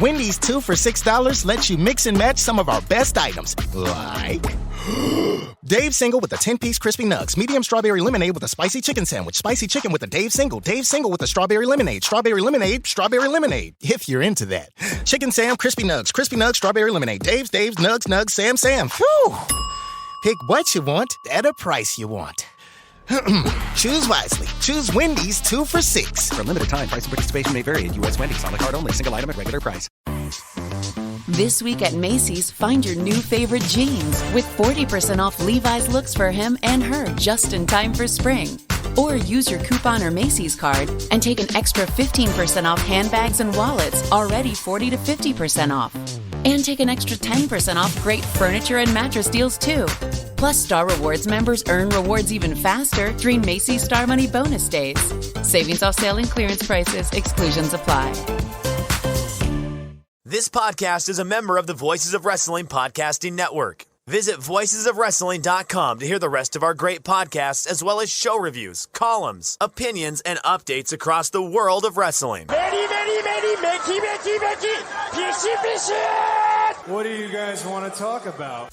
Wendy's 2 for $6 lets you mix and match some of our best items, like Dave Single with a 10-piece crispy nugs, medium strawberry lemonade with a spicy chicken sandwich, spicy chicken with a Dave Single with a strawberry lemonade, strawberry lemonade, if you're into that. Chicken Sam, crispy nugs, strawberry lemonade, Dave's, nugs, Sam. Whew. Pick what you want at a price you want. Choose wisely. Choose Wendy's 2 for $6. For limited time, price and participation may vary at U.S. Wendy's. On the card only. Single item at regular price. This week at Macy's, find your new favorite jeans with 40% off Levi's looks for him and her just in time for spring. Or use your coupon or Macy's card and take an extra 15% off handbags and wallets, already 40 to 50% off. And take an extra 10% off great furniture and mattress deals too. Plus, Star Rewards members earn rewards even faster during Macy's Star Money bonus days. Savings off sale and clearance prices. Exclusions apply. This podcast is a member of the Voices of Wrestling Podcasting Network. Visit voicesofwrestling.com to hear the rest of our great podcasts, as well as show reviews, columns, opinions, and updates across the world of wrestling. What do you guys want to talk about?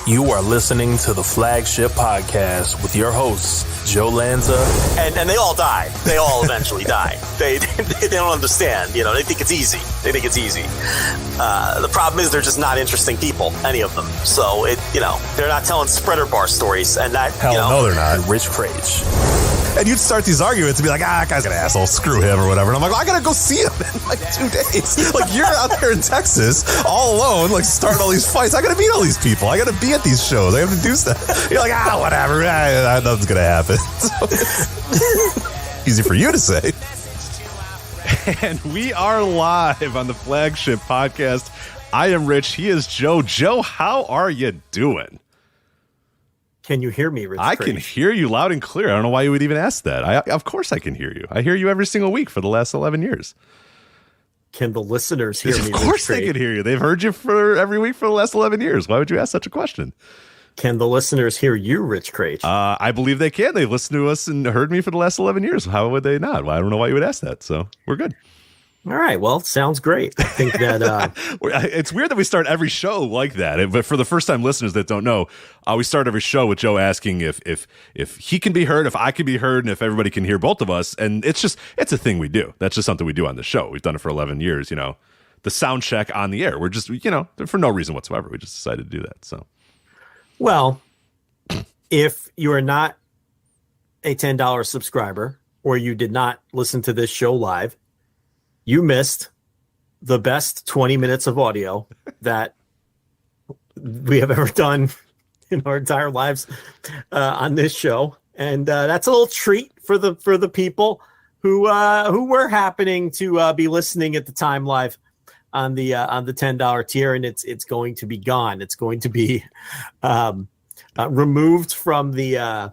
You are listening to the Flagship Podcast with your hosts, Joe Lanza. And they all die. They all eventually die. They don't understand. You know, they think it's easy. The problem is they're just not interesting people, any of them. So, they're not telling spreader bar stories. And that, No, they're not. Rich Craich. And you'd start these arguments and be like, that guy's an asshole, screw him or whatever. And I'm like, I gotta go see him in like 2 days. Like, you're out there in Texas all alone, like starting all these fights. I gotta meet all these people. I gotta be at these shows. I have to do stuff. You're like, whatever. Nothing's gonna happen. Easy for you to say. And we are live on the Flagship Podcast. I am Rich. He is Joe. Joe, how are you doing? Can you hear me, Rich? I can hear you loud and clear. I don't know why you would even ask that. Of course I can hear you. I hear you every single week for the last 11 years. Can the listeners hear me? Of course they can hear you. They've heard you for every week for the last 11 years. Why would you ask such a question? Can the listeners hear you, Rich Craich? I believe they can. They've listened to us and heard me for the last 11 years. How would they not? Well, I don't know why you would ask that. So we're good. All right. Well, sounds great. I think that it's weird that we start every show like that. But for the first time listeners that don't know, we start every show with Joe asking if he can be heard, if I can be heard, and if everybody can hear both of us. And it's a thing we do. That's just something we do on the show. We've done it for 11 years. The sound check on the air. We're just for no reason whatsoever. We just decided to do that. So, well, if you are not a $10 subscriber or you did not listen to this show live, you missed the best 20 minutes of audio that we have ever done in our entire lives on this show. And that's a little treat for the people who were happening to be listening at the time live on the $10 tier. And it's going to be gone. It's going to be removed from the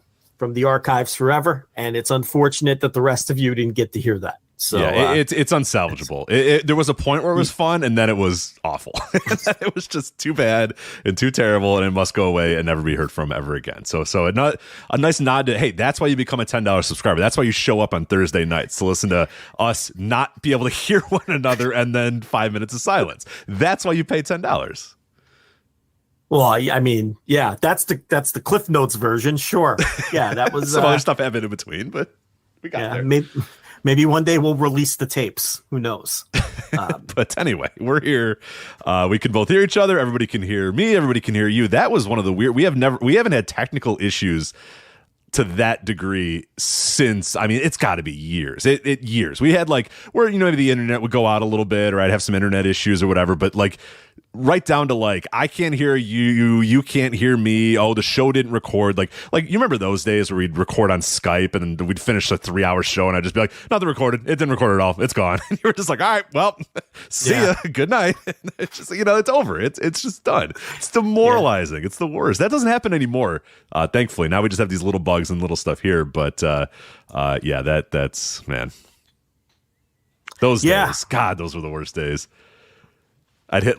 archives forever. And it's unfortunate that the rest of you didn't get to hear that. So, yeah, it's unsalvageable. There was a point where it was fun, and then it was awful. It was just too bad and too terrible, and it must go away and never be heard from ever again. So a nice nod to, hey, that's why you become a $10 subscriber. That's why you show up on Thursday nights to listen to us not be able to hear one another and then 5 minutes of silence. That's why you pay $10. Well, I mean, yeah, that's the Cliff Notes version. Sure. Yeah, that was some other stuff happened in between, but we got there. Maybe one day we'll release the tapes. Who knows? But anyway, we're here. We can both hear each other. Everybody can hear me. Everybody can hear you. That was one of the weird. We haven't had technical issues to that degree since, it's got to be years. Years. We had where maybe the internet would go out a little bit, or I'd have some internet issues or whatever. But right down to I can't hear you can't hear me. Oh, the show didn't record. Like you remember those days where we'd record on Skype and then we'd finish a 3-hour show and I'd just be like, nothing recorded. It didn't record at all. It's gone. And you were just like, all right, well, see ya. Good night. It's just it's over. It's just done. It's demoralizing. Yeah. It's the worst. That doesn't happen anymore. Thankfully, now we just have these little bugs and little stuff here. But that's man. Those days, God, those were the worst days. I'd hit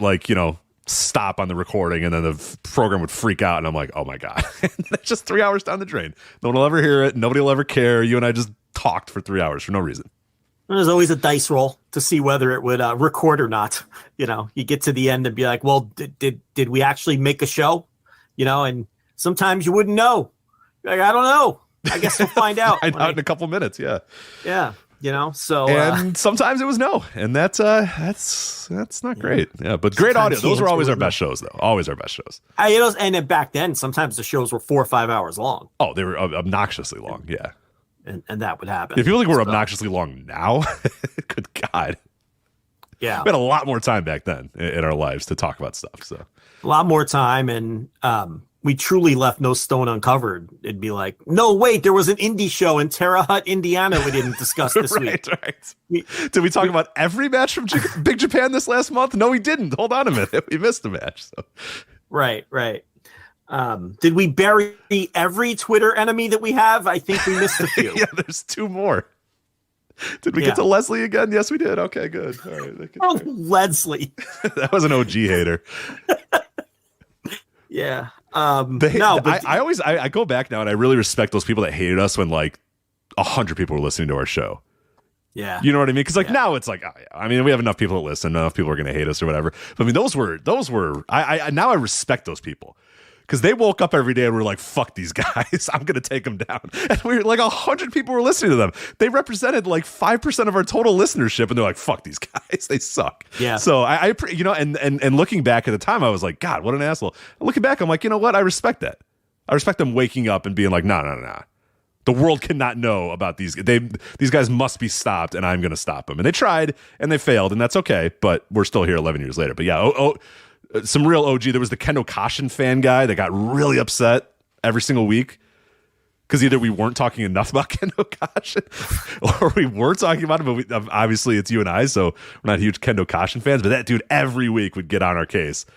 stop on the recording and then the program would freak out and I'm like, oh my God. That's just 3 hours down the drain. No one will ever hear it. Nobody will ever care. You and I just talked for 3 hours for no reason. There's always a dice roll to see whether it would record or not. You know, you get to the end and be like, well, did we actually make a show? You know, and sometimes you wouldn't know. Like, I don't know. I guess we'll find out. In a couple minutes. Yeah. Yeah. You know, so and sometimes it was no, and that's not great. Yeah, but great audio. Those were always our best shows, though. Always our best shows. You know, and then back then, sometimes the shows were 4 or 5 hours long. Oh, they were obnoxiously long. Yeah, and that would happen. If you think we're obnoxiously long now, good God. Yeah, we had a lot more time back then in our lives to talk about stuff. So a lot more time, and we truly left no stone uncovered. It'd be like, no, wait, there was an indie show in Terre Haute, Indiana we didn't discuss this week. Right. Did we talk about every match from Big Japan this last month? No, we didn't. Hold on a minute. We missed a match. So. Right. Did we bury every Twitter enemy that we have? I think we missed a few. Yeah, there's 2 more. Did we get to Leslie again? Yes, we did. Okay, good. All right. Leslie. That was an OG hater. Yeah. I go back now and I really respect those people that hated us when like 100 people were listening to our show. Yeah. You know what I mean? Because like now it's like, oh, yeah. I mean, we have enough people that listen, enough people are going to hate us or whatever. But I mean, those were now I respect those people. Because they woke up every day and were like, fuck these guys. I'm going to take them down. And we were like 100 people were listening to them. They represented like 5% of our total listenership. And they're like, fuck these guys. They suck. Yeah. So I you know, and looking back at the time, I was like, God, what an asshole. And looking back, I'm like, you know what? I respect that. I respect them waking up and being like, no. The world cannot know about these. These guys must be stopped, and I'm going to stop them. And they tried, and they failed, and that's okay. But we're still here 11 years later. But yeah, some real OG. There was the Kendo Kashin fan guy that got really upset every single week because either we weren't talking enough about Kendo Kashin or we were talking about him. But obviously, it's you and I, so we're not huge Kendo Kashin fans. But that dude every week would get on our case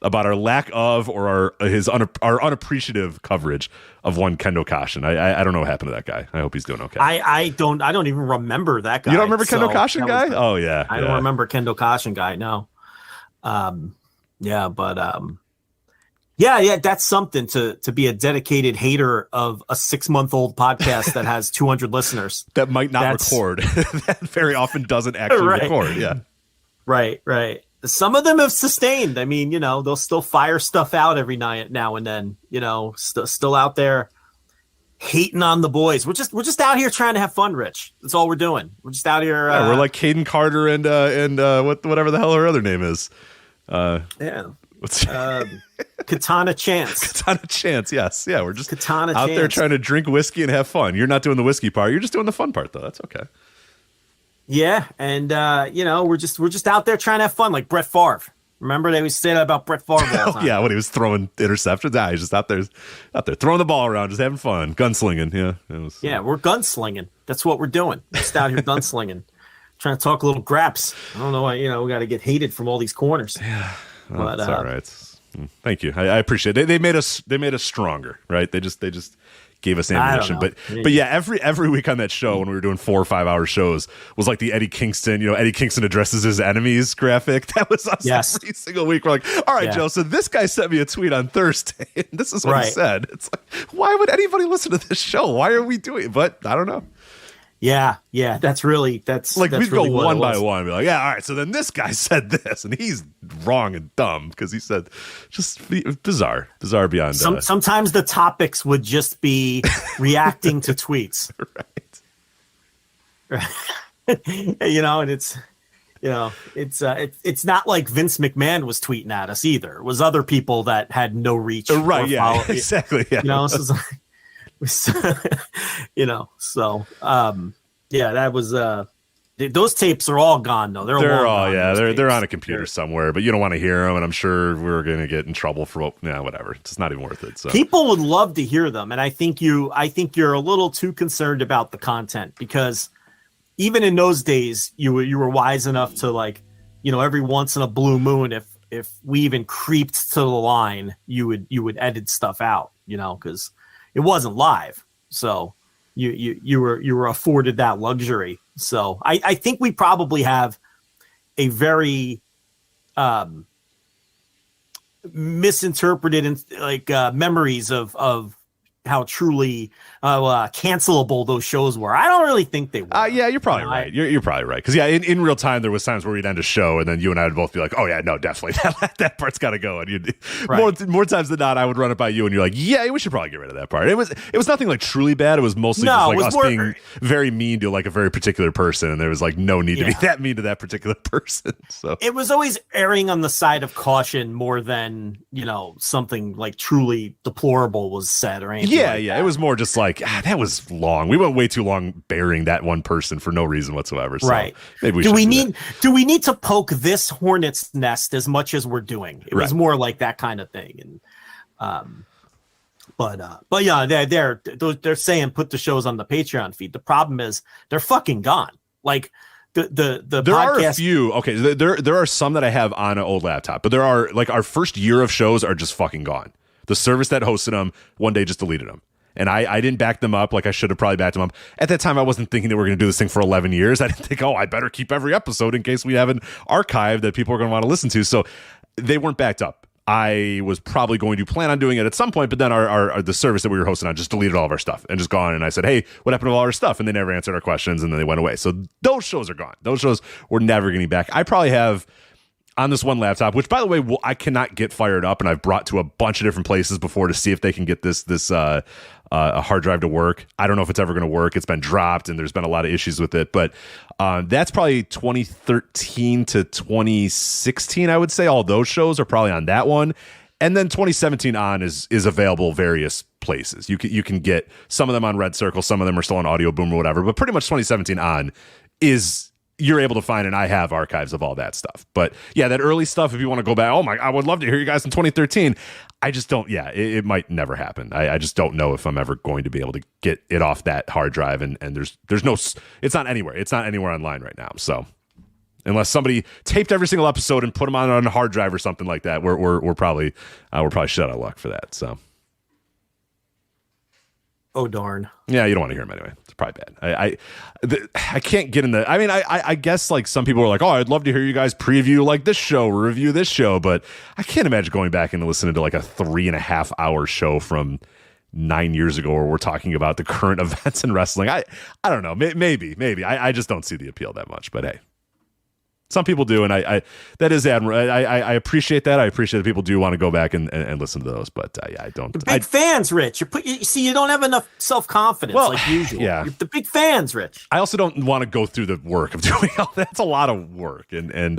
about our lack of or our unappreciative coverage of one Kendo Kashin. I don't know what happened to that guy. I hope he's doing okay. I don't even remember that guy. You don't remember Kendo Kashin guy? Oh yeah, I don't remember Kendo Kashin guy. No. Yeah, but that's something to be a dedicated hater of a 6-month-old podcast that has 200 listeners that might not record. That very often doesn't actually record. Yeah, right. Some of them have sustained. I mean, you know, they'll still fire stuff out every now and then. You know, still out there hating on the boys. We're just out here trying to have fun, Rich. That's all we're doing. We're just out here. We're like Caden Carter and whatever the hell her other name is. Katana Chance. Yes. Yeah, we're just Katana out Chance. there trying to drink whiskey and have fun. You're not doing the whiskey part. You're just doing the fun part, though. That's okay. Yeah, and you know, we're just out there trying to have fun, like Brett Favre. Remember they used to say that about Brett Favre all the time. Yeah, when he was throwing interceptions. He's just out there throwing the ball around, just having fun, gunslinging. Yeah, we're gunslinging. That's what we're doing. We're just out here gunslinging. Trying to talk a little graps. I don't know why, you know, we got to get hated from all these corners. Yeah, well, that's all right. Thank you. I appreciate it. They made us stronger, right? They just gave us ammunition. But yeah, every week on that show when we were doing 4 or 5 hour shows was like the Eddie Kingston addresses his enemies graphic. That was us every single week. We're like, all right, Joe, so this guy sent me a tweet on Thursday and this is what he said. It's like, why would anybody listen to this show? Why are we doing it? But I don't know. Yeah, that's like that's we'd really go one by one, be like, yeah, all right. So then this guy said this, and he's wrong and dumb because he said just bizarre beyond. Sometimes the topics would just be reacting to tweets, right? You know, and it's not like Vince McMahon was tweeting at us either. It was other people that had no reach, right? Yeah, exactly. Yeah, you know, so you know, so that was those tapes are all gone though. They're on a computer somewhere, but you don't want to hear them, and I'm sure we're going to get in trouble for whatever. It's just not even worth it. So people would love to hear them, and I think you're a little too concerned about the content because even in those days you were wise enough to, like, you know, every once in a blue moon, if we even creeped to the line, you would edit stuff out, you know, because it wasn't live, so you were afforded that luxury. So I think we probably have a very misinterpreted memories of how truly cancelable those shows were. I don't really think they were. Yeah, you're probably right. You're probably right. Because in real time, there was times where we'd end a show, and then you and I would both be like, "Oh yeah, no, definitely that part's got to go." And you'd, more times than not, I would run it by you, and you're like, "Yeah, we should probably get rid of that part." It was nothing like truly bad. It was mostly just like us being very mean to like a very particular person, and there was like no need to be that mean to that particular person. So it was always erring on the side of caution more than something like truly deplorable was said or anything. Yeah. It was more just like that was long. We went way too long burying that one person for no reason whatsoever. So right. Maybe do we need to poke this hornet's nest as much as we're doing? It was more like that kind of thing. And but yeah, they're saying put the shows on the Patreon feed. The problem is they're fucking gone. Like the there podcast, are a few. Okay, there are some that I have on an old laptop, but there are like our first year of shows are just fucking gone. The service that hosted them one day just deleted them. And I didn't back them up like I should have probably backed them up. At that time, I wasn't thinking that we're going to do this thing for 11 years. I didn't think, I better keep every episode in case we have an archive that people are going to want to listen to. So they weren't backed up. I was probably going to plan on doing it at some point, but then the service that we were hosting on just deleted all of our stuff and just gone. And I said, hey, what happened to all our stuff? And they never answered our questions, and then they went away. So those shows are gone. Those shows we're never getting back. I probably have on this one laptop, which by the way, I cannot get fired up, and I've brought to a bunch of different places before to see if they can get this a hard drive to work. I don't know if it's ever going to work. It's been dropped, and there's been a lot of issues with it. But that's probably 2013 to 2016, I would say. All those shows are probably on that one. And then 2017 on is available various places. You can get some of them on Red Circle. Some of them are still on Audio Boom or whatever. But pretty much 2017 on you're able to find, and I have archives of all that stuff. But yeah, that early stuff, if you want to go back, I would love to hear you guys in 2013. I just don't, it might never happen. I just don't know if I'm ever going to be able to get it off that hard drive. And there's no, it's not anywhere. It's not anywhere online right now. So unless somebody taped every single episode and put them on a hard drive or something like that, we're probably shut out of luck for that. So. Oh, darn. Yeah, you don't want to hear him anyway. It's probably bad. I can't get in the... I mean, I guess like some people are like, I'd love to hear you guys preview like this show or review this show, but I can't imagine going back and listening to like a 3.5 hour show from 9 years ago where we're talking about the current events in wrestling. I don't know. Maybe. I just don't see the appeal that much, but hey. Some people do, and I that is admirable. I appreciate that. I appreciate that people do want to go back and listen to those, but I don't. You're big fans, Rich. You don't have enough self-confidence like usual. Yeah. You're the big fans, Rich. I also don't want to go through the work of doing all that. It's a lot of work, and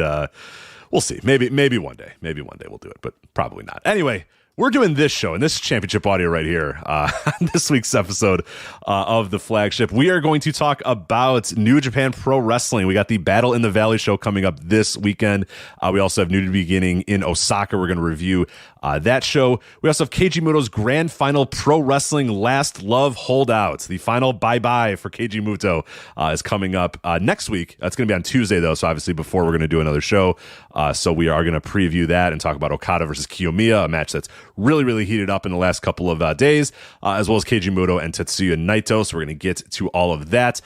we'll see. Maybe one day. Maybe one day we'll do it, but probably not. Anyway. We're doing this show, and this is championship audio right here on this week's episode of the Flagship. We are going to talk about New Japan Pro Wrestling. We got the Battle in the Valley show coming up this weekend. We also have New to Beginning in Osaka. We're going to review that show. We also have Keiji Muto's Grand Final Pro Wrestling Last Love Holdout. The final bye-bye for Keiji Muto is coming up next week. That's going to be on Tuesday, though, so obviously before we're going to do another show. So we are going to preview that and talk about Okada versus Kiyomiya, a match that's really, really heated up in the last couple of days, as well as Keiji Muto and Tetsuya Naito. So we're going to get to all of that.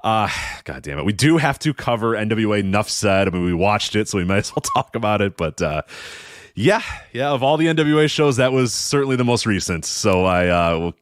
God damn it. We do have to cover NWA Nuff Said. I mean, we watched it, so we might as well talk about it. But yeah, of all the NWA shows, that was certainly the most recent. So I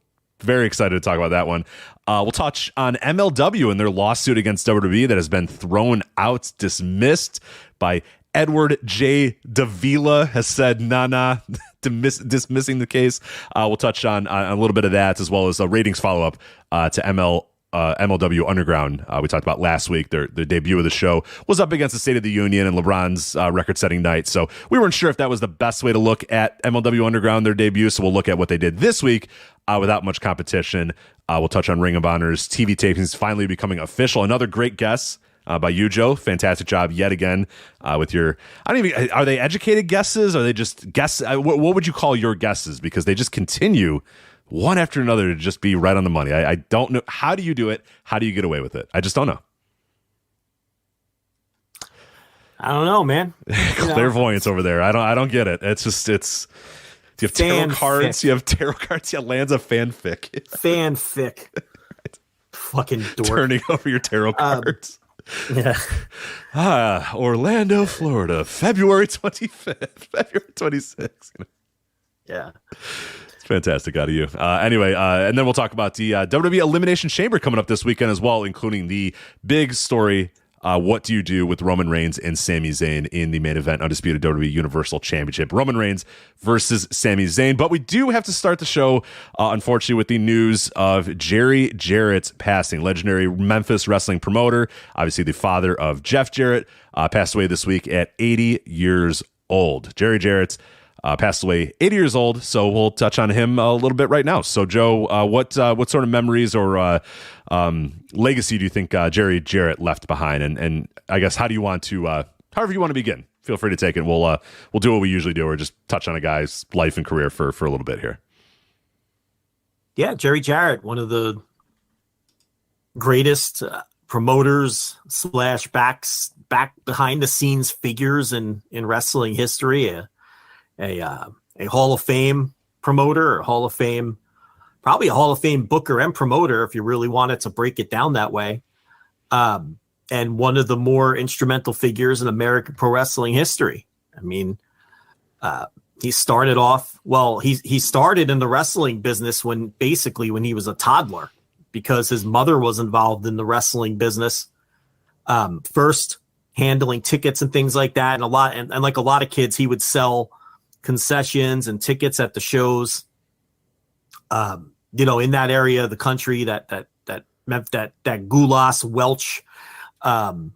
very excited to talk about that one. We'll touch on MLW and their lawsuit against WWE that has been thrown out, dismissed by Edward J. Davila has said, nah, dismissing the case. We'll touch on a little bit of that, as well as a ratings follow-up to MLW Underground. We talked about last week. Their debut of the show was up against the State of the Union and LeBron's record-setting night. So we weren't sure if that was the best way to look at MLW Underground, their debut. So we'll look at what they did this week without much competition. We'll touch on Ring of Honor's TV tapings finally becoming official. Another great guess by you, Joe. Fantastic job yet again with your... are they educated guesses? Are they just guess? What would you call your guesses? Because they just continue one after another to just be right on the money. I don't know. How do you do it? How do you get away with it? I just don't know. I don't know, man. Clairvoyance over there. I don't get it. It's you have tarot cards. You have tarot cards. Yeah, Lanza fanfic. Fanfic. Right. Fucking dork. Turning over your tarot cards. Yeah. Orlando, Florida, February 25th, February 26th. Yeah. Fantastic out of you. Anyway, and then we'll talk about the WWE Elimination Chamber coming up this weekend as well, including the big story. What do you do with Roman Reigns and Sami Zayn in the main event, Undisputed WWE Universal Championship? Roman Reigns versus Sami Zayn. But we do have to start the show, unfortunately, with the news of Jerry Jarrett's passing. Legendary Memphis wrestling promoter, obviously the father of Jeff Jarrett, passed away this week at 80 years old. Jerry Jarrett passed away 80 years old, so we'll touch on him a little bit right now. So, Joe, what sort of memories or legacy do you think Jerry Jarrett left behind? And I guess how do you want to, however you want to begin, feel free to take it. We'll do what we usually do, or just touch on a guy's life and career for a little bit here. Yeah, Jerry Jarrett, one of the greatest promoters / back behind the scenes figures in wrestling history. A Hall of Fame promoter, probably a Hall of Fame booker and promoter, if you really wanted to break it down that way. And one of the more instrumental figures in American pro wrestling history. I mean, he started off, he started in the wrestling business when he was a toddler, because his mother was involved in the wrestling business. First handling tickets and things like that. And like a lot of kids, he would sell concessions and tickets at the shows, in that area of the country that Gulas Welch,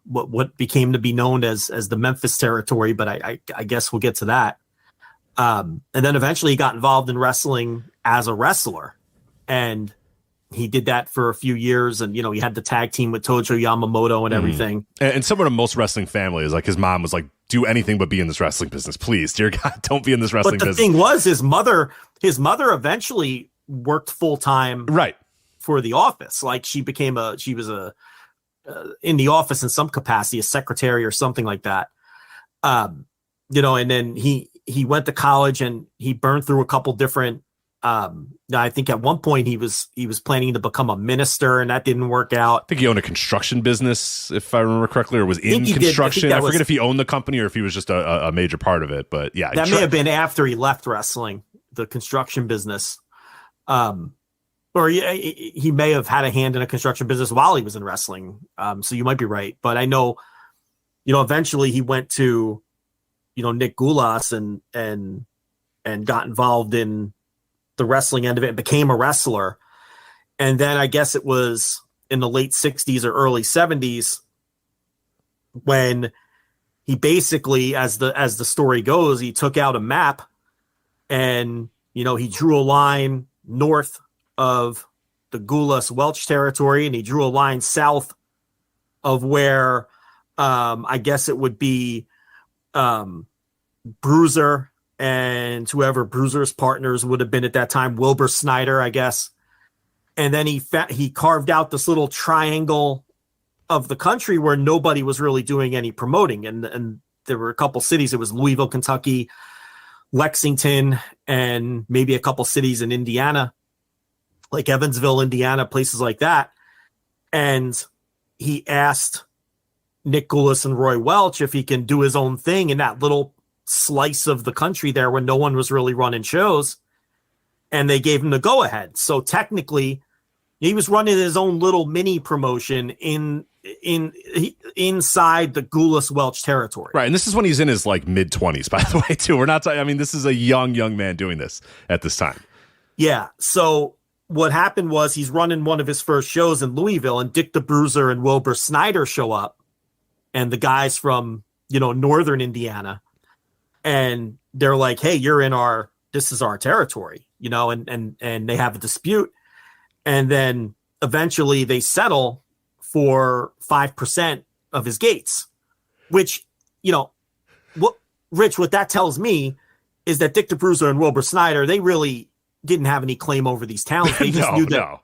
what became to be known as the Memphis territory. But I guess we'll get to that. And then eventually he got involved in wrestling as a wrestler, and he did that for a few years. And, he had the tag team with Tojo Yamamoto and everything. And similar to most wrestling families, like his mom was like, do anything but be in this wrestling business, please, dear God, don't be in this wrestling business. But the thing was, his mother eventually worked full time, right, for the office. Like she was in the office in some capacity, a secretary or something like that. And then he went to college and he burned through a couple different. I think at one point he was planning to become a minister, and that didn't work out. I think he owned a construction business, if I remember correctly, or was in construction. I forget if he owned the company or if he was just a major part of it. But yeah, that may have been after he left wrestling, the construction business. Or he may have had a hand in a construction business while he was in wrestling. So you might be right. But I know, eventually he went to, Nick Gulas and got involved in the wrestling end of it and became a wrestler. And then I guess it was in the late 60s or early 70s when he basically, as the story goes, he took out a map and, he drew a line north of the Gulas Welch territory, and he drew a line south of where I guess it would be Bruiser and whoever Bruiser's partners would have been at that time, Wilbur Snyder, I guess. And then he carved out this little triangle of the country where nobody was really doing any promoting. And there were a couple cities. It was Louisville, Kentucky, Lexington, and maybe a couple cities in Indiana, like Evansville, Indiana, places like that. And he asked Nick Gulas and Roy Welch if he can do his own thing in that little slice of the country there when no one was really running shows, and they gave him the go ahead. So technically he was running his own little mini promotion inside the Gulas Welch territory. Right. And this is when he's in his like mid 20s, by the way, too. We're not this is a young man doing this at this time. Yeah. So what happened was he's running one of his first shows in Louisville, and Dick the Bruiser and Wilbur Snyder show up, and the guys from, northern Indiana. And they're like, hey, this is our territory, and they have a dispute. And then eventually they settle for 5% of his gates, which, what that tells me is that Dick the Bruiser and Wilbur Snyder, they really didn't have any claim over these towns. They just knew that.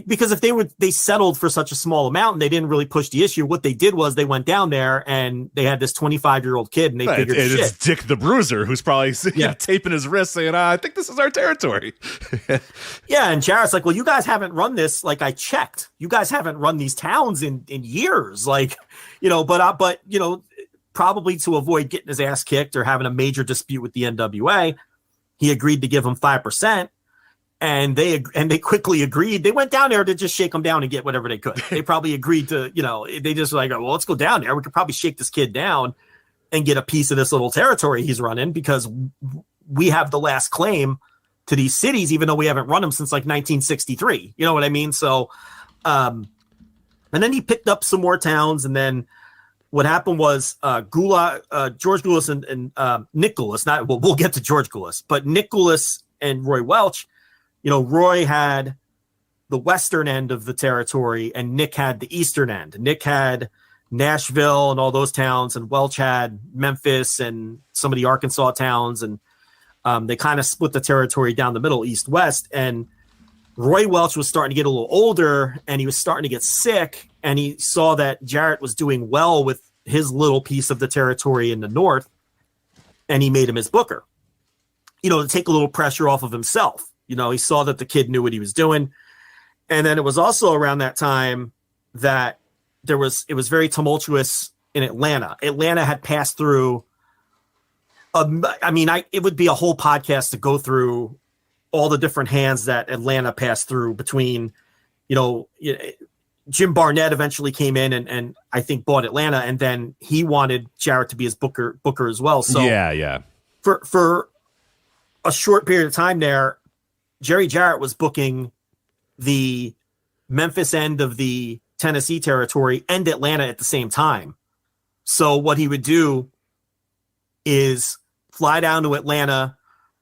Because if they settled for such a small amount and they didn't really push the issue, what they did was they went down there and they had this 25-year-old kid, and they figured it's Dick the Bruiser who's probably taping his wrist saying, I think this is our territory. Yeah. And Jarrett's like, well, you guys haven't run this. Like, I checked. You guys haven't run these towns in years. Like, but probably to avoid getting his ass kicked or having a major dispute with the NWA, he agreed to give him 5%. And they quickly agreed. They went down there to just shake him down and get whatever they could. They probably agreed to, they just were like, well, let's go down there. We could probably shake this kid down and get a piece of this little territory he's running, because we have the last claim to these cities, even though we haven't run them since like 1963. You know what I mean? So, and then he picked up some more towns. And then what happened was George Goulas and Nick Goulas, we'll get to George Goulas, but Nick Goulas and Roy Welch, Roy had the western end of the territory and Nick had the eastern end. Nick had Nashville and all those towns, and Welch had Memphis and some of the Arkansas towns. And they kind of split the territory down the middle, east-west. And Roy Welch was starting to get a little older, and he was starting to get sick. And he saw that Jarrett was doing well with his little piece of the territory in the north, and he made him his booker, to take a little pressure off of himself. He saw that the kid knew what he was doing. And then it was also around that time that it was very tumultuous in Atlanta. Atlanta had passed through, it would be a whole podcast to go through all the different hands that Atlanta passed through between, Jim Barnett eventually came in and I think bought Atlanta, and then he wanted Jarrett to be his booker as well. So yeah. For a short period of time there, Jerry Jarrett was booking the Memphis end of the Tennessee territory and Atlanta at the same time. So what he would do is fly down to Atlanta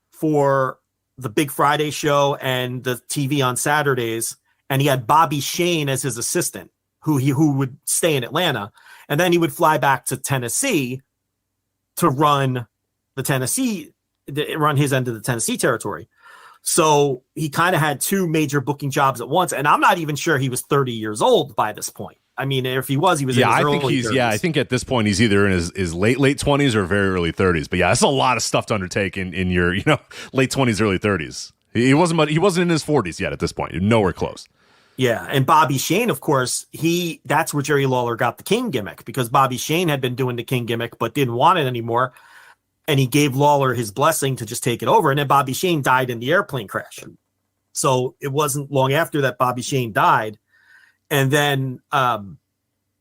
for the Big Friday show and the TV on Saturdays. And he had Bobby Shane as his assistant who would stay in Atlanta. And then he would fly back to Tennessee to run his end of the Tennessee territory. So he kind of had two major booking jobs at once. And I'm not even sure he was 30 years old by this point. I mean, if he was in his early 30s. I think at this point he's either in his late 20s or very early 30s. But yeah, that's a lot of stuff to undertake in your, late 20s, early 30s. He wasn't in his 40s yet at this point. Nowhere close. Yeah, and Bobby Shane, of course, that's where Jerry Lawler got the King gimmick, because Bobby Shane had been doing the King gimmick but didn't want it anymore. And he gave Lawler his blessing to just take it over. And then Bobby Shane died in the airplane crash. So it wasn't long after that Bobby Shane died. And then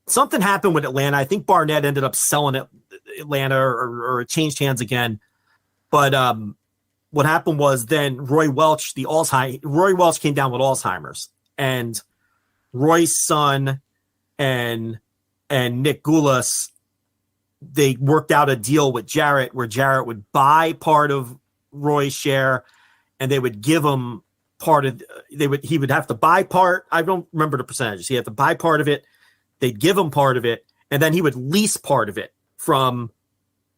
something happened with Atlanta. I think Barnett ended up selling Atlanta or it changed hands again. But what happened was then Roy Welch came down with Alzheimer's. And Roy's son and Nick Goulas, they worked out a deal with Jarrett where Jarrett would buy part of Roy's share and they would give him he would have to buy part. I don't remember the percentages. He had to buy part of it. They'd give him part of it. And then he would lease part of it from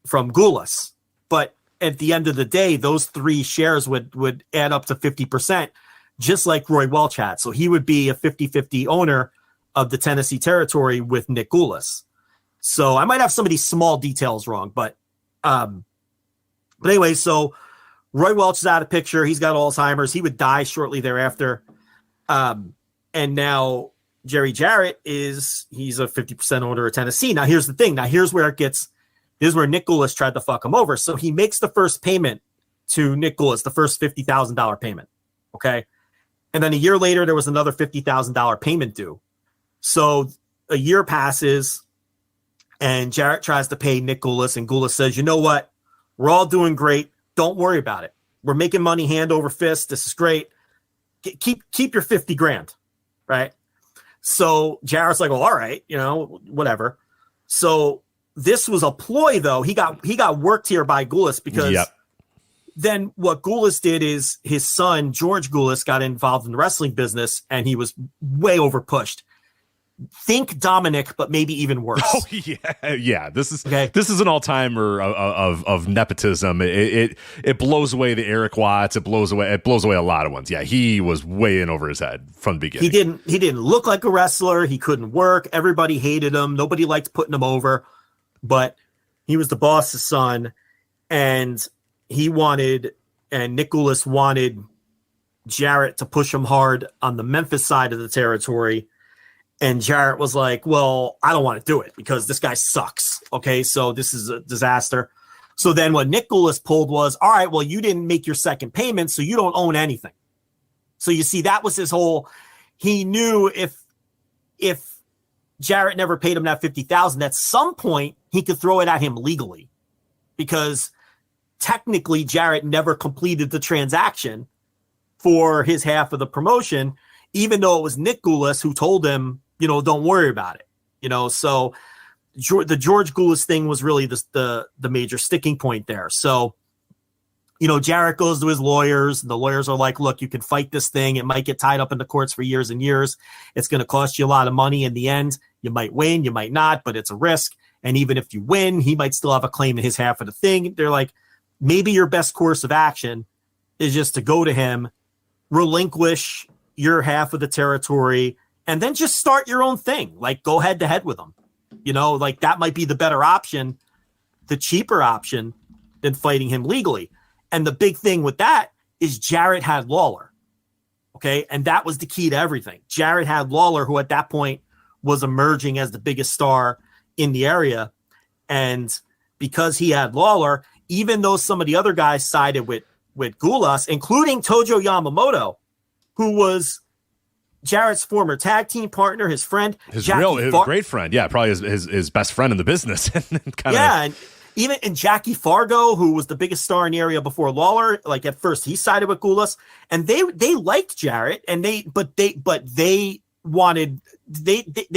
Goulas. But at the end of the day, those three shares would add up to 50%, just like Roy Welch had. So he would be a 50-50 owner of the Tennessee territory with Nick Goulas. So I might have some of these small details wrong, but anyway, so Roy Welch is out of picture. He's got Alzheimer's. He would die shortly thereafter. And now Jerry Jarrett he's a 50% owner of Tennessee. Now here's the thing. Here's where Nick Goulas tried to fuck him over. So he makes the first payment to Nick Goulas, the first $50,000 payment. Okay. And then a year later, there was another $50,000 payment due. So a year passes and Jarrett tries to pay Nick Goulas, and Goulas says, you know what? We're all doing great. Don't worry about it. We're making money hand over fist. This is great. Keep your 50 grand. Right. So Jarrett's like, well, all right, whatever. So this was a ploy though. He got worked here by Goulas because then what Goulas did is his son, George Goulas, got involved in the wrestling business and he was way over pushed. Think Dominic, but maybe even worse. Oh yeah. This is an all-timer of nepotism. It blows away the Eric Watts. It blows away a lot of ones. Yeah, he was way in over his head from the beginning. He didn't look like a wrestler. He couldn't work. Everybody hated him. Nobody liked putting him over. But he was the boss's son, and Nick Goulas wanted Jarrett to push him hard on the Memphis side of the territory. And Jarrett was like, well, I don't want to do it because this guy sucks. Okay, so this is a disaster. So then what Nick Goulas pulled was, all right, well, you didn't make your second payment, so you don't own anything. So you see, that was his whole, he knew if Jarrett never paid him that $50,000, at some point he could throw it at him legally, because technically Jarrett never completed the transaction for his half of the promotion, even though it was Nick Goulas who told him, don't worry about it. So the George Goulas thing was really the major sticking point there. So, Jarrett goes to his lawyers, and the lawyers are like, look, you can fight this thing. It might get tied up in the courts for years and years. It's going to cost you a lot of money in the end. You might win, you might not, but it's a risk. And even if you win, he might still have a claim to his half of the thing. They're like, maybe your best course of action is just to go to him, relinquish your half of the territory, and then just start your own thing. Like, go head to head with him. Like, that might be the better option, the cheaper option than fighting him legally. And the big thing with that is Jarrett had Lawler. Okay. And that was the key to everything. Jarrett had Lawler, who at that point was emerging as the biggest star in the area. And because he had Lawler, even though some of the other guys sided with Goulas, including Tojo Yamamoto, who was Jarrett's former tag team partner, his friend, his great friend. Yeah. Probably his best friend in the business. And Jackie Fargo, who was the biggest star in the area before Lawler, like at first he sided with Goulas, and they liked Jarrett, and they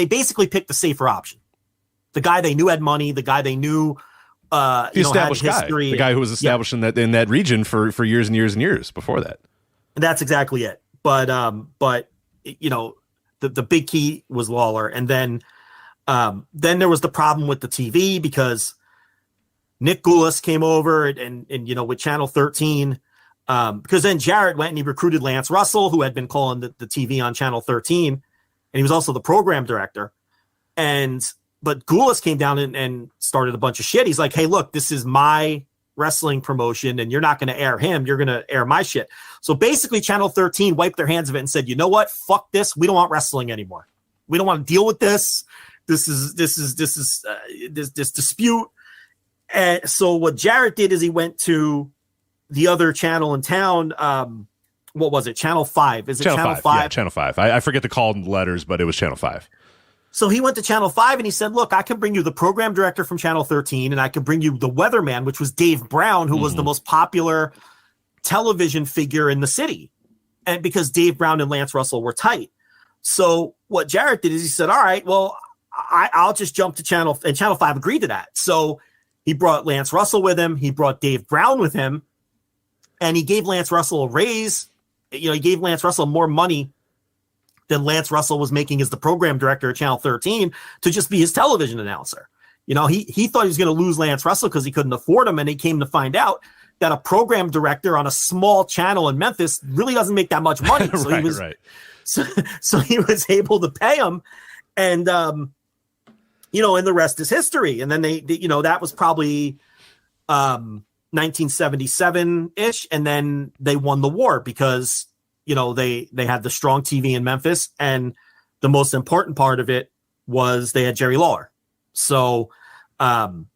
basically picked the safer option, the guy they knew had money, the guy they knew, the established had history, the guy who was established in that region for years and years and years before that. And that's exactly it. But the big key was Lawler, and then there was the problem with the TV, because Nick Goulas came over and with Channel 13, because then Jarrett went and he recruited Lance Russell, who had been calling the TV on Channel 13, and he was also the program director. But Goulas came down and started a bunch of shit. He's like, hey, look, this is my wrestling promotion, and you're not going to air him. You're going to air my shit. So basically Channel 13 wiped their hands of it and said, you know what? Fuck this. We don't want wrestling anymore. We don't want to deal with this. This dispute. And so what Jarrett did is he went to the other channel in town. What was it? Channel 5. Is it Channel 5? Yeah, Channel 5. I forget the call letters, but it was Channel 5. So he went to Channel 5 and he said, look, I can bring you the program director from Channel 13, and I can bring you the weatherman, which was Dave Brown, who was the most popular television figure in the city. And because Dave Brown and Lance Russell were tight. So what Jarrett did is he said, all right, well, I'll just jump to Channel, and Channel 5 agreed to that. So he brought Lance Russell with him. He brought Dave Brown with him, and he gave Lance Russell a raise. He gave Lance Russell more money than Lance Russell was making as the program director at Channel 13 to just be his television announcer. He thought he was going to lose Lance Russell because he couldn't afford him, and he came to find out that a program director on a small channel in Memphis really doesn't make that much money. So so he was able to pay him, and and the rest is history. And then they that was probably 1977-ish, and then they won the war because they had the strong TV in Memphis, and the most important part of it was they had Jerry Lawler. So and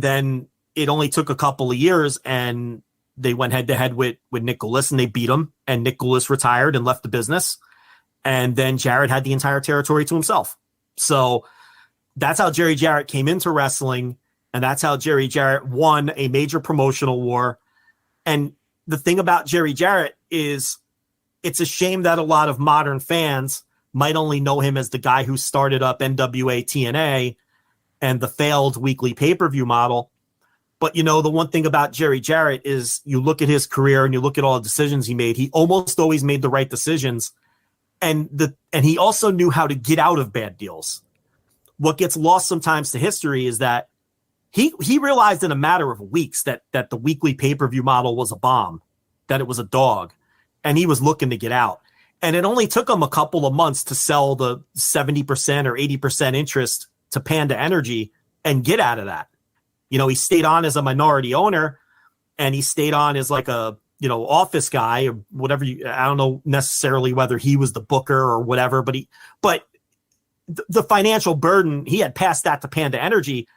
then it only took a couple of years, and they went head to head with Nick Goulas, and they beat him, and Nick Goulas retired and left the business, and then Jarrett had the entire territory to himself. So that's how Jerry Jarrett came into wrestling, and that's how Jerry Jarrett won a major promotional war. And the thing about Jerry Jarrett is it's a shame that a lot of modern fans might only know him as the guy who started up NWA TNA and the failed weekly pay-per-view model. But, the one thing about Jerry Jarrett is you look at his career and you look at all the decisions he made, he almost always made the right decisions. And he also knew how to get out of bad deals. What gets lost sometimes to history is that he realized in a matter of weeks that the weekly pay-per-view model was a bomb, that it was a dog, and he was looking to get out. And it only took him a couple of months to sell the 70% or 80% interest to Panda Energy and get out of that. He stayed on as a minority owner, and he stayed on as like a, office guy or whatever. I don't know necessarily whether he was the booker or whatever, but the financial burden, he had passed that to Panda Energy.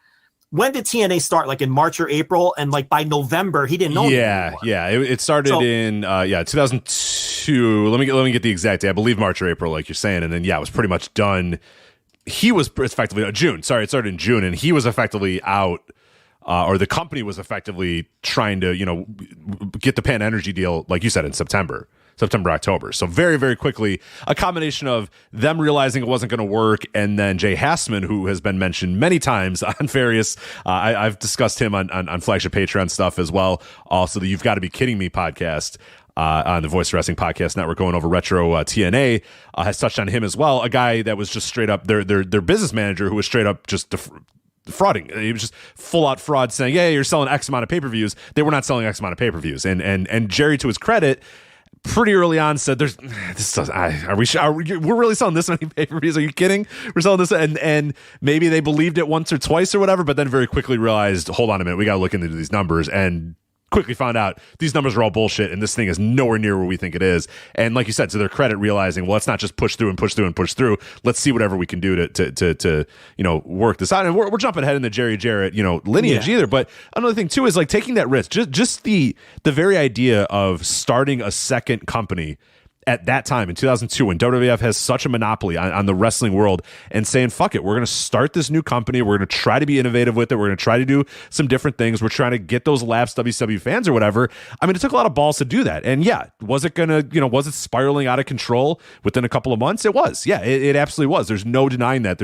when did TNA start? Like in March or April, and like by November he didn't know. Yeah, it started in 2002. Let me get the exact day. I believe March or April, like you're saying, and then it was pretty much done. He was effectively June. Sorry, it started in June, and he was effectively out. Or the company was effectively trying to, get the Pan Energy deal, like you said, in September, October. So very, very quickly, a combination of them realizing it wasn't going to work, and then Jay Hassman, who has been mentioned many times on various, I've discussed him on Flagship Patreon stuff as well. Also, the You've Got to Be Kidding Me podcast on the Voice Wrestling Podcast Network, going over Retro TNA, has touched on him as well. A guy that was just straight up their business manager, who was straight up just frauding. It was just full out fraud, saying, "Yeah, you're selling X amount of pay-per-views." They were not selling X amount of pay-per-views, and Jerry, to his credit, pretty early on said, "We're really selling this many pay-per-views? Are you kidding? We're selling this," and maybe they believed it once or twice or whatever, but then very quickly realized, hold on a minute, we got to look into these numbers, and quickly found out these numbers are all bullshit, and this thing is nowhere near where we think it is. And like you said, to their credit, realizing, well, let's not just push through. Let's see whatever we can do to work this out. And we're jumping ahead in the Jerry Jarrett lineage either. But another thing too is like taking that risk. Just the very idea of starting a second company at that time in 2002, when WWF has such a monopoly on the wrestling world, and saying, fuck it, we're going to start this new company. We're going to try to be innovative with it. We're going to try to do some different things. We're trying to get those lapsed WCW fans or whatever. I mean, it took a lot of balls to do that. And was it spiraling out of control within a couple of months? It was. Yeah, it absolutely was. There's no denying that.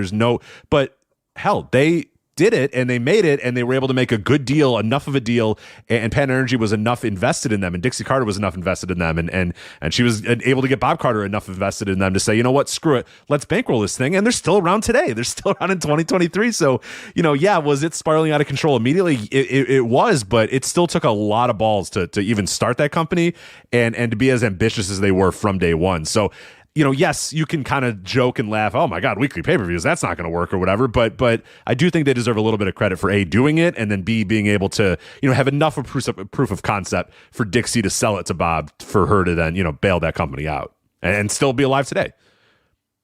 But hell, they did it, and they made it, and they were able to make a good deal, enough of a deal, and Pan Energy was enough invested in them, and Dixie Carter was enough invested in them, and she was able to get Bob Carter enough invested in them to say, you know what, screw it, let's bankroll this thing. And they're still around today. They're still around in 2023. So, was it spiraling out of control immediately? It was, but it still took a lot of balls to even start that company and to be as ambitious as they were from day one. So, yes, you can kind of joke and laugh, oh my God, weekly pay-per-views, that's not going to work or whatever. But I do think they deserve a little bit of credit for A, doing it, and then B, being able to, have enough of proof of concept for Dixie to sell it to Bob, for her to then, bail that company out and still be alive today.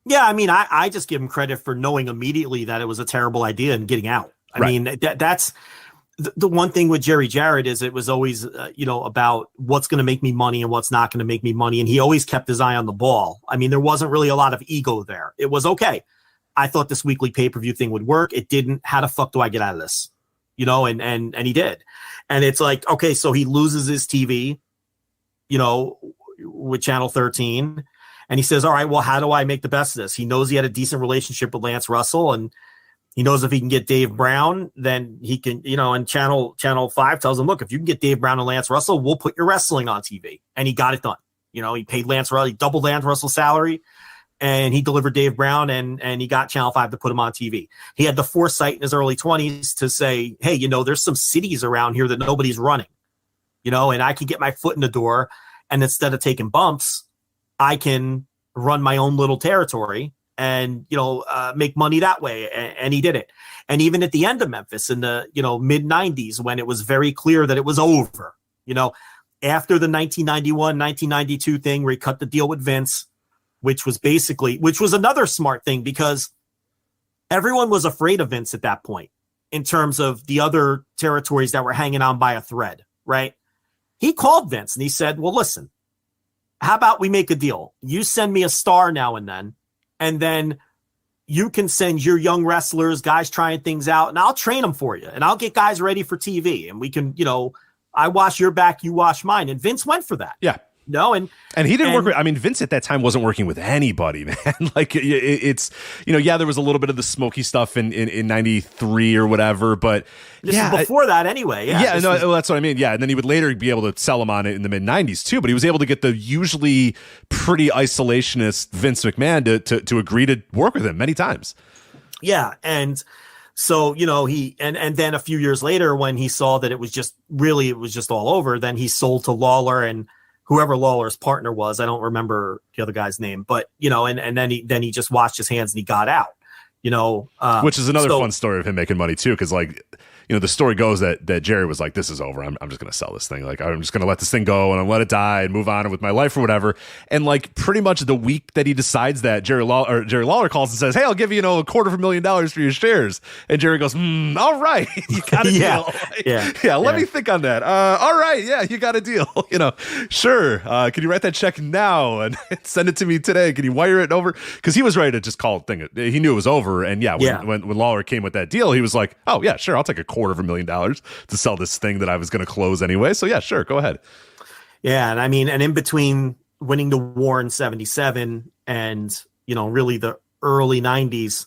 Yeah, I mean, I just give him credit for knowing immediately that it was a terrible idea and getting out. I mean, that's the one thing with Jerry Jarrett is it was always, about what's going to make me money and what's not going to make me money. And he always kept his eye on the ball. I mean, there wasn't really a lot of ego there. It was, okay, I thought this weekly pay-per-view thing would work. It didn't. How the fuck do I get out of this? And he did. And it's like, okay, so he loses his TV, with Channel 13. And he says, all right, well, how do I make the best of this? He knows he had a decent relationship with Lance Russell, and he knows if he can get Dave Brown, then he can, and Channel 5 tells him, look, if you can get Dave Brown and Lance Russell, we'll put your wrestling on TV. And he got it done. He paid Lance Russell, he doubled Lance Russell's salary, and he delivered Dave Brown, and he got Channel 5 to put him on TV. He had the foresight in his early 20s to say, hey, there's some cities around here that nobody's running, and I can get my foot in the door, and instead of taking bumps, I can run my own little territory and, make money that way. And he did it. And even at the end of Memphis in the, mid 90s, when it was very clear that it was over, after the 1991, 1992 thing where he cut the deal with Vince, which was another smart thing, because everyone was afraid of Vince at that point in terms of the other territories that were hanging on by a thread, right? He called Vince and he said, well, listen, how about we make a deal? You send me a star now and then you can send your young wrestlers, guys trying things out, and I'll train them for you, and I'll get guys ready for TV, and we can, I wash your back, you wash mine. And Vince went for that. Yeah. No, and he didn't work with, Vince at that time wasn't working with anybody, man. Like it's, there was a little bit of the smoky stuff in 93 or whatever, but this is before that anyway. Yeah, that's what I mean. Yeah. And then he would later be able to sell him on it in the mid 90s too, but he was able to get the usually pretty isolationist Vince McMahon to agree to work with him many times. Yeah. And so, he, and then a few years later when he saw that it was just all over, then he sold to Lawler and whoever Lawler's partner was. I don't remember the other guy's name, but and then he just washed his hands and he got out, which is another fun story of him making money too. Cause the story goes that Jerry was like, this is over. I'm just going to sell this thing. Like, I'm just going to let this thing go and I'll let it die and move on with my life or whatever. And like pretty much the week that he decides that, Jerry Lawler calls and says, hey, I'll give you, $250,000 for your shares. And Jerry goes, all right, you got a deal. Let me think on that. All right. Yeah, you got a deal. Sure. Can you write that check now and send it to me today? Can you wire it over? Because he was ready to just call it thing. He knew it was over. And when Lawler came with that deal, he was like, oh yeah, sure, I'll take $250,000 to sell this thing that I was going to close anyway. So yeah, sure, go ahead. Yeah, and I mean, and in between winning the war in 77 and really the early 90s,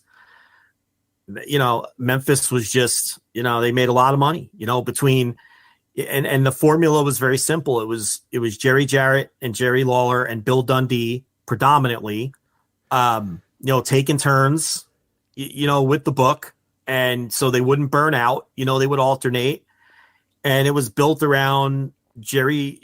Memphis was just, they made a lot of money, between, and the formula was very simple. It was Jerry Jarrett and Jerry Lawler and Bill Dundee predominantly, taking turns, with the book. And so they wouldn't burn out, they would alternate. And it was built around Jerry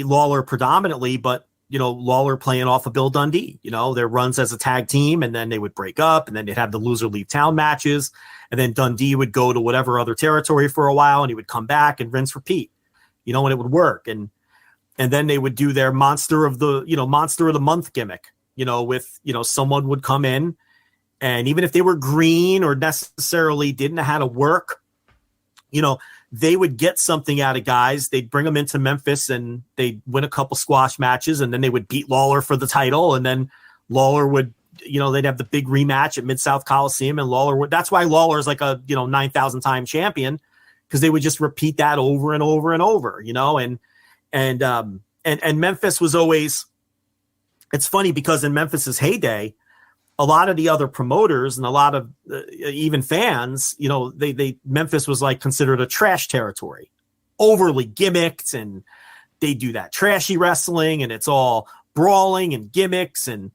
Lawler predominantly, but, Lawler playing off of Bill Dundee, their runs as a tag team, and then they would break up, and then they'd have the loser leave town matches. And then Dundee would go to whatever other territory for a while, and he would come back and rinse, repeat, and it would work. And then they would do their monster of the month gimmick, with, someone would come in. And even if they were green or necessarily didn't know how to work, they would get something out of guys. They'd bring them into Memphis and they'd win a couple squash matches, and then they would beat Lawler for the title. And then Lawler would, they'd have the big rematch at Mid-South Coliseum, and that's why Lawler is like a, 9,000 time champion, because they would just repeat that over and over and over, and Memphis was always, it's funny because in Memphis's heyday, a lot of the other promoters and a lot of even fans, Memphis was like considered a trash territory, overly gimmicked, and they do that trashy wrestling, and it's all brawling and gimmicks, and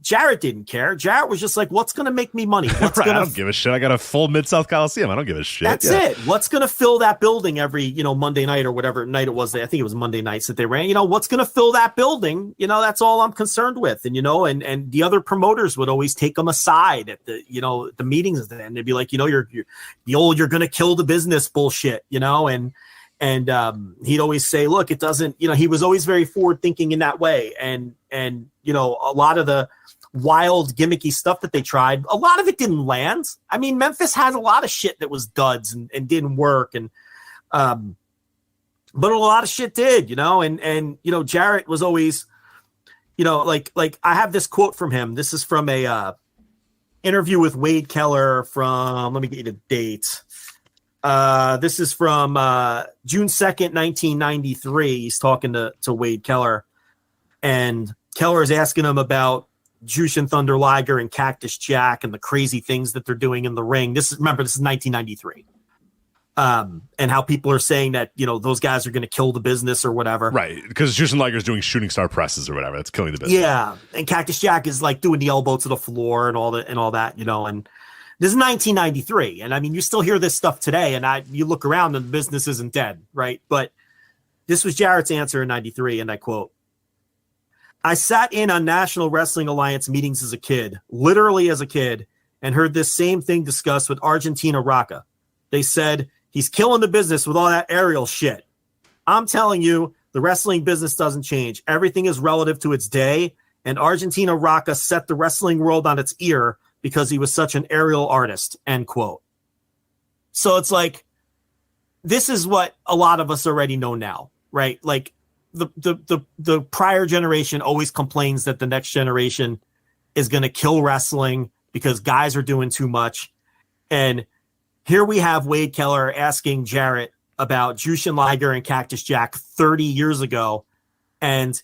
Jarrett didn't care. Jarrett was just like, what's going to make me money? I don't give a shit. I got a full Mid-South Coliseum. I don't give a shit. That's it. What's going to fill that building every, Monday night or whatever night it was. I think it was Monday nights that they ran. What's going to fill that building? That's all I'm concerned with. And, and the other promoters would always take them aside at the, the meetings, and they'd be like, you're the old, you're going to kill the business bullshit, and he'd always say, look, it doesn't, he was always very forward thinking in that way. And a lot of the wild gimmicky stuff that they tried, a lot of it didn't land. I mean, Memphis had a lot of shit that was duds and didn't work. And, but a lot of shit did, and Jarrett was always, like I have this quote from him. This is from a, interview with Wade Keller from, let me get you the date. This is from June 2nd, 1993. He's talking to Wade Keller, and Keller is asking him about Jushin Thunder Liger and Cactus Jack and the crazy things that they're doing in the ring. This is 1993. And how people are saying that, those guys are going to kill the business or whatever. Right. Because Jushin Liger is doing shooting star presses or whatever. That's killing the business. Yeah. And Cactus Jack is like doing the elbow to the floor and all that, and this is 1993. And I mean, you still hear this stuff today, and you look around and the business isn't dead. Right. But this was Jarrett's answer in 93. And I quote, I sat in on National Wrestling Alliance meetings as a kid, literally as a kid, and heard this same thing discussed with Argentina Rocca. They said, he's killing the business with all that aerial shit. I'm telling you, the wrestling business doesn't change. Everything is relative to its day, and Argentina Rocca set the wrestling world on its ear because he was such an aerial artist, end quote. So it's like, this is what a lot of us already know now, right? Like, the prior generation always complains that the next generation is going to kill wrestling because guys are doing too much. And here we have Wade Keller asking Jarrett about Jushin Liger and Cactus Jack 30 years ago. And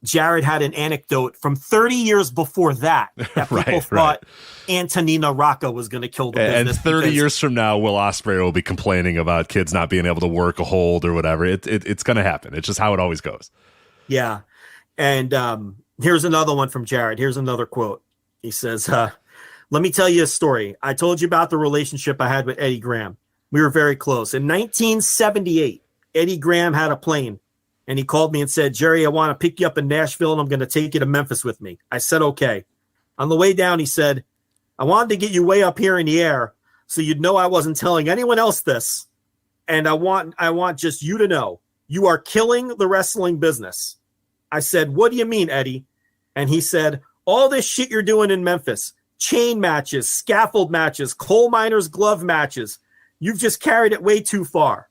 Jarrett had an anecdote from 30 years before that people thought Antonina Rocca was going to kill the business. And 30 years from now, Will Ospreay will be complaining about kids not being able to work a hold or whatever. It's going to happen. It's just how it always goes. Yeah. And here's another one from Jarrett. Here's another quote. He says, let me tell you a story. I told you about the relationship I had with Eddie Graham. We were very close. In 1978, Eddie Graham had a plane. And he called me and said, Jerry, I want to pick you up in Nashville, and I'm going to take you to Memphis with me. I said, okay. On the way down, he said, I wanted to get you way up here in the air so you'd know I wasn't telling anyone else this. And I want just you to know, you are killing the wrestling business. I said, what do you mean, Eddie? And he said, all this shit you're doing in Memphis, chain matches, scaffold matches, coal miners glove matches, you've just carried it way too far.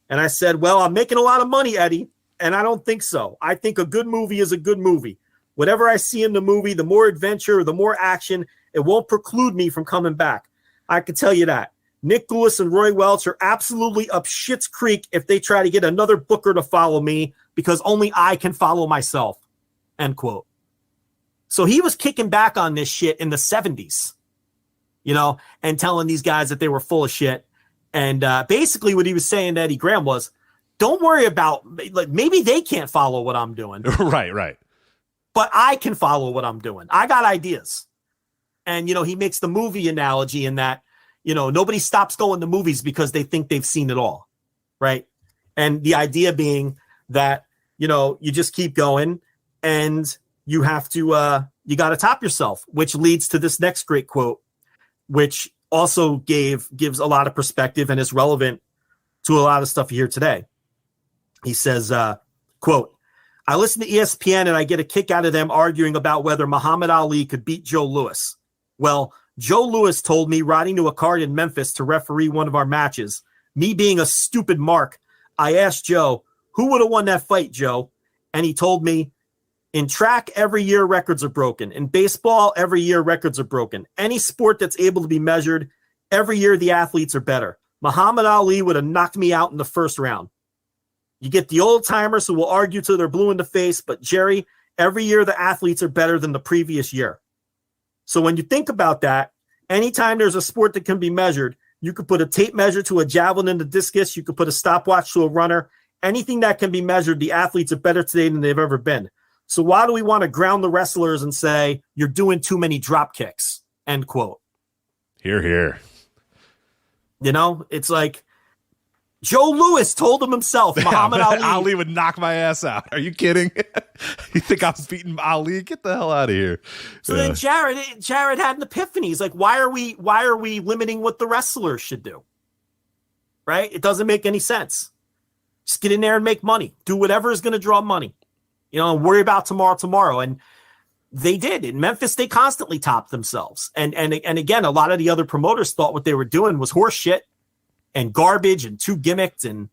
And I said, well, I'm making a lot of money, Eddie, and I don't think so. I think a good movie is a good movie. Whatever I see in the movie, the more adventure, the more action, it won't preclude me from coming back. I can tell you that. Nick Lewis and Roy Welch are absolutely up Schitt's Creek if they try to get another booker to follow me, because only I can follow myself, end quote. So he was kicking back on this shit in the 70s, and telling these guys that they were full of shit. And basically what he was saying to Eddie Graham was, don't worry about, like, maybe they can't follow what I'm doing. Right. But I can follow what I'm doing. I got ideas. And, he makes the movie analogy in that, nobody stops going to movies because they think they've seen it all. Right. And the idea being that, you just keep going and you have to, you got to top yourself, which leads to this next great quote, which also gives a lot of perspective and is relevant to a lot of stuff here today. He says, quote, I listen to ESPN and I get a kick out of them arguing about whether Muhammad Ali could beat Joe Louis. Well, Joe Louis told me riding to a card in Memphis to referee one of our matches. Me being a stupid mark, I asked Joe, who would have won that fight, Joe? And he told me, in track, every year records are broken. In baseball, every year records are broken. Any sport that's able to be measured, every year the athletes are better. Muhammad Ali would have knocked me out in the first round. You get the old timers who will argue till they're blue in the face, but Jerry, every year the athletes are better than the previous year. So when you think about that, anytime there's a sport that can be measured, you could put a tape measure to a javelin and a discus. You could put a stopwatch to a runner. Anything that can be measured, the athletes are better today than they've ever been. So why do we want to ground the wrestlers and say, you're doing too many drop kicks, end quote. Hear, hear. It's like Joe Louis told him himself, Muhammad Ali. Ali would knock my ass out. Are you kidding? You think I'm beating Ali? Get the hell out of here. So then Jarrett had an epiphany. He's like, why are we limiting what the wrestlers should do? Right? It doesn't make any sense. Just get in there and make money. Do whatever is going to draw money. And worry about tomorrow. And they did. In Memphis, they constantly topped themselves. And again, a lot of the other promoters thought what they were doing was horse shit and garbage and too gimmicked and,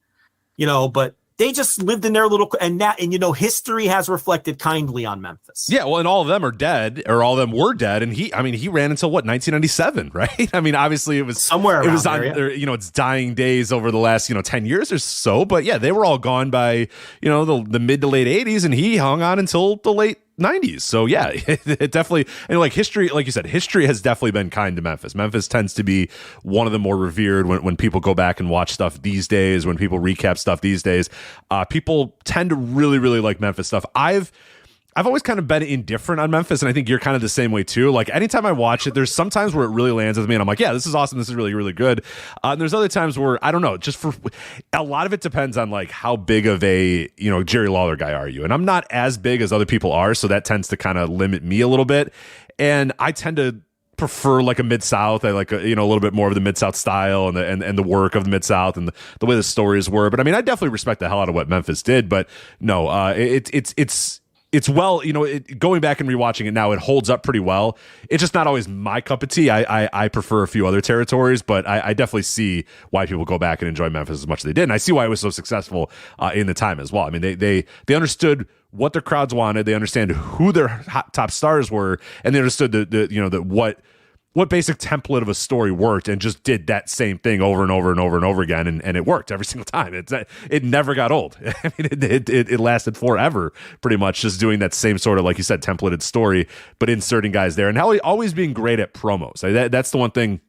but they just lived in their little, and history has reflected kindly on Memphis. Yeah. Well, and all of them are dead, or all of them were dead. And he ran until 1997, right? Obviously it was somewhere around it was on there, its dying days over the last, 10 years or so. But yeah, they were all gone by, the mid to late 80s, and he hung on until the late 90s. So yeah, it definitely, and like history, like you said, history has definitely been kind to Memphis. Memphis tends to be one of the more revered when people go back and watch stuff these days, when people recap stuff these days. People tend to really, really like Memphis stuff. I've always kind of been indifferent on Memphis, and I think you're kind of the same way too. Like anytime I watch it, there's sometimes where it really lands with me and I'm like, yeah, this is awesome. This is really, really good. And there's other times where, I don't know, just for a lot of it depends on like how big of a, Jerry Lawler guy are you? And I'm not as big as other people are. So that tends to kind of limit me a little bit. And I tend to prefer like a Mid-South. I like a little bit more of the Mid-South style and the work of the Mid-South and the way the stories were. But I definitely respect the hell out of what Memphis did. But no, it's well, going back and rewatching it now, it holds up pretty well. It's just not always my cup of tea. I prefer a few other territories, but I definitely see why people go back and enjoy Memphis as much as they did. And I see why it was so successful in the time as well. They understood what their crowds wanted. They understand who their top stars were, and they understood what basic template of a story worked, and just did that same thing over and over and over and over again, and it worked every single time. It never got old. It lasted forever, pretty much, just doing that same sort of, like you said, templated story, but inserting guys there, and always being great at promos. That's the one thing.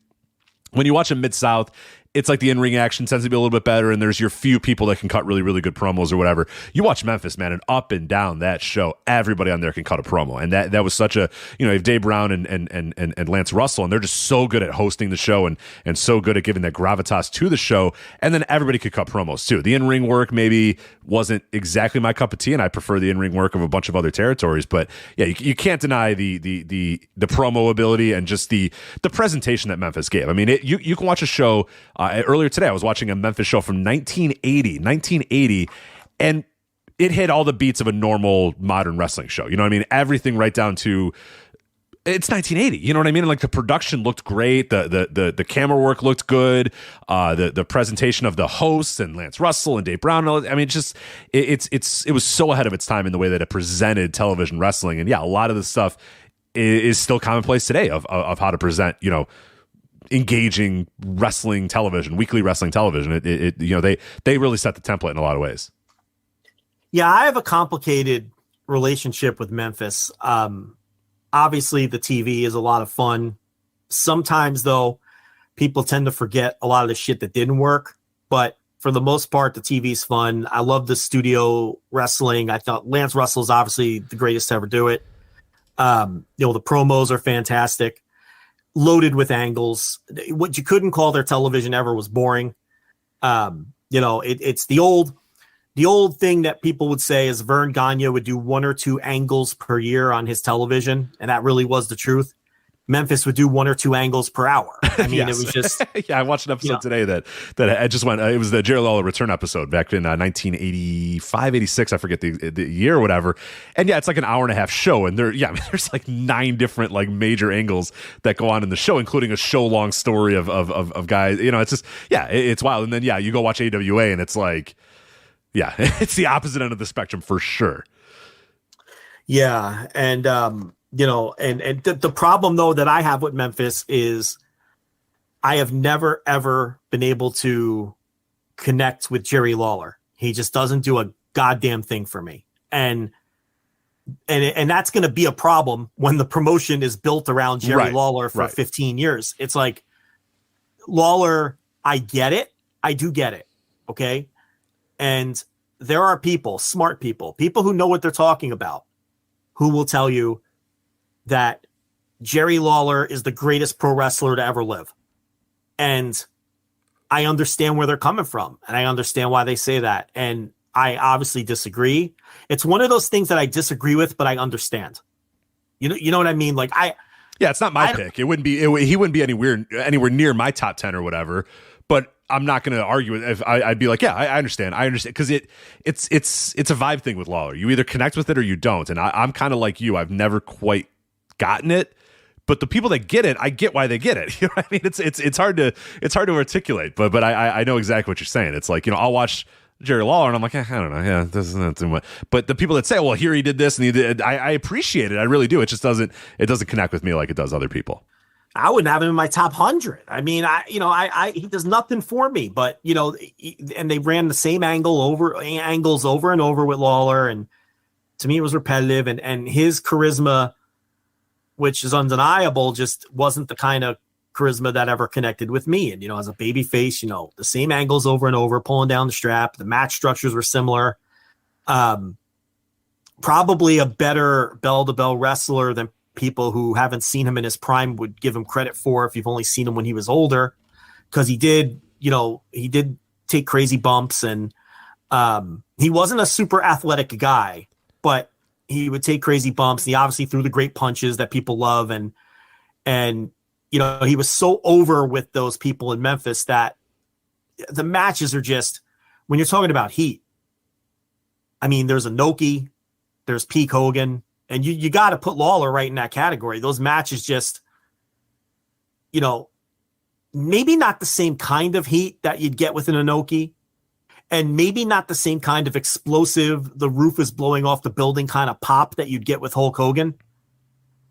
When you watch a Mid-South, it's like the in-ring action tends to be a little bit better, and there's your few people that can cut really, really good promos or whatever. You watch Memphis, man, and up and down that show, everybody on there can cut a promo, and that was such a, you know, you have Dave Brown and Lance Russell, and they're just so good at hosting the show and so good at giving that gravitas to the show, and then everybody could cut promos too. The in-ring work maybe wasn't exactly my cup of tea, and I prefer the in-ring work of a bunch of other territories, but yeah, you can't deny the promo ability and just the presentation that Memphis gave. I mean, you can watch a show. Earlier today, I was watching a Memphis show from 1980, and it hit all the beats of a normal modern wrestling show. You know what I mean? Everything right down to it's 1980. You know what I mean? And like the production looked great, the camera work looked good, the presentation of the hosts and Lance Russell and Dave Brown. I mean, it was so ahead of its time in the way that it presented television wrestling. And yeah, a lot of the stuff is still commonplace today of how to present, you know, engaging wrestling television, weekly wrestling television. You know, they really set the template in a lot of ways. Yeah, I have a complicated relationship with Memphis. Obviously, the TV is a lot of fun. Sometimes, though, people tend to forget a lot of the shit that didn't work. But for the most part, the TV's fun. I love the studio wrestling. I thought Lance Russell is obviously the greatest to ever do it. You know, the promos are fantastic, loaded with angles. What you couldn't call their television ever was boring. You know, it's the old thing that people would say is Vern Gagne would do 1 or 2 angles per year on his television, and that really was the truth. Memphis would do 1 or 2 angles per hour. I mean, yes. It was just... Yeah, I watched an episode today that I just went... It was the Jerry Lawler return episode back in 1985, 86, I forget the year or whatever. And yeah, it's like an hour and a half show, and there's like 9 different like major angles that go on in the show, including a show-long story of guys. You know, it's just... Yeah, it's wild. And then, yeah, you go watch AWA, and it's like... Yeah, it's the opposite end of the spectrum for sure. Yeah, and... you know, and the problem though that I have with Memphis is I have never ever been able to connect with Jerry Lawler. He just doesn't do a goddamn thing for me, and that's going to be a problem when the promotion is built around Jerry Lawler for 15 years. It's like Lawler, I get it, I do get it, okay, and there are people, smart people who know what they're talking about, who will tell you that Jerry Lawler is the greatest pro wrestler to ever live. And I understand where they're coming from, and I understand why they say that. And I obviously disagree. It's one of those things that I disagree with, but I understand. You know what I mean? Like it's not my pick. He wouldn't be anywhere near my top 10 or whatever, but I'm not going to argue it. If I'd be like, yeah, I understand. Because it's a vibe thing with Lawler. You either connect with it or you don't. And I'm kind of like you. I've never quite gotten it, but the people that get it, I get why they get it. You know what I mean? It's hard to articulate, but I know exactly what you're saying. It's like, you know, I'll watch Jerry Lawler and I'm like, I don't know, yeah, this isn't too much. But the people that say, well, here he did this and he did, I appreciate it. I really do. It just doesn't connect with me like it does other people. I wouldn't have him in my top 100. I mean, he does nothing for me. But you know, and they ran the same angles over and over with Lawler, and to me, it was repetitive. And his charisma, which is undeniable, just wasn't the kind of charisma that ever connected with me. And, you know, as a baby face, you know, the same angles over and over, pulling down the strap. The match structures were similar. Probably a better bell-to-bell wrestler than people who haven't seen him in his prime would give him credit for if you've only seen him when he was older. Because he did take crazy bumps, and he wasn't a super athletic guy, but he would take crazy bumps. And he obviously threw the great punches that people love. And, you know, he was so over with those people in Memphis that the matches are just, when you're talking about heat, I mean, there's Inoki, there's Peak Hogan, and you got to put Lawler right in that category. Those matches just, you know, maybe not the same kind of heat that you'd get with an Inoki, and maybe not the same kind of explosive, the roof is blowing off the building kind of pop that you'd get with Hulk Hogan.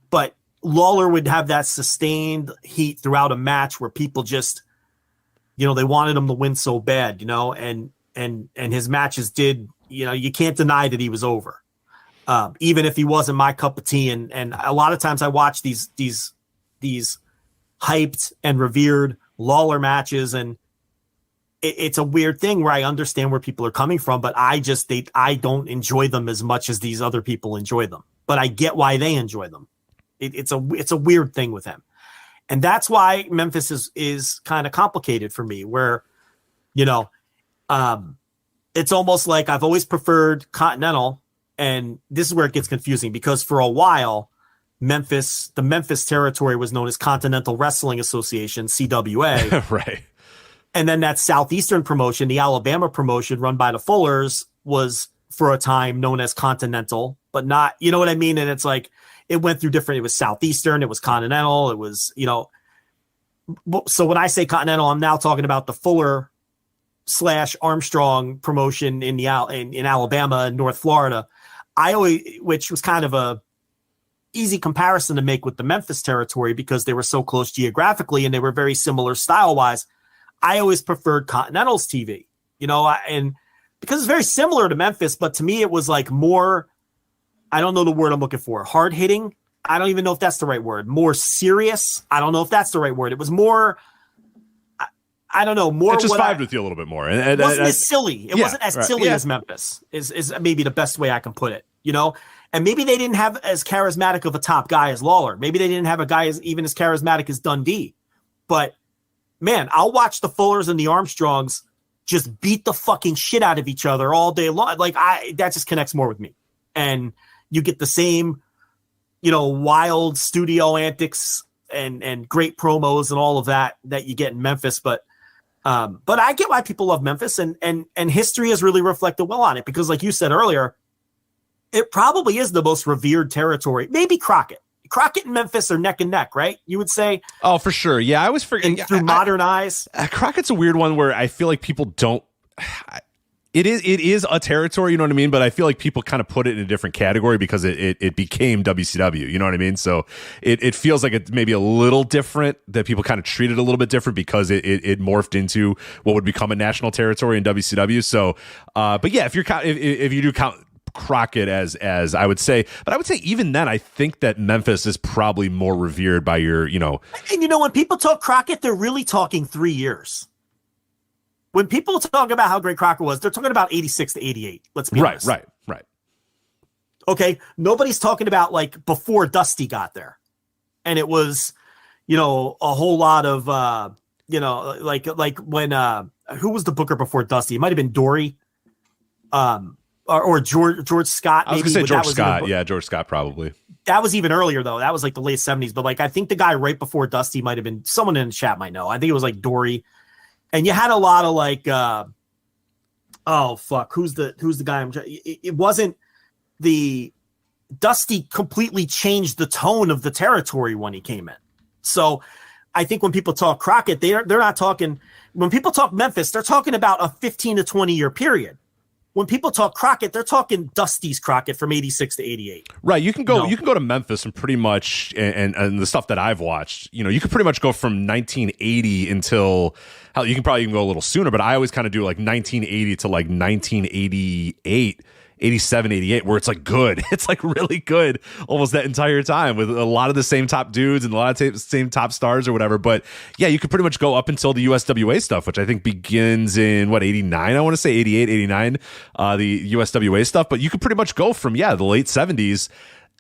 But Lawler would have that sustained heat throughout a match where people just, you know, they wanted him to win so bad, you know, and his matches did, you know, you can't deny that he was over. Even if he wasn't my cup of tea. And a lot of times I watch these hyped and revered Lawler matches, and it's a weird thing where I understand where people are coming from, but I don't enjoy them as much as these other people enjoy them. But I get why they enjoy them. It's a weird thing with him. And that's why Memphis is kind of complicated for me, where, it's almost like I've always preferred Continental. And this is where it gets confusing, because for a while, the Memphis territory was known as Continental Wrestling Association, CWA. Right. And then that Southeastern promotion, the Alabama promotion run by the Fullers, was for a time known as Continental, but not, you know what I mean? And it's like, it went through different, it was Southeastern, it was Continental, it was, so when I say Continental, I'm now talking about the Fuller / Armstrong promotion in Alabama and North Florida. Which was kind of a easy comparison to make with the Memphis territory because they were so close geographically and they were very similar style wise. I always preferred Continental's TV, and because it's very similar to Memphis, but to me it was like more, I don't know the word I'm looking for, hard hitting. I don't even know if that's the right word. More serious. I don't know if that's the right word. It was more, I don't know, more. It just vibed with you a little bit more. It wasn't as silly. It wasn't as silly as Memphis is maybe the best way I can put it, and maybe they didn't have as charismatic of a top guy as Lawler. Maybe they didn't have a guy even as charismatic as Dundee, but man, I'll watch the Fullers and the Armstrongs just beat the fucking shit out of each other all day long. Like that just connects more with me. And you get the same, wild studio antics and great promos and all of that you get in Memphis. But I get why people love Memphis, and history has really reflected well on it, because like you said earlier, it probably is the most revered territory. Maybe Crockett and Memphis are neck and neck, right? You would say? Oh, for sure. Yeah, I was forgetting through modern eyes. Crockett's a weird one where I feel like people don't. It is a territory, you know what I mean? But I feel like people kind of put it in a different category because it became WCW, you know what I mean? So it feels like it's maybe a little different, that people kind of treat it a little bit different because it morphed into what would become a national territory in WCW. So, but yeah, if you do count Crockett as I would say, but I would say even then, I think that Memphis is probably more revered by your, And when people talk Crockett, they're really talking 3 years. When people talk about how great Crockett was, they're talking about 86 to 88. Let's be honest. Right. Okay. Nobody's talking about like before Dusty got there. And it was, a whole lot of, like when, who was the booker before Dusty? It might've been Dory, or George Scott. I was going to say George Scott. Yeah, George Scott probably. That was even earlier though. That was like the late 70s. But like, I think the guy right before Dusty might've been, someone in the chat might know. I think it was like Dory. And you had a lot of like, who's the guy? It wasn't the Dusty completely changed the tone of the territory when he came in. So I think when people talk Crockett, they're not talking, when people talk Memphis, they're talking about a 15 to 20 year period. When people talk Crockett, they're talking Dusty's Crockett from 86 to 88. Right. You can go to Memphis and pretty much, and the stuff that I've watched, you could pretty much go from 1980 until, hell, you can probably even go a little sooner, but I always kind of do like 1980 to like 1988. 87, 88, where it's like good. It's like really good almost that entire time with a lot of the same top dudes and a lot of same top stars or whatever. But yeah, you could pretty much go up until the USWA stuff, which I think begins in 89, I want to say 88, 89, the USWA stuff. But you could pretty much go from, the late 70s,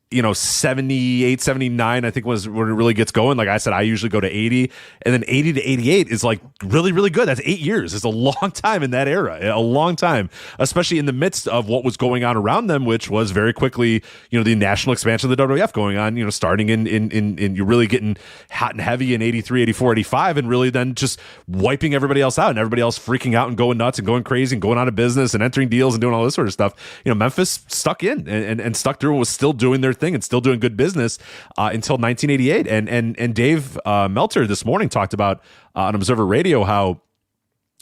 78, 79, I think was when it really gets going. Like I said, I usually go to 80, and then 80 to 88 is like really, really good. That's 8 years. It's a long time in that era, a long time, especially in the midst of what was going on around them, which was very quickly, the national expansion of the WWF going on, starting in you're really getting hot and heavy in 83, 84, 85, and really then just wiping everybody else out and everybody else freaking out and going nuts and going crazy and going out of business and entering deals and doing all this sort of stuff. Memphis stuck in and stuck through and was still doing their thing and still doing good business until 1988. And Dave Meltzer this morning talked about on Observer Radio how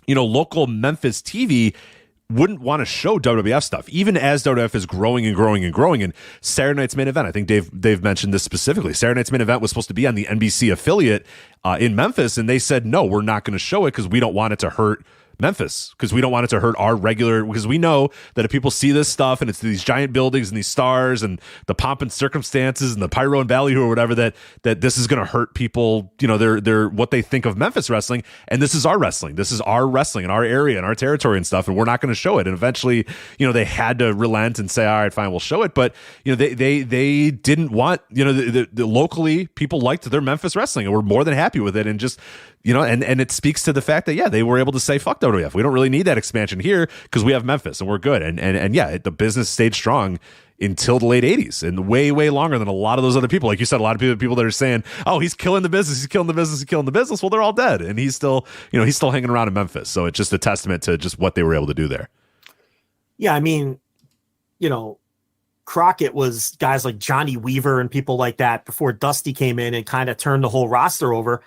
local Memphis TV wouldn't want to show WWF stuff, even as WWF is growing and growing and growing. And Saturday Night's Main Event, I think Dave mentioned this specifically. Saturday Night's Main Event was supposed to be on the NBC affiliate in Memphis, and they said, no, we're not going to show it because we don't want it to hurt Memphis, because we don't want it to hurt our regular, because we know that if people see this stuff and it's these giant buildings and these stars and the pomp and circumstances and the pyro and ballyhoo or whatever, that this is going to hurt people, they're what they think of Memphis wrestling. And this is our wrestling. This is our wrestling in our area and our territory and stuff. And we're not going to show it. And eventually, they had to relent and say, all right, fine, we'll show it. But, they didn't want, the locally people liked their Memphis wrestling and were more than happy with it. And just, and it speaks to the fact that, they were able to say, fuck WWF. We don't really need that expansion here because we have Memphis and we're good. And the business stayed strong until the late 80s and way, way longer than a lot of those other people. Like you said, a lot of people that are saying, oh, he's killing the business. He's killing the business. He's killing the business. Well, they're all dead. And he's still hanging around in Memphis. So it's just a testament to just what they were able to do there. Yeah. I mean, Crockett was guys like Johnny Weaver and people like that before Dusty came in and kind of turned the whole roster over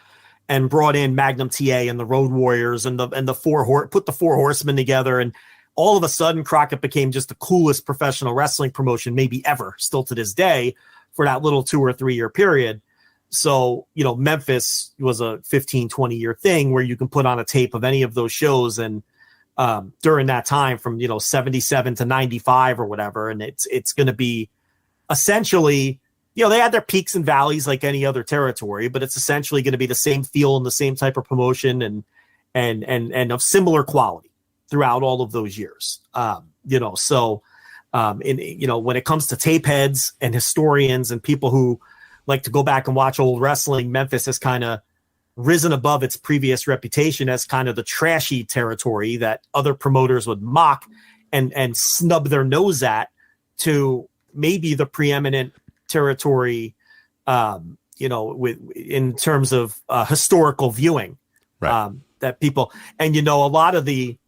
and brought in Magnum TA and the Road Warriors and put the Four Horsemen together. And all of a sudden Crockett became just the coolest professional wrestling promotion maybe ever, still to this day, for that little 2 or 3 year period. So, Memphis was a 15, 20 year thing where you can put on a tape of any of those shows. And during that time from, 77 to 95 or whatever. And it's going to be essentially, they had their peaks and valleys like any other territory, but it's essentially going to be the same feel and the same type of promotion and of similar quality throughout all of those years. When it comes to tape heads and historians and people who like to go back and watch old wrestling, Memphis has kind of risen above its previous reputation as kind of the trashy territory that other promoters would mock and snub their nose at, to maybe the preeminent territory, in terms of historical viewing, right. That people, and a lot of the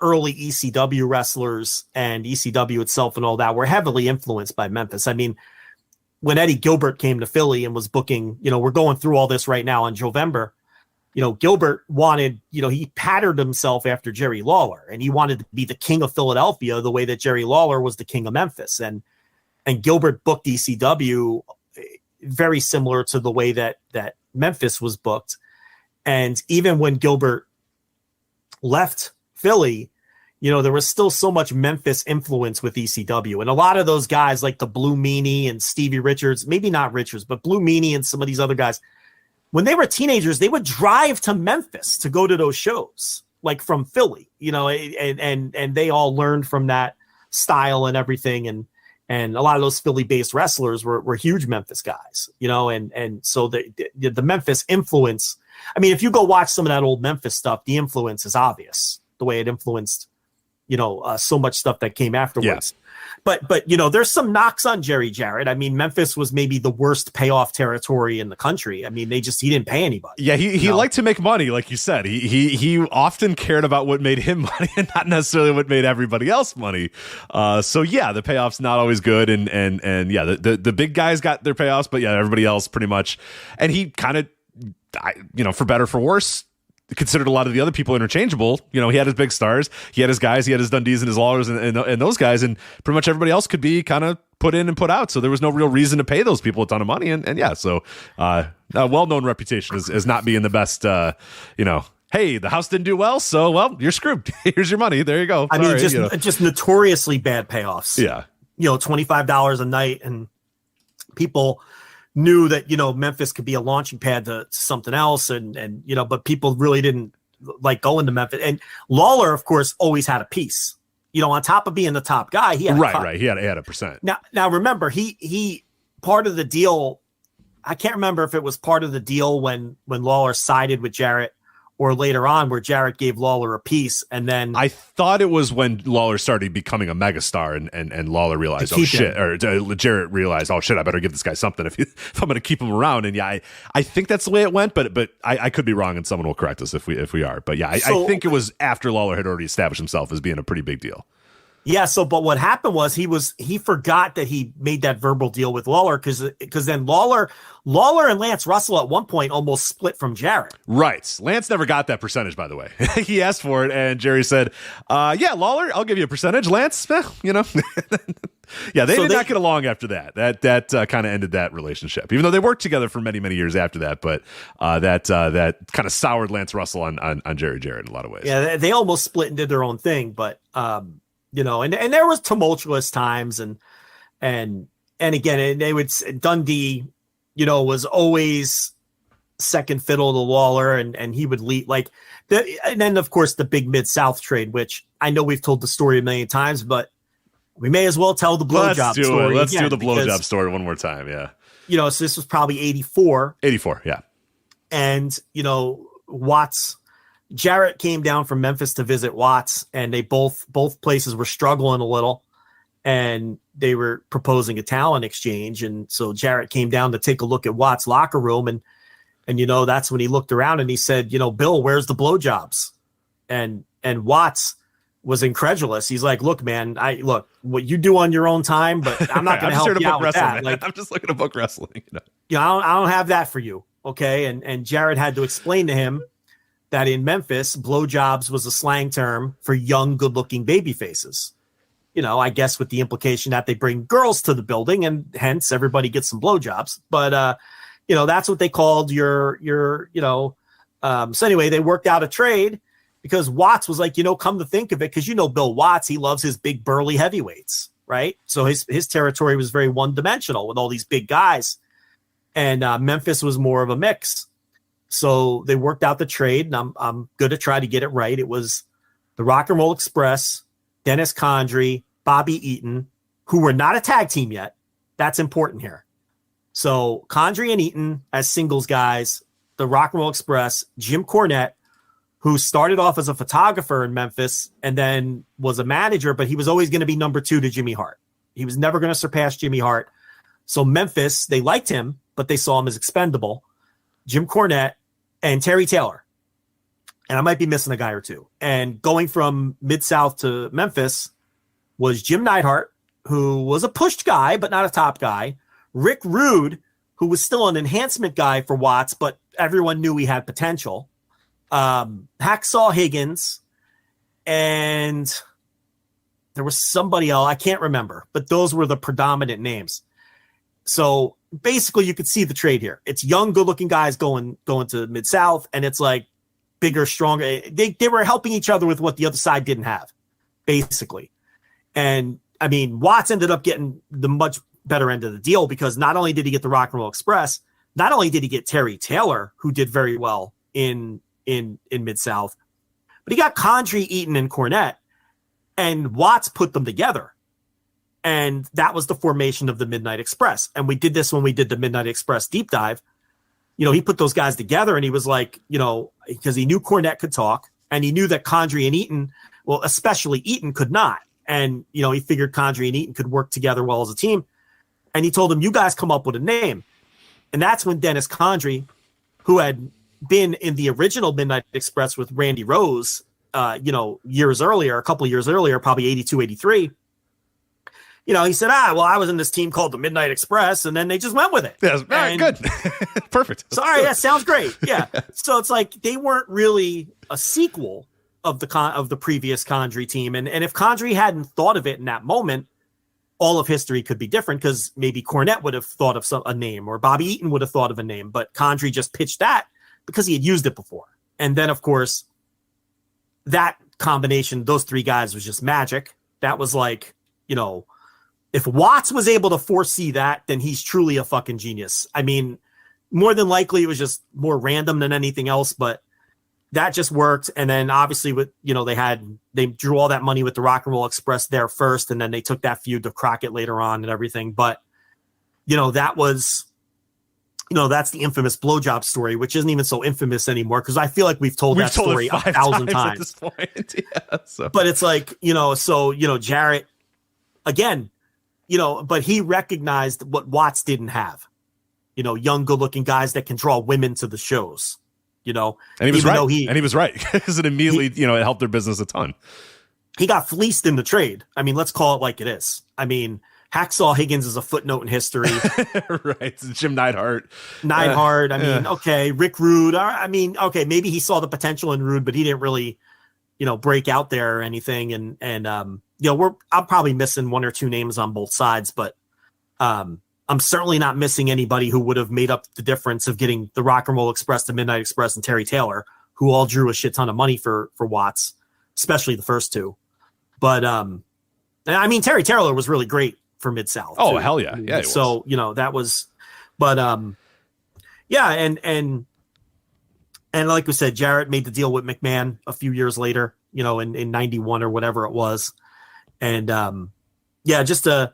early ECW wrestlers and ECW itself and all that were heavily influenced by Memphis. I mean, when Eddie Gilbert came to Philly and was booking, we're going through all this right now in November. Gilbert wanted, he patterned himself after Jerry Lawler, and he wanted to be the king of Philadelphia the way that Jerry Lawler was the king of Memphis. And Gilbert booked ECW very similar to the way that Memphis was booked. And even when Gilbert left Philly, there was still so much Memphis influence with ECW. And a lot of those guys like the Blue Meanie and Stevie Richards, maybe not Richards, but Blue Meanie and some of these other guys, when they were teenagers, they would drive to Memphis to go to those shows, like from Philly, and they all learned from that style and everything. And a lot of those Philly-based wrestlers were huge Memphis guys, and so the Memphis influence. I mean, if you go watch some of that old Memphis stuff, the influence is obvious, the way it influenced, so much stuff that came afterwards. Yeah. But there's some knocks on Jerry Jarrett. I mean, Memphis was maybe the worst payoff territory in the country. I mean, he didn't pay anybody. Yeah, he liked to make money, like you said. He often cared about what made him money and not necessarily what made everybody else money. So yeah, the payoff's not always good, and yeah, the big guys got their payoffs, but yeah, everybody else pretty much. And he kind of, for better or for worse, considered a lot of the other people interchangeable. He had his big stars, he had his guys, he had his Dundees and his Lawlers and those guys, and pretty much everybody else could be kind of put in and put out. So there was no real reason to pay those people a ton of money. And yeah, so a well-known reputation is not being the best, hey, the house didn't do well, so, well, you're screwed. Here's your money. There you go. I mean, just notoriously bad payoffs. Yeah. $25 a night, and people knew that, Memphis could be a launching pad to something else. And but people really didn't like going to Memphis. And Lawler, of course, always had a piece, on top of being the top guy. He had right. He had a percent. Now remember, he part of the deal. I can't remember if it was part of the deal when Lawler sided with Jarrett, or later on where Jarrett gave Lawler a piece. And then I thought it was when Lawler started becoming a megastar and Lawler realized, oh shit, or Jarrett realized, oh shit, I better give this guy something if I'm going to keep him around. And yeah, I think that's the way it went, but I could be wrong, and someone will correct us if we are. But yeah, I think it was after Lawler had already established himself as being a pretty big deal. Yeah. So, but what happened was he forgot that he made that verbal deal with Lawler because then Lawler and Lance Russell at one point almost split from Jarrett. Right. Lance never got that percentage, by the way. He asked for it, and Jerry said, "Yeah, Lawler, I'll give you a percentage. Lance, yeah, they did not get along after that. That kind of ended that relationship, even though they worked together for many, many years after that. But that kind of soured Lance Russell on Jerry Jarrett in a lot of ways. Yeah, they almost split and did their own thing, but and there was tumultuous times and again, they would Dundee, was always second fiddle to Lawler, and he would lead and then of course the big Mid-South trade, which I know we've told the story a million times, but we may as well tell the blowjob story. Let's do the blowjob story one more time. Yeah. So this was probably 84. 84. Yeah. And, Jarrett came down from Memphis to visit Watts, and they both places were struggling a little, and they were proposing a talent exchange. And so Jarrett came down to take a look at Watts' locker room, and that's when he looked around and he said, Bill, where's the blowjobs? And Watts was incredulous. He's like, look, man, what you do on your own time, but I'm not going to help you out with that. Like, I'm just looking to book wrestling. I don't have that for you. Okay. And Jarrett had to explain to him that in Memphis, blowjobs was a slang term for young, good looking baby faces. I guess with the implication that they bring girls to the building and hence everybody gets some blowjobs. But, that's what they called your so anyway, they worked out a trade because Watts was like, come to think of it, because Bill Watts, he loves his big burly heavyweights, right? So his territory was very one-dimensional with all these big guys, and Memphis was more of a mix. So they worked out the trade, and I'm going to try to get it right. It was the Rock and Roll Express, Dennis Condrey, Bobby Eaton, who were not a tag team yet. That's important here. So Condrey and Eaton as singles guys, the Rock and Roll Express, Jim Cornette, who started off as a photographer in Memphis and then was a manager, but he was always going to be number 2 to Jimmy Hart. He was never going to surpass Jimmy Hart. So Memphis, they liked him, but they saw him as expendable. Jim Cornette and Terry Taylor. And I might be missing a guy or two. And going from Mid-South to Memphis was Jim Neidhart, who was a pushed guy, but not a top guy. Rick Rude, who was still an enhancement guy for Watts, but everyone knew he had potential. Hacksaw Higgins, and there was somebody else, I can't remember, but those were the predominant names. So basically you could see the trade here. It's young, good looking guys going to Mid-South, and it's like bigger, stronger. They were helping each other with what the other side didn't have, basically. And I mean, Watts ended up getting the much better end of the deal, because not only did he get the Rock and Roll Express, not only did he get Terry Taylor, who did very well in Mid-South, but he got Condrey, Eaton, and Cornette, and Watts put them together. And that was the formation of the Midnight Express. And we did this when we did the Midnight Express deep dive. He put those guys together, and he was like, because he knew Cornette could talk, and he knew that Condrey and Eaton, well, especially Eaton, could not. And, he figured Condrey and Eaton could work together well as a team. And he told them, you guys come up with a name. And that's when Dennis Condrey, who had been in the original Midnight Express with Randy Rose, years earlier, a couple of years earlier, probably 82, 83, he said, I was in this team called the Midnight Express, and then they just went with it. Yeah, very good. Perfect. Sorry, that sounds great. Yeah. So it's like they weren't really a sequel of the previous Condrey team. And if Condrey hadn't thought of it in that moment, all of history could be different, because maybe Cornette would have thought of a name, or Bobby Eaton would have thought of a name, but Condrey just pitched that because he had used it before. And then, of course, that combination, those three guys, was just magic. That was like, if Watts was able to foresee that, then he's truly a fucking genius. I mean, more than likely it was just more random than anything else, but that just worked. And then obviously with, they drew all that money with the Rock and Roll Express there first, and then they took that feud to Crockett later on and everything. But, that was, that's the infamous blowjob story, which isn't even so infamous anymore, because I feel like we've told that story 1,000 times at this point. Yeah, so. But it's like, Jarrett, again, but he recognized what Watts didn't have, young, good looking guys that can draw women to the shows. And he was right. Because it immediately, it helped their business a ton. he got fleeced in the trade. I mean, let's call it like it is. I mean, Hacksaw Higgins is a footnote in history. Right. Jim Neidhart. I mean, okay. Rick Rude. I mean, okay, maybe he saw the potential in Rude, but he didn't really, break out there or anything. And I'm probably missing one or two names on both sides, but I'm certainly not missing anybody who would have made up the difference of getting the Rock and Roll Express, the Midnight Express, and Terry Taylor, who all drew a shit ton of money for Watts, especially the first two. But I mean, Terry Taylor was really great for Mid-South. Oh, too. hell yeah. Yeah. So, that was, but yeah. And like we said, Jarrett made the deal with McMahon a few years later, in 91 or whatever it was. And just a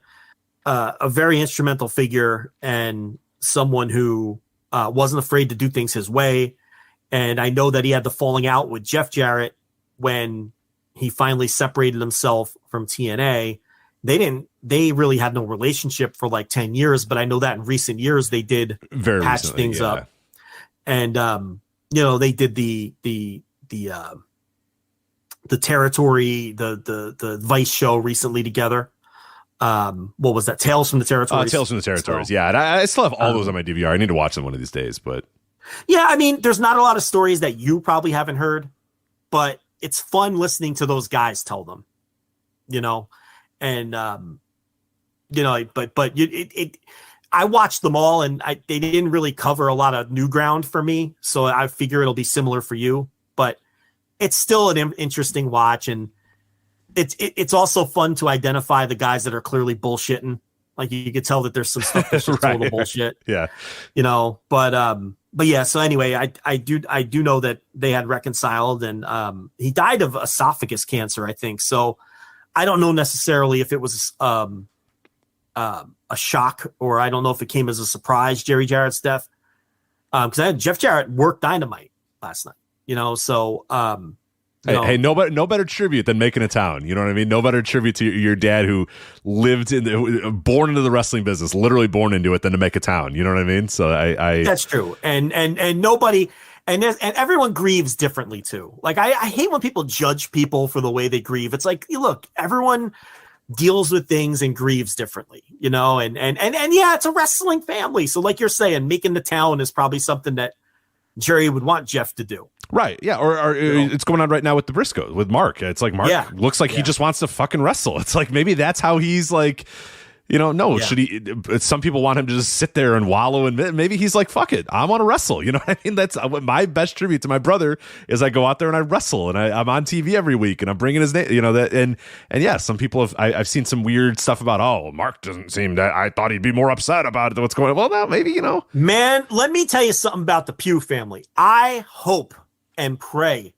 very instrumental figure and someone who wasn't afraid to do things his way. And I know that he had the falling out with Jeff Jarrett when he finally separated himself from TNA. They really had no relationship for like 10 years, but I know that in recent years they did patch things up. And, they did the territory, the Vice show recently together. What was that? Tales from the Territories. Tales from the Territories. So, yeah. And I still have all those on my DVR. I need to watch them one of these days, but yeah, I mean, there's not a lot of stories that you probably haven't heard, but it's fun listening to those guys tell them, and I watched them all, and they didn't really cover a lot of new ground for me, so I figure it'll be similar for you. But it's still an interesting watch, and it's also fun to identify the guys that are clearly bullshitting. Like you could tell that there's some stuff that's just total bullshit. Yeah, But yeah. So anyway, I do know that they had reconciled, and he died of esophagus cancer, I think. So I don't know necessarily if it was a shock, or I don't know if it came as a surprise, Jerry Jarrett's death. Because I had Jeff Jarrett work Dynamite last night, so Hey, no better tribute than Making a Town. You know what I mean? No better tribute to your dad who lived born into the wrestling business, literally born into it, than to Make a Town. You know what I mean? So I that's true. And nobody, and everyone grieves differently too. Like I hate when people judge people for the way they grieve. It's like, look, everyone deals with things and grieves differently, and yeah, it's a wrestling family. So like you're saying, Making the Town is probably something that Jerry would want Jeff to do. Right. Yeah. Or it's going on right now with the Briscoes, with Mark. It's like Mark looks like he just wants to fucking wrestle. It's like maybe that's how he's like, should he? Some people want him to just sit there and wallow, and maybe he's like, fuck it, I want to wrestle. You know what I mean? That's my best tribute to my brother is I go out there and I wrestle, and I'm on TV every week, and I'm bringing his name. And yeah, some people I've seen some weird stuff about. Mark doesn't seem that. I thought he'd be more upset about what's going on. Well, now maybe Man, let me tell you something about the Pugh family. I hope and pray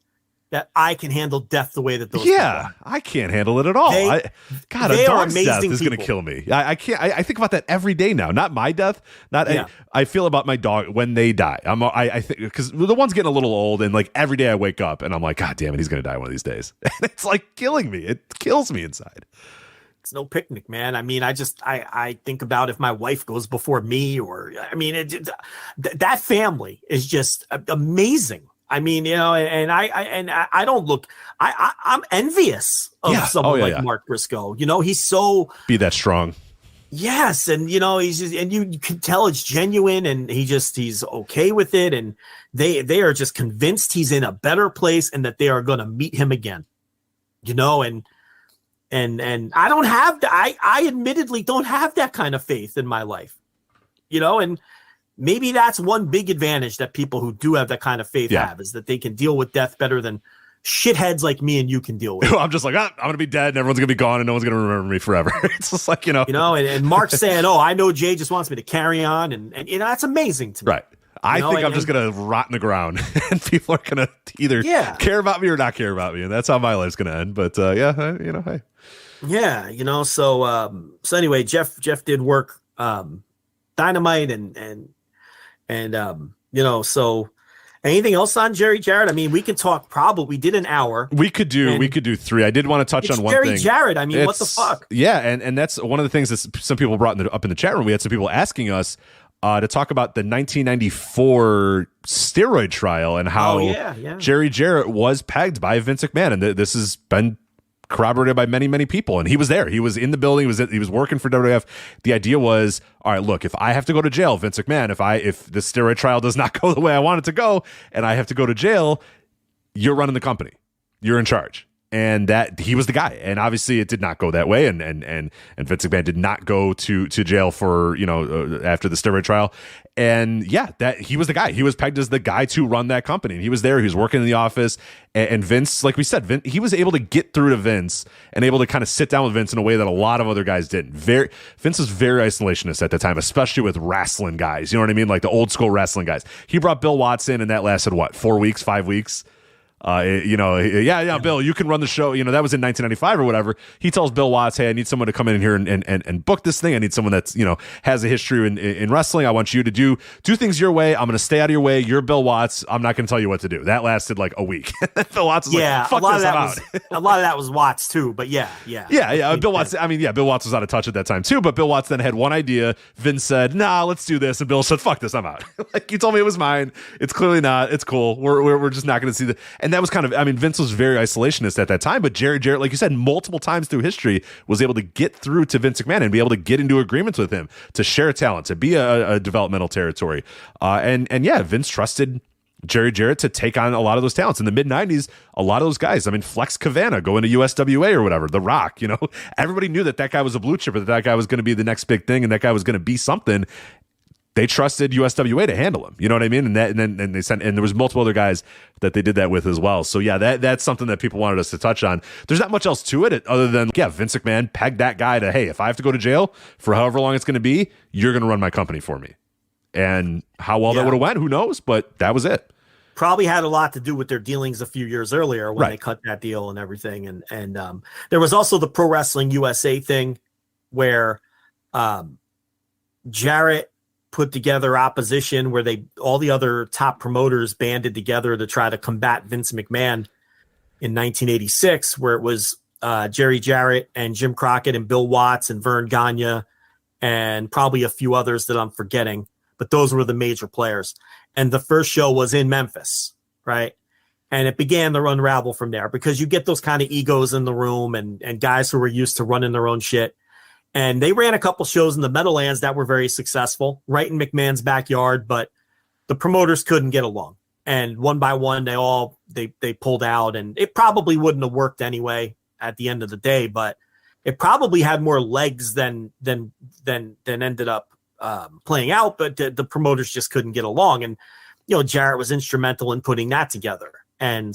that I can handle death the way that those people are. I can't handle it at all. They a dog's death is going to kill me. I can't. I think about that every day now. Not my death. I feel about my dog when they die. I think because the one's getting a little old, and like every day I wake up and I'm like, God damn it, he's going to die one of these days. And it's like killing me. It kills me inside. It's no picnic, man. I mean, I think about if my wife goes before me, or I mean, that family is just amazing. I mean, and I don't look. I'm envious of someone like Mark Briscoe. He's so be that strong. Yes, and he's just, and you can tell it's genuine, and he's okay with it, and they are just convinced he's in a better place, and that they are going to meet him again. And I don't have I admittedly don't have that kind of faith in my life. And maybe that's one big advantage that people who do have that kind of faith have, is that they can deal with death better than shitheads like me and you can deal with. I'm just like, I'm going to be dead and everyone's going to be gone and no one's going to remember me forever. It's just like, and Mark's saying, I know Jay just wants me to carry on. And that's amazing to me. Right. I think I'm just going to rot in the ground and people are going to either care about me or not care about me. And that's how my life's going to end. But hey. Yeah. So anyway, Jeff did work Dynamite and so anything else on Jerry Jarrett? I mean, we can talk we did an hour. We could do 3. I did want to touch on one thing. Jerry Jarrett. I mean, what the fuck? Yeah. And that's one of the things that some people brought up in the chat room. We had some people asking us to talk about the 1994 steroid trial and how Jerry Jarrett was pegged by Vince McMahon. And this has been corroborated by many, many people. And he was there. He was in the building. He was working for WWF. The idea was, all right, look, if I have to go to jail, Vince McMahon, if the steroid trial does not go the way I want it to go, and I have to go to jail, you're running the company. You're in charge. And that he was the guy. And obviously it did not go that way. And Vince McMahon did not go to jail for, after the steroid trial. And yeah, that he was the guy. He was pegged as the guy to run that company. And he was there. He was working in the office. And Vince, like we said, he was able to get through to Vince and able to kind of sit down with Vince in a way that a lot of other guys didn't. Vince was very isolationist at the time, especially with wrestling guys. You know what I mean? Like the old school wrestling guys. He brought Bill Watts in, and that lasted, 4 weeks, 5 weeks? Bill, you can run the show. That was in 1995 or whatever. He tells Bill Watts, hey, I need someone to come in here and book this thing. I need someone that's, has a history in wrestling. I want you to do things your way. I'm going to stay out of your way. You're Bill Watts. I'm not going to tell you what to do. That lasted like a week. Bill Watts was like, fuck this, I'm out. A lot of that was Watts too, but yeah. Bill Watts, Bill Watts was out of touch at that time too, but Bill Watts then had one idea. Vince said, nah, let's do this. And Bill said, fuck this, I'm out. Like, you told me it was mine. It's clearly not. It's cool. We're just not going to see that. And that was kind of, Vince was very isolationist at that time, but Jerry Jarrett, like you said, multiple times through history, was able to get through to Vince McMahon and be able to get into agreements with him, to share talent, to be a developmental territory. Vince trusted Jerry Jarrett to take on a lot of those talents. In the mid-90s, a lot of those guys, Flex Cavana going to USWA or whatever, The Rock, everybody knew that guy was a blue chipper, that guy was going to be the next big thing, and that guy was going to be something. They trusted USWA to handle him. You know what I mean? And they sent, and there was multiple other guys that they did that with as well. So yeah, that's something that people wanted us to touch on. There's not much else to it other than, Vince McMahon pegged that guy to, hey, if I have to go to jail for however long it's going to be, you're going to run my company for me. And how well that would have went, who knows? But that was it. Probably had a lot to do with their dealings a few years earlier when they cut that deal and everything. And there was also the Pro Wrestling USA thing where Jarrett put together opposition where all the other top promoters banded together to try to combat Vince McMahon in 1986, where it was Jerry Jarrett and Jim Crockett and Bill Watts and Vern Gagne and probably a few others that I'm forgetting, but those were the major players. And the first show was in Memphis, right? And it began to unravel from there because you get those kind of egos in the room and guys who were used to running their own shit. And they ran a couple shows in the Meadowlands that were very successful, right in McMahon's backyard, but the promoters couldn't get along. And one by one, they pulled out, and it probably wouldn't have worked anyway at the end of the day, but it probably had more legs than ended up playing out. But the promoters just couldn't get along, and Jarrett was instrumental in putting that together. And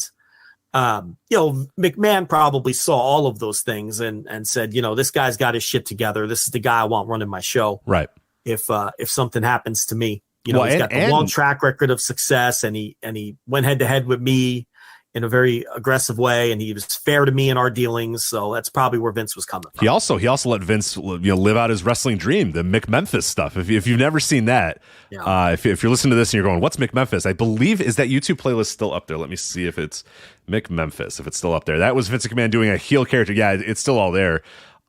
McMahon probably saw all of those things and said, this guy's got his shit together. This is the guy I want running my show. Right. If something happens to me, he's got the long track record of success, and he went head to head with me in a very aggressive way, and he was fair to me in our dealings. So that's probably where Vince was coming from. He also let Vince live out his wrestling dream, the McMemphis stuff. If you've never seen that, if you're listening to this and you're going, what's McMemphis? I believe, is that YouTube playlist still up there? Let me see if it's McMemphis, if it's still up there. That was Vince McMahon doing a heel character. Yeah, it's still all there.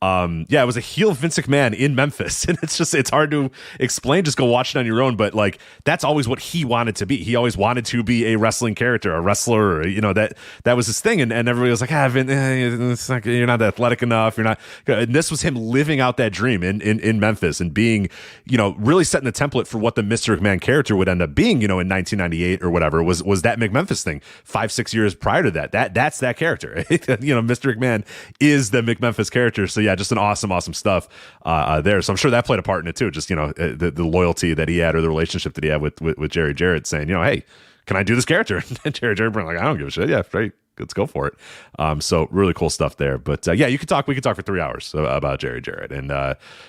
It was a heel Vince McMahon in Memphis, and it's hard to explain. Just go watch it on your own. But like, that's always what he wanted to be. He always wanted to be a wrestling character, a wrestler. That was his thing. And everybody was like, Vince, you're not athletic enough. You're not. And this was him living out that dream in Memphis and being, really setting the template for what the Mr. McMahon character would end up being. In 1998 or whatever was that McMemphis thing 5-6 years prior to that. That's that character. Mr. McMahon is the McMemphis character. So yeah. Just an awesome stuff there. So I'm sure that played a part in it too. Just the loyalty that he had, or the relationship that he had with Jerry Jarrett, saying, hey, can I do this character? And Jerry Jarrett being like, I don't give a shit. Yeah, right. Let's go for it. So really cool stuff there. But we could talk for 3 hours about Jerry Jarrett, and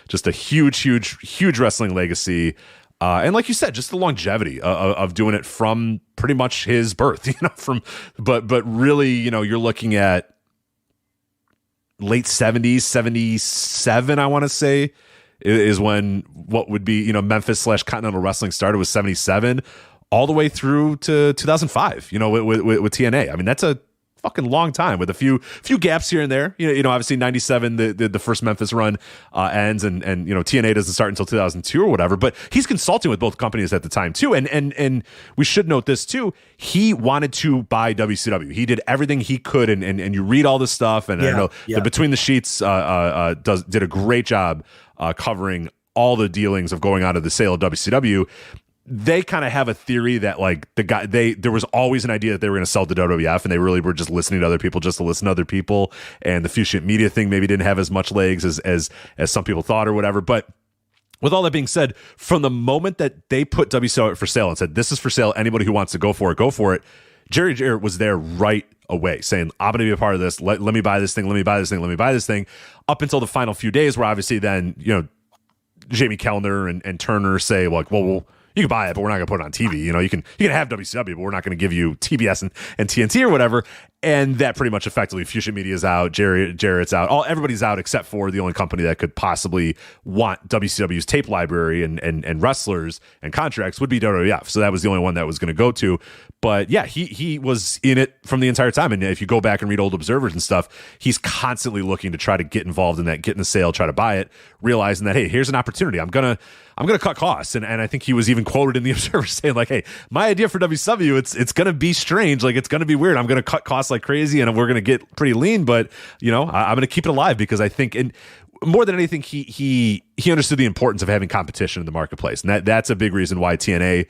just a huge wrestling legacy. And like you said, just the longevity of doing it from pretty much his birth. But really, you're looking at late 70s, 77, I want to say, is when what would be, Memphis / Continental Wrestling started, was 77, all the way through to 2005, with TNA. That's a fucking long time with a few gaps here and there. You know, obviously 97, the first Memphis run ends, and TNA doesn't start until 2002 or whatever. But he's consulting with both companies at the time too, and we should note this too. He wanted to buy WCW. He did everything he could, and you read all this stuff, and I know the Between the Sheets did a great job covering all the dealings of going on to the sale of WCW. They kind of have a theory that like there was always an idea that they were going to sell to WWF, and they really were just listening to other people just to listen to other people. And the Fusion Media thing maybe didn't have as much legs as some people thought or whatever. But with all that being said, from the moment that they put WCW for sale and said, this is for sale, anybody who wants to go for it, Jerry Jarrett was there right away saying, I'm going to be a part of this. Let me buy this thing. Let me buy this thing. Let me buy this thing. Up until the final few days where obviously then, Jamie Kellner and Turner say like, well, you can buy it, but we're not going to put it on TV. You can have WCW, but we're not going to give you TBS and TNT or whatever. And that pretty much effectively, Fusion Media is out, Jarrett's out, everybody's out except for the only company that could possibly want WCW's tape library and wrestlers and contracts would be WWF. So that was the only one that was going to go to. But yeah, he was in it from the entire time. And if you go back and read old Observers and stuff, he's constantly looking to try to get involved in that, get in the sale, try to buy it, realizing that, hey, here's an opportunity. I'm gonna cut costs. And I think he was even quoted in the Observer saying like, hey, my idea for WCW, it's gonna be strange, like it's gonna be weird. I'm gonna cut costs like crazy, and we're gonna get pretty lean, but I'm gonna keep it alive because I think, and more than anything, he understood the importance of having competition in the marketplace, and that's a big reason why TNA,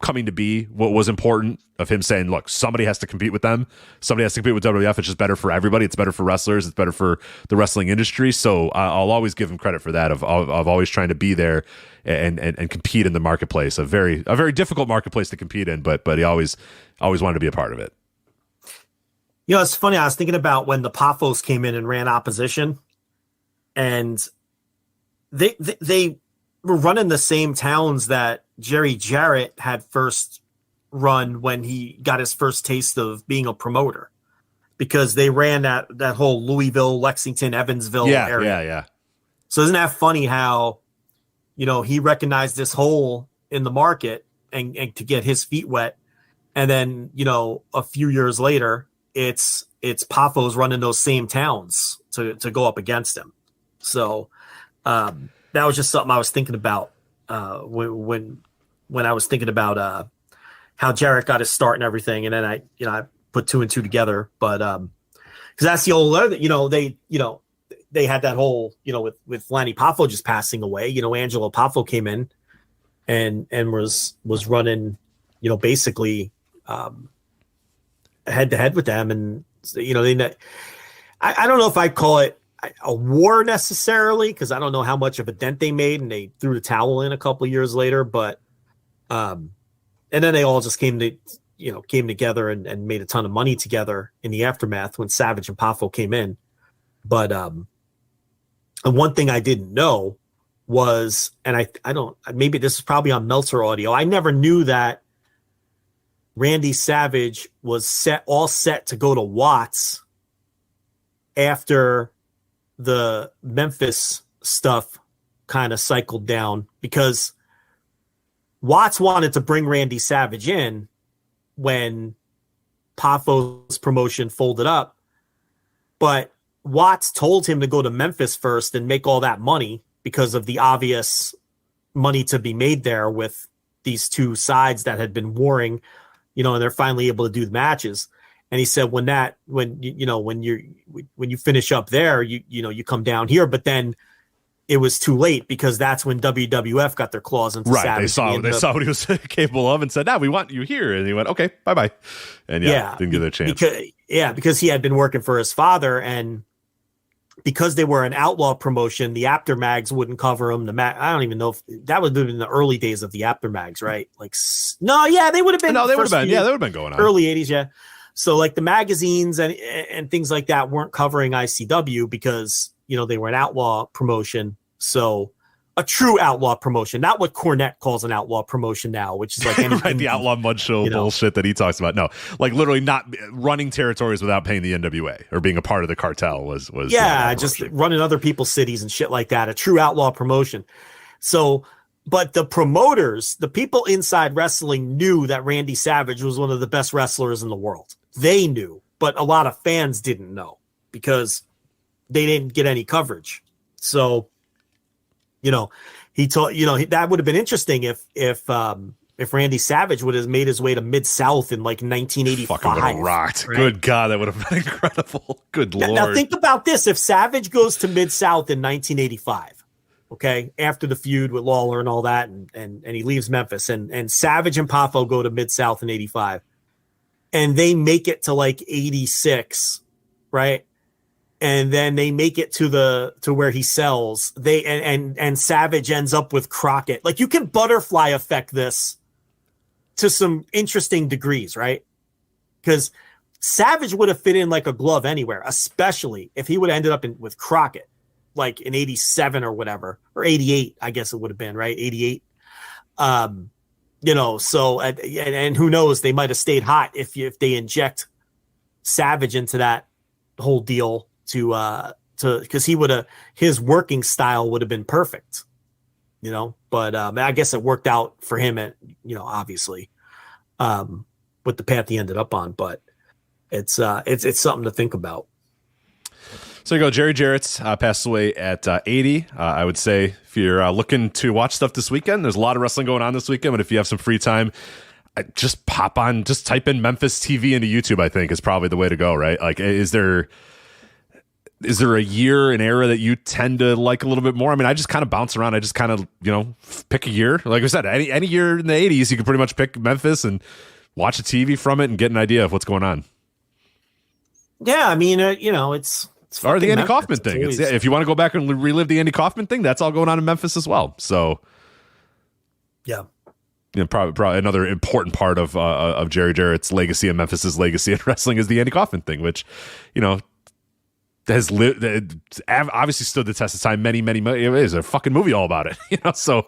coming to be, what was important of him saying, look, somebody has to compete with them. Somebody has to compete with WWF. It's just better for everybody. It's better for wrestlers. It's better for the wrestling industry. So I'll always give him credit for that of always trying to be there and compete in the marketplace. A very difficult marketplace to compete in, but he always wanted to be a part of it. It's funny. I was thinking about when the Poffos came in and ran opposition, and they were running the same towns that Jerry Jarrett had first run when he got his first taste of being a promoter, because they ran that whole Louisville, Lexington, Evansville area. Yeah. So isn't that funny how, he recognized this hole in the market and to get his feet wet. And then, a few years later, it's Poffos running those same towns to go up against him. So that was just something I was thinking about when I was thinking about how Jarrett got his start and everything, and then I put two and two together. But because that's the old other, they had that whole with Lanny Poffo just passing away. Angelo Poffo came in and was running basically head to head with them, and I don't know if I call it a war necessarily, because I don't know how much of a dent they made, and they threw the towel in a couple of years later. But and then they all just came together and made a ton of money together in the aftermath when Savage and Poffo came in. But and one thing I didn't know was, and I don't, maybe this is probably on Meltzer audio, I never knew that Randy Savage was all set to go to Watts after the Memphis stuff kind of cycled down, because Watts wanted to bring Randy Savage in when Poffo's promotion folded up, but Watts told him to go to Memphis first and make all that money because of the obvious money to be made there with these two sides that had been warring, and they're finally able to do the matches. And he said, when you finish up there, you come down here. But then it was too late, because that's when WWF got their claws into Savage. They saw what he was capable of and said, we want you here. And he went, okay, bye-bye. And didn't give it a chance. Because he had been working for his father, and because they were an outlaw promotion, the Apter mags wouldn't cover them. I don't even know if that would have been the early days of the Apter mags, right? They would have been. No, they would have been. Yeah, they would have been going on early 80s. Yeah. So like the magazines and things like that weren't covering ICW because, they were an outlaw promotion. So a true outlaw promotion, not what Cornette calls an outlaw promotion now, which is like right, the outlaw mud show bullshit that he talks about. No, like literally not running territories without paying the NWA or being a part of the cartel was just running other people's cities and shit like that. A true outlaw promotion. So, but the promoters, the people inside wrestling, knew that Randy Savage was one of the best wrestlers in the world. They knew but a lot of fans didn't know because they didn't get any coverage. So, he told, that would have been interesting if Randy Savage would have made his way to Mid-South in like 1985. Fucking would have rocked. Right? Good God, that would have been incredible. Good Lord. Now think about this. If Savage goes to Mid-South in 1985, okay, after the feud with Lawler and all that, and he leaves Memphis, and Savage and Poffo go to Mid-South in 85, and they make it to like 86, right? And then they make it to where he sells. And Savage ends up with Crockett. Like, you can butterfly effect this to some interesting degrees, right? Because Savage would have fit in like a glove anywhere, especially if he would have ended up with Crockett, like in 87 or whatever, or 88, I guess it would have been, right? 88. So, and who knows, they might have stayed hot if they inject Savage into that whole deal because his working style would have been perfect, but I guess it worked out for him obviously, with the path he ended up on, but it's something to think about. So you go, Jerry Jarrett passed away at 80. I would say if you're looking to watch stuff this weekend, there's a lot of wrestling going on this weekend, but if you have some free time, just pop on, just type in Memphis TV into YouTube, I think is probably the way to go, right? Like, is there a year, an era that you tend to like a little bit more? I mean, I just kind of bounce around. I just kind of, pick a year. Like I said, any year in the 80s, you can pretty much pick Memphis and watch a TV from it and get an idea of what's going on. Yeah, I mean, it's or the Andy Kaufman thing. If you want to go back and relive the Andy Kaufman thing, that's all going on in Memphis as well. So, yeah. Probably another important part of Jerry Jarrett's legacy and Memphis's legacy in wrestling is the Andy Kaufman thing, which, has obviously stood the test of time. Many it is a fucking movie all about it, so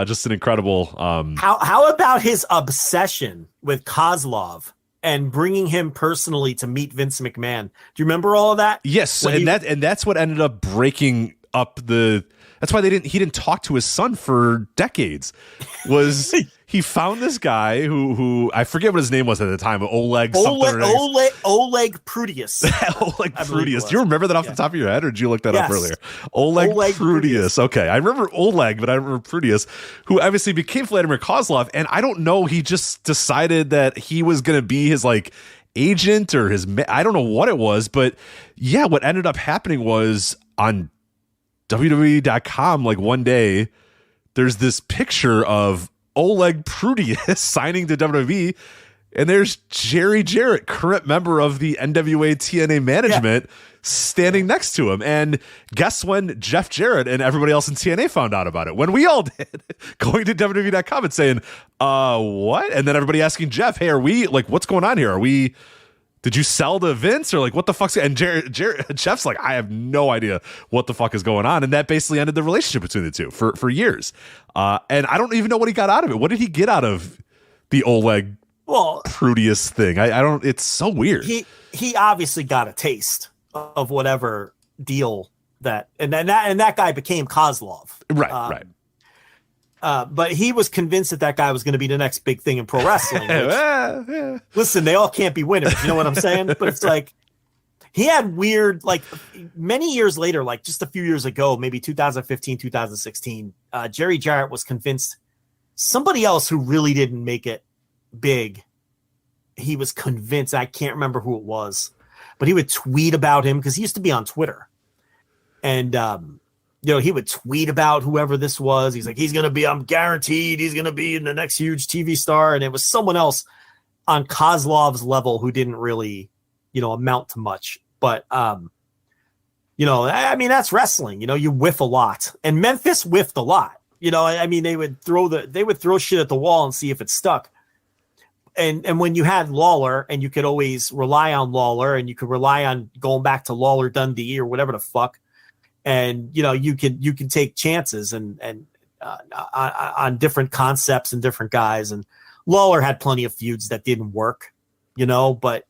just an incredible how about his obsession with Kozlov and bringing him personally to meet Vince McMahon? Do you remember all of that? Yes, that's what ended up breaking up that's why he didn't talk to his son for decades. Was he found this guy who I forget what his name was at the time, Oleg Prudius. Oleg Prudius. Do you remember that off the top of your head, or did you look that up earlier? Oleg Prudius. Okay, I remember Oleg, but I remember Prudius, who obviously became Vladimir Kozlov, and I don't know, he just decided that he was going to be his like agent or I don't know what it was, but yeah, what ended up happening was on WWE.com, like one day, there's this picture of Oleg Prudius signing to WWE, and there's Jerry Jarrett, current member of the NWA TNA management, standing next to him. And guess when Jeff Jarrett and everybody else in TNA found out about it? When we all did, going to WWE.com and saying, what? And then everybody asking Jeff, hey, are we, like, what's going on here? Did you sell to Vince, or like what the fuck's, and Jeff's like, I have no idea what the fuck is going on. And that basically ended the relationship between the two for years. And I don't even know what he got out of it. What did he get out of the Oleg Prudius thing? I don't, it's so weird. He obviously got a taste of whatever deal and that guy became Kozlov. Right. But he was convinced that guy was going to be the next big thing in pro wrestling. Listen, they all can't be winners. You know what I'm saying? But it's like, he had weird, like many years later, like just a few years ago, maybe 2015, 2016, Jerry Jarrett was convinced somebody else who really didn't make it big. He was convinced, I can't remember who it was, but he would tweet about him because he used to be on Twitter. And, he would tweet about whoever this was. He's like, I'm guaranteed he's going to be in the next huge TV star. And it was someone else on Kozlov's level who didn't really, amount to much. But, I mean, that's wrestling. You whiff a lot. And Memphis whiffed a lot. I mean, they would throw shit at the wall and see if it stuck. And when you had Lawler, and you could always rely on Lawler, and you could rely on going back to Lawler Dundee or whatever the fuck. And you can take chances and on different concepts and different guys. And Lawler had plenty of feuds that didn't work, but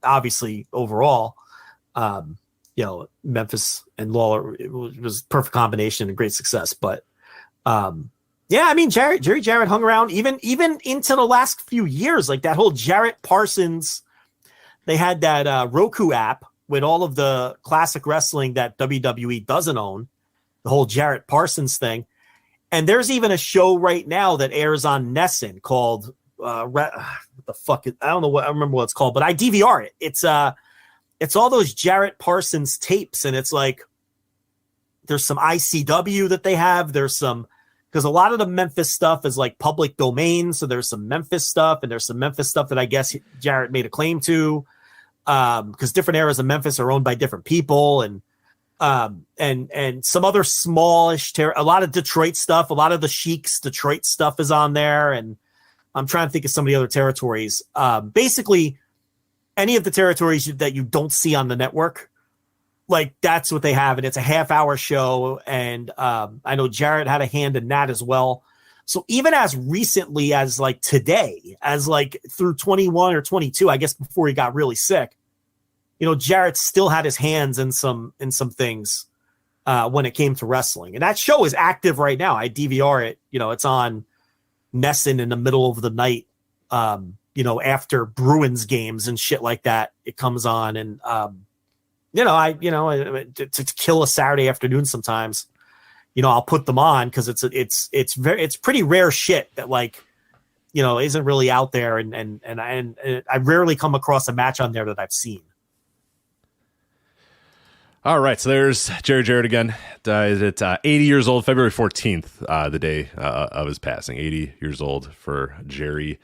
obviously overall, Memphis and Lawler, it was perfect combination and great success. But I mean, Jerry Jarrett hung around even into the last few years, like that whole Jarrett Parsons they had that Roku app with all of the classic wrestling that WWE doesn't own, the whole Jarrett Parsons thing. And there's even a show right now that airs on Nessun called what the fuck? I don't remember what it's called, but I DVR it. It's all those Jarrett Parsons tapes, and it's like there's some ICW that they have. There's some, because a lot of the Memphis stuff is like public domain, so there's some Memphis stuff, and there's some Memphis stuff that I guess Jarrett made a claim to, because different areas of Memphis are owned by different people, and some other smallish a lot of Detroit stuff. A lot of the Sheik's Detroit stuff is on there, and I'm trying to think of some of the other territories. Basically, any of the territories that you don't see on the network, like that's what they have, and it's a half-hour show. And I know Jarrett had a hand in that as well. So even as recently as like today, as like through 21 or 22, I guess before he got really sick, you know, Jarrett still had his hands in some things when it came to wrestling. And that show is active right now. I DVR it. You know, it's on Nessun in the middle of the night, you know, after Bruins games and shit like that. It comes on, and to kill a Saturday afternoon sometimes, you know, I'll put them on because it's pretty rare shit that, like, you know, isn't really out there, and I rarely come across a match on there that I've seen. All right, so there's Jerry Jarrett again. Died at 80 years old, February 14th, the day of his passing. 80 years old for Jerry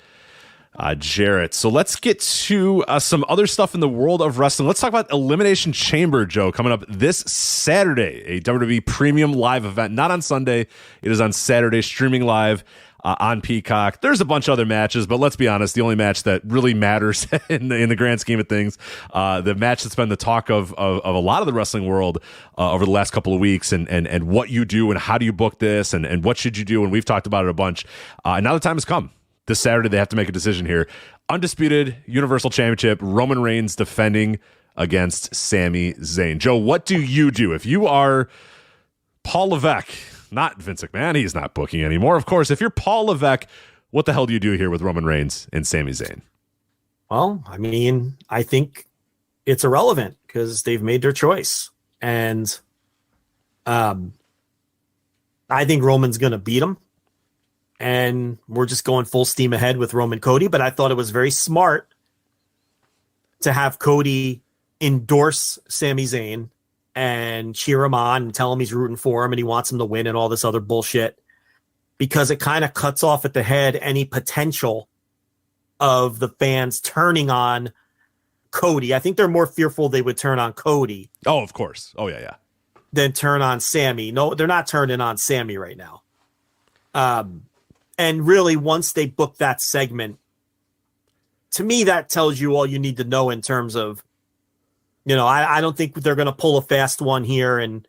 Jarrett. So let's get to some other stuff in the world of wrestling. Let's talk about Elimination Chamber, Joe, coming up this Saturday, a WWE Premium Live event. Not on Sunday. It is on Saturday, streaming live on Peacock. There's a bunch of other matches, but let's be honest, the only match that really matters in the grand scheme of things, the match that's been the talk of a lot of the wrestling world over the last couple of weeks, and what you do and how do you book this, and what should you do, and we've talked about it a bunch. And now the time has come. This Saturday, they have to make a decision here. Undisputed Universal Championship, Roman Reigns defending against Sami Zayn. Joe, what do you do if you are Paul Levesque? Not Vince McMahon. He's not booking anymore. Of course, if you're Paul Levesque, what the hell do you do here with Roman Reigns and Sami Zayn? Well, I mean, I think it's irrelevant because they've made their choice. And I think Roman's going to beat him. And we're just going full steam ahead with Roman Cody. But I thought it was very smart to have Cody endorse Sami Zayn and cheer him on and tell him he's rooting for him and he wants him to win and all this other bullshit, because it kind of cuts off at the head any potential of the fans turning on Cody. I think they're more fearful they would turn on Cody. Oh, of course. Oh, yeah. Than turn on Sami. No, they're not turning on Sami right now. And really, once they book that segment, to me, that tells you all you need to know in terms of, you know, I don't think they're going to pull a fast one here and,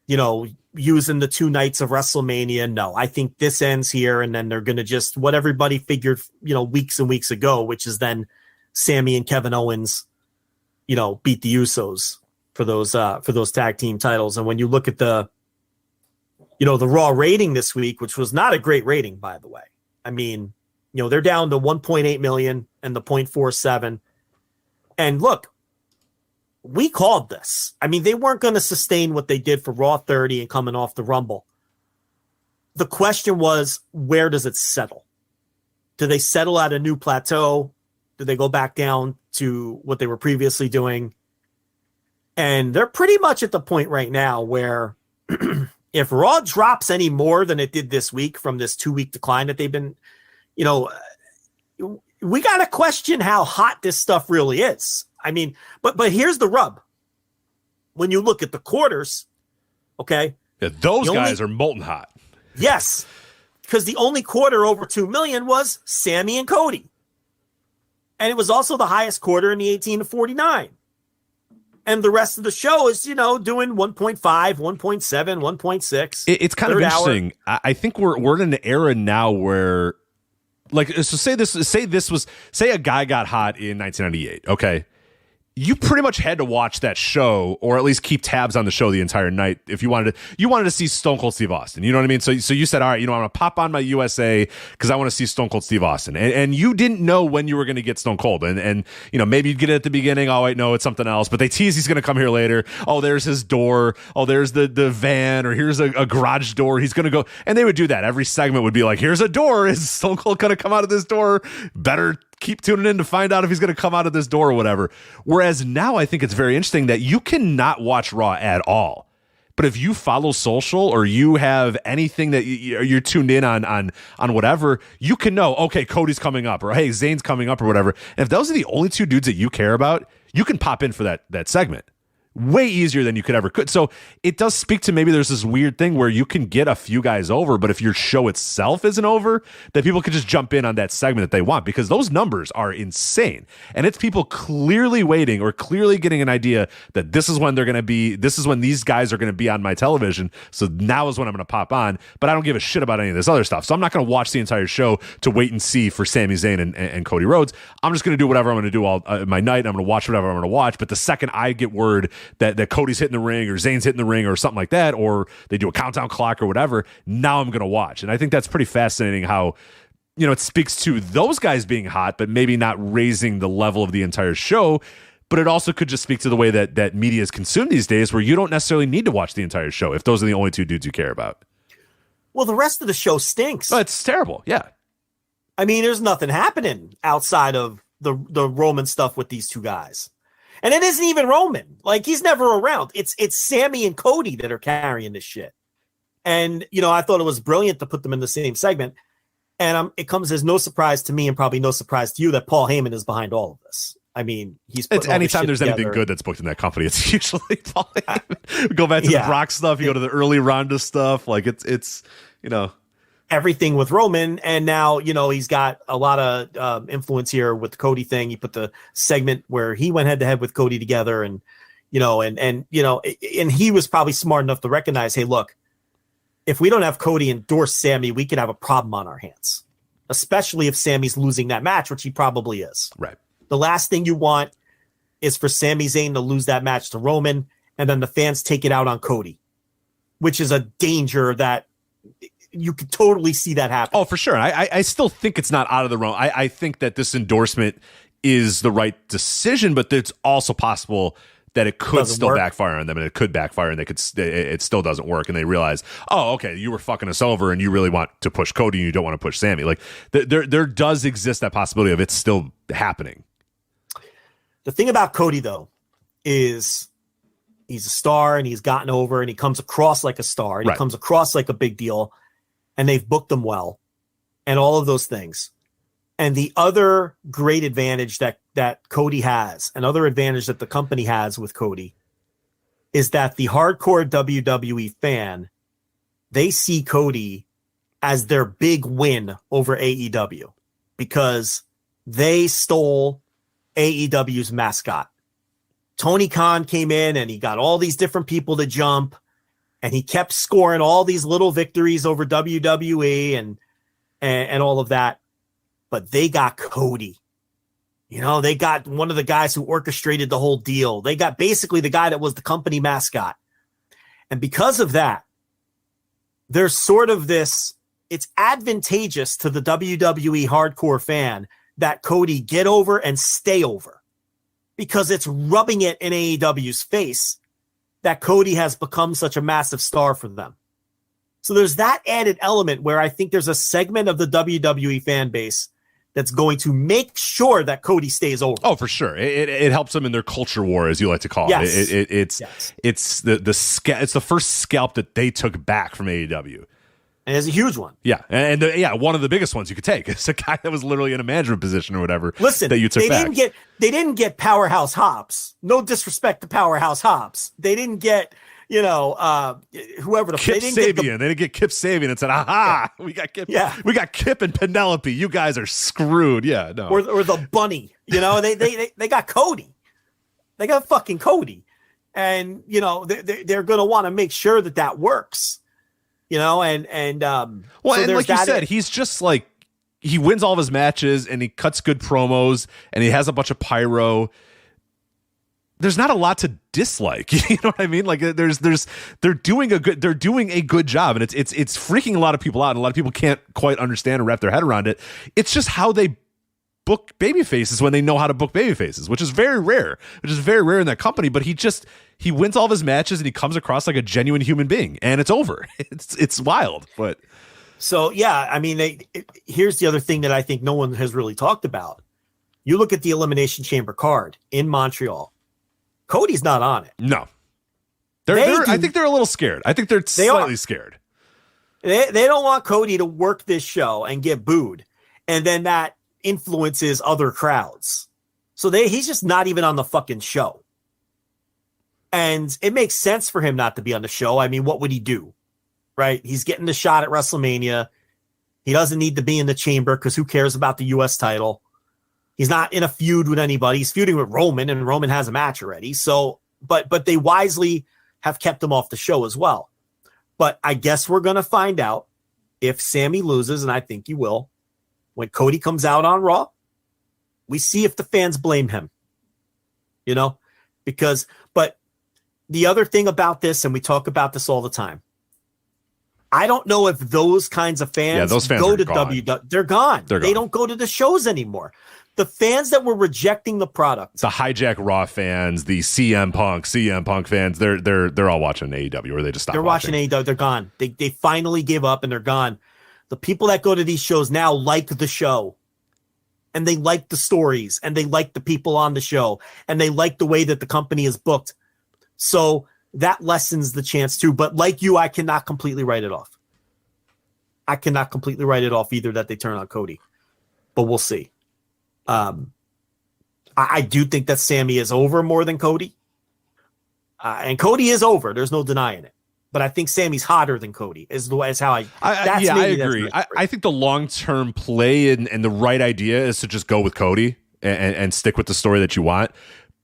you know, using the 2 nights of WrestleMania. No, I think this ends here, and then they're going to just what everybody figured, you know, weeks and weeks ago, which is then Sami and Kevin Owens, you know, beat the Usos for those tag team titles. And when you look at the, you know, the Raw rating this week, which was not a great rating, by the way. I mean, you know, they're down to 1.8 million and the 0.47. And look, we called this. I mean, they weren't going to sustain what they did for Raw 30 and coming off the Rumble. The question was, where does it settle? Do they settle at a new plateau? Do they go back down to what they were previously doing? And they're pretty much at the point right now where if Raw drops any more than it did this week from this 2-week decline that they've been, you know, we got to question how hot this stuff really is. I mean, but here's the rub. When you look at the quarters, okay? Yeah, those guys are molten hot. Yes, because the only quarter over 2 million was Sami and Cody. And it was also the highest quarter in the 18 to 49. And the rest of the show is, you know, doing 1.5, 1.7, 1.6. It's kind of interesting. I think we're in an era now where, like, so say a guy got hot in 1998, okay? you pretty much had to watch that show, or at least keep tabs on the show the entire night if you wanted to see Stone Cold Steve Austin. You know what I mean? So you said, all right, I'm going to pop on my USA because I want to see Stone Cold Steve Austin. And you didn't know when you were going to get Stone Cold. And maybe you'd get it at the beginning. Oh, wait, no, it's something else. But they tease he's going to come here later. Oh, there's his door. Oh, there's the van, or here's a garage door. He's going to go. And they would do that. Every segment would be like, here's a door. Is Stone Cold going to come out of this door? Better keep tuning in to find out if he's going to come out of this door or whatever. Whereas now I think it's very interesting that you cannot watch Raw at all. But if you follow social, or you have anything that you're tuned in on whatever, you can know, okay, Cody's coming up, or hey, Zayn's coming up, or whatever. And if those are the only two dudes that you care about, you can pop in for that segment. Way easier than you could. So it does speak to, maybe there's this weird thing where you can get a few guys over, but if your show itself isn't over, that people can just jump in on that segment that they want, because those numbers are insane. And it's people clearly waiting, or clearly getting an idea that this is when these guys are going to be on my television. So now is when I'm going to pop on, but I don't give a shit about any of this other stuff. So I'm not going to watch the entire show to wait and see for Sami Zayn and Cody Rhodes. I'm just going to do whatever I'm going to do all my night. I'm going to watch whatever I'm going to watch. But the second I get word that Cody's hitting the ring, or Zayn's hitting the ring, or something like that, or they do a countdown clock or whatever, now I'm going to watch. And I think that's pretty fascinating how, it speaks to those guys being hot, but maybe not raising the level of the entire show. But it also could just speak to the way that media is consumed these days, where you don't necessarily need to watch the entire show if those are the only two dudes you care about. Well, the rest of the show stinks. Oh, it's terrible. Yeah. I mean, there's nothing happening outside of the Roman stuff with these two guys. And it isn't even Roman. Like, he's never around. It's Sami and Cody that are carrying this shit. And, I thought it was brilliant to put them in the same segment. And it comes as no surprise to me, and probably no surprise to you, that Paul Heyman is behind all of this. I mean, he's putting all anytime this shit there's together. anything good that's booked in that company, it's usually Paul Heyman. Go back to the Brock stuff. You go to the early Ronda stuff. Like, it's everything with Roman, and now he's got a lot of influence here with the Cody thing. He put the segment where he went head to head with Cody together, and and he was probably smart enough to recognize, hey, look, if we don't have Cody endorse Sami, we could have a problem on our hands, especially if Sami's losing that match, which he probably is. Right. The last thing you want is for Sami Zayn to lose that match to Roman, and then the fans take it out on Cody, which is a danger that you could totally see that happen. Oh, for sure. I still think it's not out of the realm. I think that this endorsement is the right decision, but it's also possible that it could still backfire on them, and it could backfire, and it still doesn't work, and they realize, oh, okay, you were fucking us over, and you really want to push Cody, and you don't want to push Sami. Like, there does exist that possibility of it still happening. The thing about Cody, though, is he's a star, and he's gotten over, and he comes across like a star, and he comes across like a big deal, and they've booked him well, and all of those things. And the other great advantage that Cody has, another advantage that the company has with Cody, is that the hardcore WWE fan, they see Cody as their big win over AEW, because they stole AEW's mascot. Tony Khan came in, and he got all these different people to jump, and he kept scoring all these little victories over WWE and all of that. But they got Cody. They got one of the guys who orchestrated the whole deal. They got basically the guy that was the company mascot. And because of that, there's sort of this, it's advantageous to the WWE hardcore fan that Cody get over and stay over, because it's rubbing it in AEW's face that Cody has become such a massive star for them. So there's that added element where I think there's a segment of the WWE fan base that's going to make sure that Cody stays over. Oh, for sure. It helps them in their culture war, as you like to call it. It's the first scalp that they took back from AEW. And it's a huge one. Yeah. And one of the biggest ones you could take. It's a guy that was literally in a management position or whatever. Listen, that you took back. They didn't get Powerhouse Hobbs. No disrespect to Powerhouse Hobbs. They didn't get, whoever the Kip Sabian. They didn't get Kip Sabian and said, aha, we got Kip. Yeah. We got Kip and Penelope. You guys are screwed. Yeah, no. Or the bunny. They got Cody. They got fucking Cody. And, they're going to want to make sure that works. And like you said, he's just like, he wins all of his matches, and he cuts good promos, and he has a bunch of pyro. there's not a lot to dislike. You know what I mean? Like they're doing a good job, and it's freaking a lot of people out, and a lot of people can't quite understand or wrap their head around it. It's just how they book baby faces when they know how to book baby faces, which is very rare in that company. But he wins all of his matches, and he comes across like a genuine human being, and it's over. It's wild. But so yeah, I mean, here's the other thing that I think no one has really talked about. You look at the Elimination Chamber card in Montreal. Cody's not on it. No. I think they're a little scared. I think they're slightly scared. They don't want Cody to work this show and get booed. And then that influences other crowds. So he's just not even on the fucking show. And it makes sense for him not to be on the show. I mean, what would he do? Right? He's getting the shot at WrestleMania. He doesn't need to be in the chamber because who cares about the U.S. title? He's not in a feud with anybody. He's feuding with Roman, and Roman has a match already. So, but they wisely have kept him off the show as well. But I guess we're going to find out if Sami loses, and I think he will, when Cody comes out on Raw. We see if the fans blame him, but the other thing about this, and we talk about this all the time, I don't know if those kinds of fans, go to WWE. They're gone. They don't go to the shows anymore. The fans that were rejecting the product, the Hijack Raw fans, the CM Punk fans, they're all watching AEW, or they just stopped. They're watching AEW. They're gone. They finally give up and they're gone. The people that go to these shows now like the show, and they like the stories, and they like the people on the show, and they like the way that the company is booked. So that lessens the chance too. But like you, I cannot completely write it off. I cannot completely write it off either that they turn on Cody, but we'll see. I do think that Sami is over more than Cody. And Cody is over. There's no denying it. But I think Sami's hotter than Cody is how I agree. I think the long-term play and the right idea is to just go with Cody and stick with the story that you want.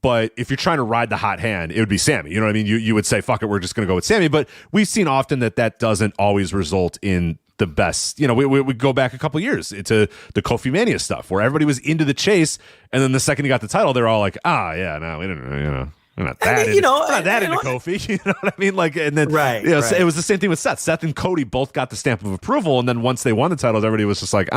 But if you're trying to ride the hot hand, it would be Sami. You know what I mean? You would say, fuck it, we're just going to go with Sami. But we've seen often that doesn't always result in the best. We go back a couple years into the Kofi Mania stuff where everybody was into the chase, and then the second he got the title, they're all like, we didn't, we're not that into Kofi. You know what I mean? Like, and then it was the same thing with Seth. Seth and Cody both got the stamp of approval, and then once they won the titles, everybody was just like,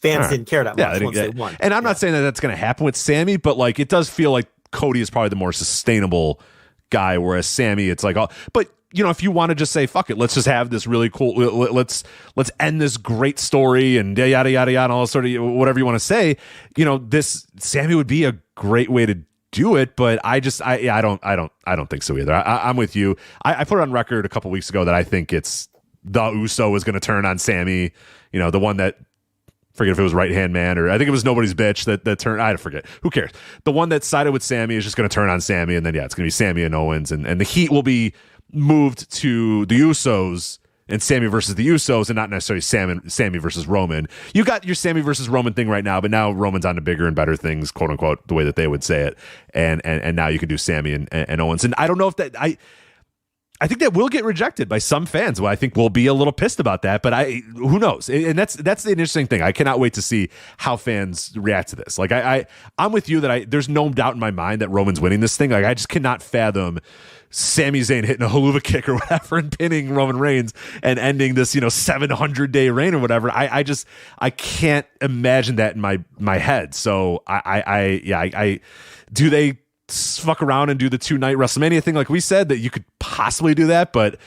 fans didn't care that much once they won. And I'm not saying that that's going to happen with Sami, but like it does feel like Cody is probably the more sustainable guy, whereas Sami, it's like, but if you want to just say, fuck it, let's just have this really cool, let's end this great story and yada, yada, yada, all sort of whatever you want to say, this Sami would be a great way to do it. But I don't think so either. I'm with you. I put it on record a couple weeks ago that I think it's the Uso is going to turn on Sami, the one that, forget if it was right hand man or I think it was nobody's bitch that turned. I forget. Who cares? The one that sided with Sami is just going to turn on Sami, and then it's going to be Sami and Owens, and the heat will be moved to the Usos and Sami versus the Usos, and not necessarily Sami versus Roman. You got your Sami versus Roman thing right now, but now Roman's on to bigger and better things, quote unquote, the way that they would say it, and now you can do Sami and Owens, and I don't know if that I think that will get rejected by some fans. Well, I think we'll be a little pissed about that, but who knows? And that's the interesting thing. I cannot wait to see how fans react to this. Like I'm with you that there's no doubt in my mind that Roman's winning this thing. Like I just cannot fathom Sami Zayn hitting a haluva kick or whatever and pinning Roman Reigns and ending this 700-day reign or whatever. I can't imagine that in my head. So I do they fuck around and do the 2-night WrestleMania thing like we said that you could possibly do that, but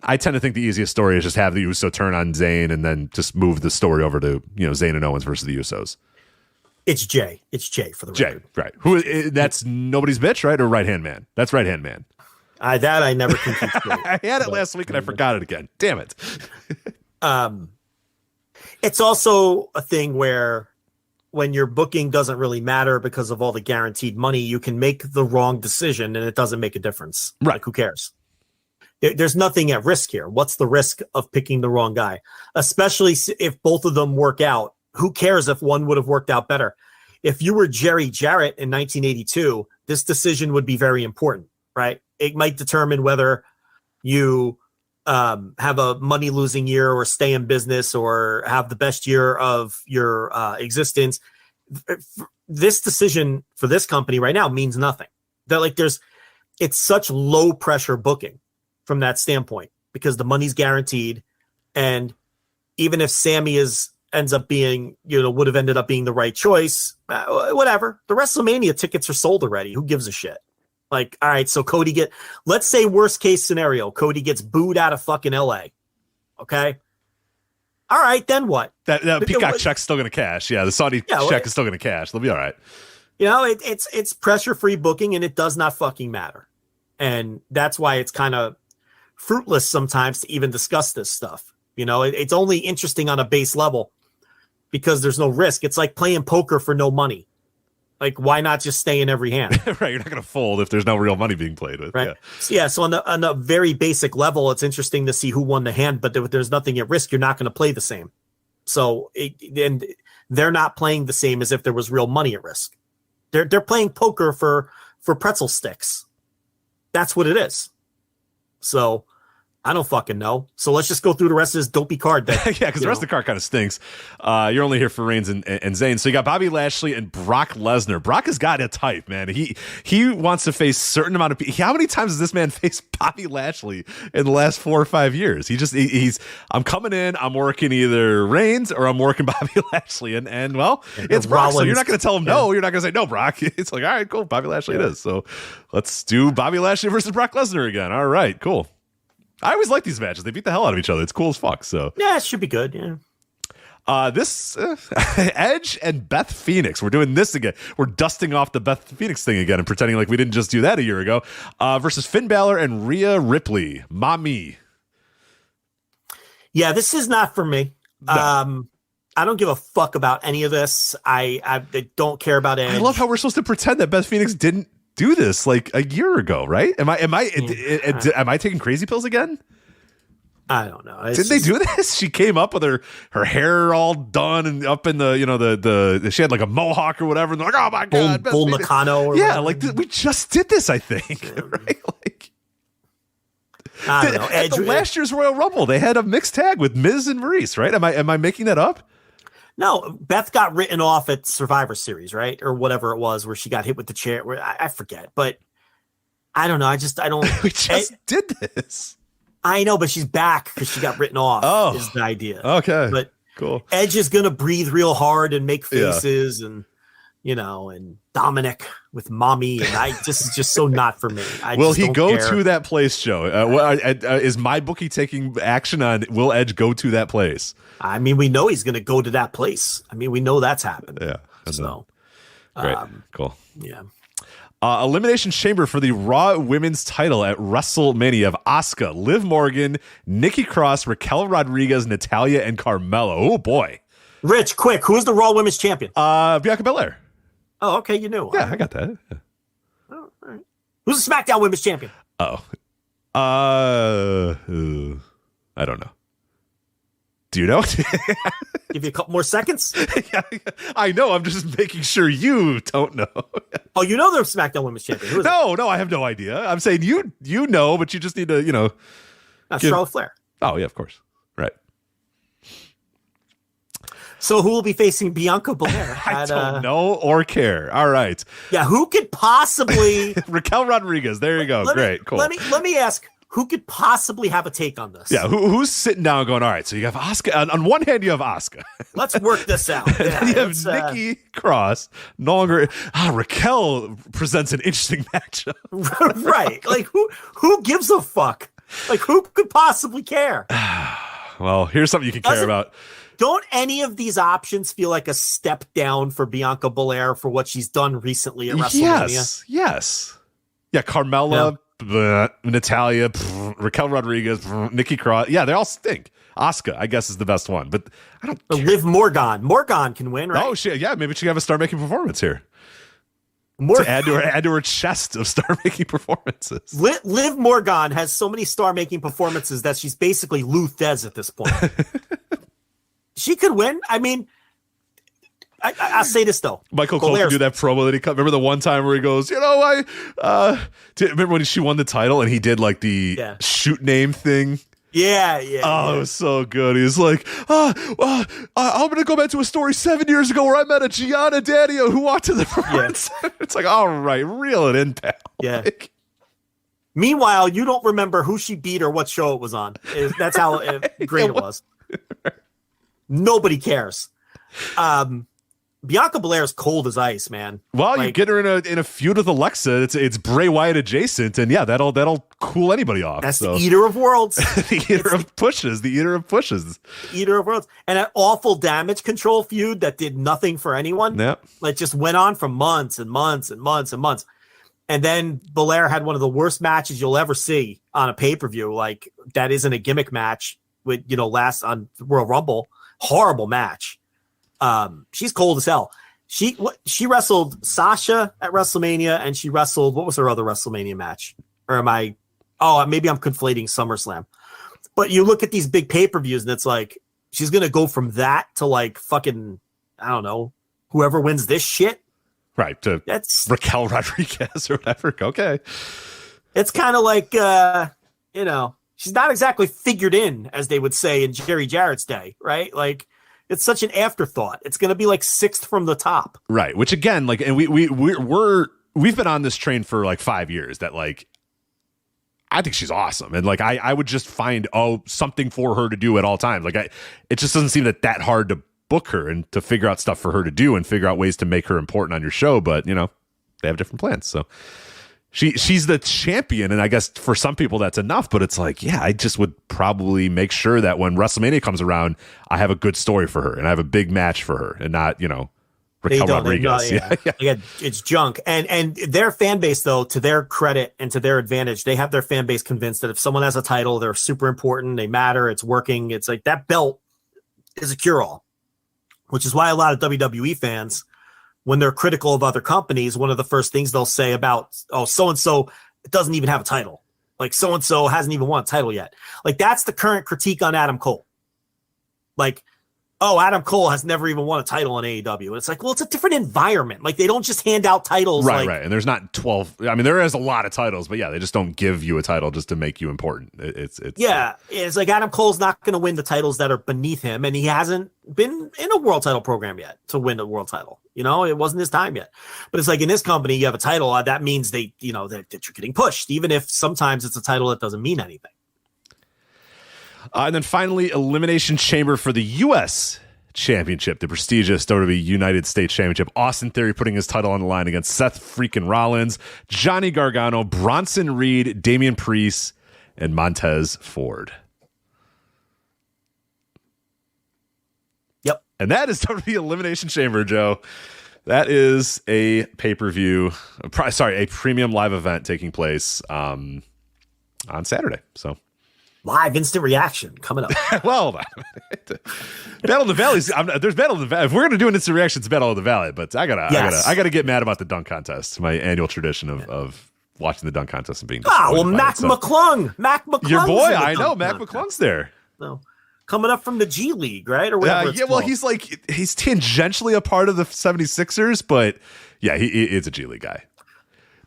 I tend to think the easiest story is just have the Uso turn on Zayn and then just move the story over to Zayn and Owens versus the Usos. It's Jay for the record. Right? Who? That's nobody's bitch, right? Or right hand man? That's right hand man. That I never confused. I had it last week and I forgot it again. Damn it. It's also a thing where when your booking doesn't really matter because of all the guaranteed money, you can make the wrong decision and it doesn't make a difference. Right. Like, who cares? There's nothing at risk here. What's the risk of picking the wrong guy? Especially if both of them work out. Who cares if one would have worked out better? If you were Jerry Jarrett in 1982, this decision would be very important, right? It might determine whether you have a money-losing year or stay in business or have the best year of your existence. This decision for this company right now means nothing. That like it's such low pressure booking from that standpoint because the money's guaranteed, and even if Sami ends up being, would have ended up being the right choice, whatever. The WrestleMania tickets are sold already. Who gives a shit? Like, all right, so let's say worst case scenario, Cody gets booed out of fucking LA. Okay. All right, then what? That Peacock check's still going to cash. Yeah, the Saudi check is still going to cash. They'll be all right. It's pressure-free booking, and it does not fucking matter. And that's why it's kind of fruitless sometimes to even discuss this stuff. It's only interesting on a base level because there's no risk. It's like playing poker for no money. Like, why not just stay in every hand? Right, you're not going to fold if there's no real money being played with. Right. So on a very basic level, it's interesting to see who won the hand, but if there's nothing at risk, you're not going to play the same. So and they're not playing the same as if there was real money at risk. They're playing poker for pretzel sticks. That's what it is. So I don't fucking know. So let's just go through the rest of this dopey card. Yeah, because the rest of the card kind of stinks. You're only here for Reigns and Zayn. So you got Bobby Lashley and Brock Lesnar. Brock has got a type, man. He wants to face certain amount of people. How many times has this man faced Bobby Lashley in the last 4 or 5 years? He's I'm coming in, I'm working either Reigns or I'm working Bobby Lashley. And well, it's Brock, so you're not going to tell him no. You're not going to say no, Brock. It's like, all right, cool, Bobby Lashley it is. So let's do Bobby Lashley versus Brock Lesnar again. All right, cool. I always like these matches. They beat the hell out of each other. It's cool as fuck. So yeah, it should be good. Yeah. This Edge and Beth Phoenix. We're doing this again. We're dusting off the Beth Phoenix thing again and pretending like we didn't just do that a year ago. Versus Finn Balor and Rhea Ripley. Mommy. Yeah, this is not for me. No. I don't give a fuck about any of this. I don't care about Edge. I love how we're supposed to pretend that Beth Phoenix didn't do this like a year ago, right? Am I taking crazy pills again? I don't know. Did they do this? She came up with her hair all done and up in the she had like a mohawk or whatever. And they're like, oh my god, Bull Nakano. Yeah, like we just did this, I think. Right? Like, I don't know. At the last year's Royal Rumble, they had a mixed tag with Miz and Maurice, right? Am I making that up? No, Beth got written off at Survivor Series, right? Or whatever it was, where she got hit with the chair. I forget, but I don't know. I don't. We just did this. I know, but she's back because she got written off. Oh, is the idea. Okay, but cool. Edge is gonna breathe real hard and make faces, and and Dominic with mommy, and this is just so not for me. Will he go to that place, Joe? Is my bookie taking action on? Will Edge go to that place? I mean, we know he's going to go to that place. I mean, we know that's happened. Yeah. So great. Cool. Yeah. Elimination Chamber for the Raw Women's title at WrestleMania of Asuka, Liv Morgan, Nikki Cross, Raquel Rodriguez, Natalya, and Carmella. Oh boy. Rich, quick. Who's the Raw Women's champion? Bianca Belair. Oh, okay. You knew. Yeah, I got that. Yeah. Oh, all right. Who's the SmackDown Women's champion? I don't know. Do you know? Give you a couple more seconds. Yeah, I know. I'm just making sure you don't know. Oh, you know the SmackDown Women's Champion. Who is it? No, I have no idea. I'm saying you know, but you just need to, Charlotte Flair. Oh, yeah, of course. Right. So who will be facing Bianca Belair? I don't know or care. All right. Yeah, who could possibly... Raquel Rodriguez. There you go. Great. Cool. Let me ask... Who could possibly have a take on this? Yeah, who's sitting down going, all right, so you have Asuka. On one hand, you have Asuka. Let's work this out. Yeah, then you have Nikki Cross. No longer... Raquel presents an interesting matchup. Right. Like, who gives a fuck? Like, who could possibly care? Well, here's something you can care about. Don't any of these options feel like a step down for Bianca Belair for what she's done recently at WrestleMania? Yes. Yeah, Carmella... Yeah. Natalya, Raquel Rodriguez, Nikki Cross. Yeah, they all stink. Asuka, I guess, is the best one, but I don't care. Liv Morgan. Morgan can win, right? Oh shit, yeah, maybe she can have a star-making performance here. To add to her chest of star-making performances. Liv Morgan has so many star-making performances that she's basically Lou Thez at this point. She could win. I mean, I'll say this though. Michael Cole can do that promo that he cut. Remember the one time where he goes, remember when she won the title and he did like the shoot name thing? Yeah, yeah. Oh, it was so good. He was like, I'm going to go back to a story 7 years ago where I met a Gianna Daddio who walked to the front. Yeah. It's like, all right, reel it in, pal. Yeah. Like, meanwhile, you don't remember who she beat or what show it was on. That's how great it was. Nobody cares. Bianca Belair's cold as ice, man. Well, you get her in a feud with Alexa. It's Bray Wyatt adjacent, and yeah, that'll cool anybody off. That's the eater of worlds. The eater of pushes. The eater of pushes. Eater of worlds. And an awful damage control feud that did nothing for anyone. Yeah. Like just went on for months and months and months and months. And then Belair had one of the worst matches you'll ever see on a pay-per-view. Like that isn't a gimmick match with, last on Royal Rumble. Horrible match. She's cold as hell. She wrestled Sasha at WrestleMania, and she wrestled, what was her other WrestleMania match? Or maybe I'm conflating SummerSlam. But you look at these big pay-per-views, and it's like she's gonna go from that to like fucking, I don't know, whoever wins this shit. Right, that's Raquel Rodriguez or whatever. Okay. It's kind of like she's not exactly figured in, as they would say in Jerry Jarrett's day, right? Like it's such an afterthought. It's going to be like sixth from the top. Right. Which again, like, and we've been on this train for like 5 years that like, I think she's awesome. And like, I would just find, something for her to do at all times. Like it just doesn't seem that hard to book her and to figure out stuff for her to do and figure out ways to make her important on your show. But they have different plans. So she's the champion. And I guess for some people that's enough, but it's like, yeah, I just would probably make sure that when WrestleMania comes around, I have a good story for her and I have a big match for her and not, Raquel Rodriguez. Yeah. It's junk. And their fan base, though, to their credit and to their advantage, they have their fan base convinced that if someone has a title, they're super important, they matter, it's working. It's like that belt is a cure-all, which is why a lot of WWE fans, when they're critical of other companies, one of the first things they'll say about, so-and-so doesn't even have a title. Like so-and-so hasn't even won a title yet. Like that's the current critique on Adam Cole. Like, Adam Cole has never even won a title in AEW. And it's like, well, it's a different environment. Like they don't just hand out titles. Right. And there's not 12. I mean, there is a lot of titles, but yeah, they just don't give you a title just to make you important. It's like Adam Cole's not going to win the titles that are beneath him. And he hasn't been in a world title program yet to win a world title. It wasn't his time yet. But it's like in this company, you have a title. That means that you're getting pushed, even if sometimes it's a title that doesn't mean anything. And then finally, Elimination Chamber for the U.S. Championship, the prestigious WWE United States Championship. Austin Theory putting his title on the line against Seth freaking Rollins, Johnny Gargano, Bronson Reed, Damian Priest, and Montez Ford. Yep. And that is WWE Elimination Chamber, Joe. That is a pay-per-view, a premium live event taking place on Saturday. So. Live instant reaction coming up. Well, Battle of the Valleys. There's Battle of the Valley. If we're gonna do an instant reaction, it's Battle of the Valley. But I gotta get mad about the dunk contest. My annual tradition of watching the dunk contest and being disappointed. Mac McClung, your boy. I know Mac McClung's there. So, coming up from the G League, right? Or whatever. Well, he's tangentially a part of the 76ers, but yeah, it's a G League guy.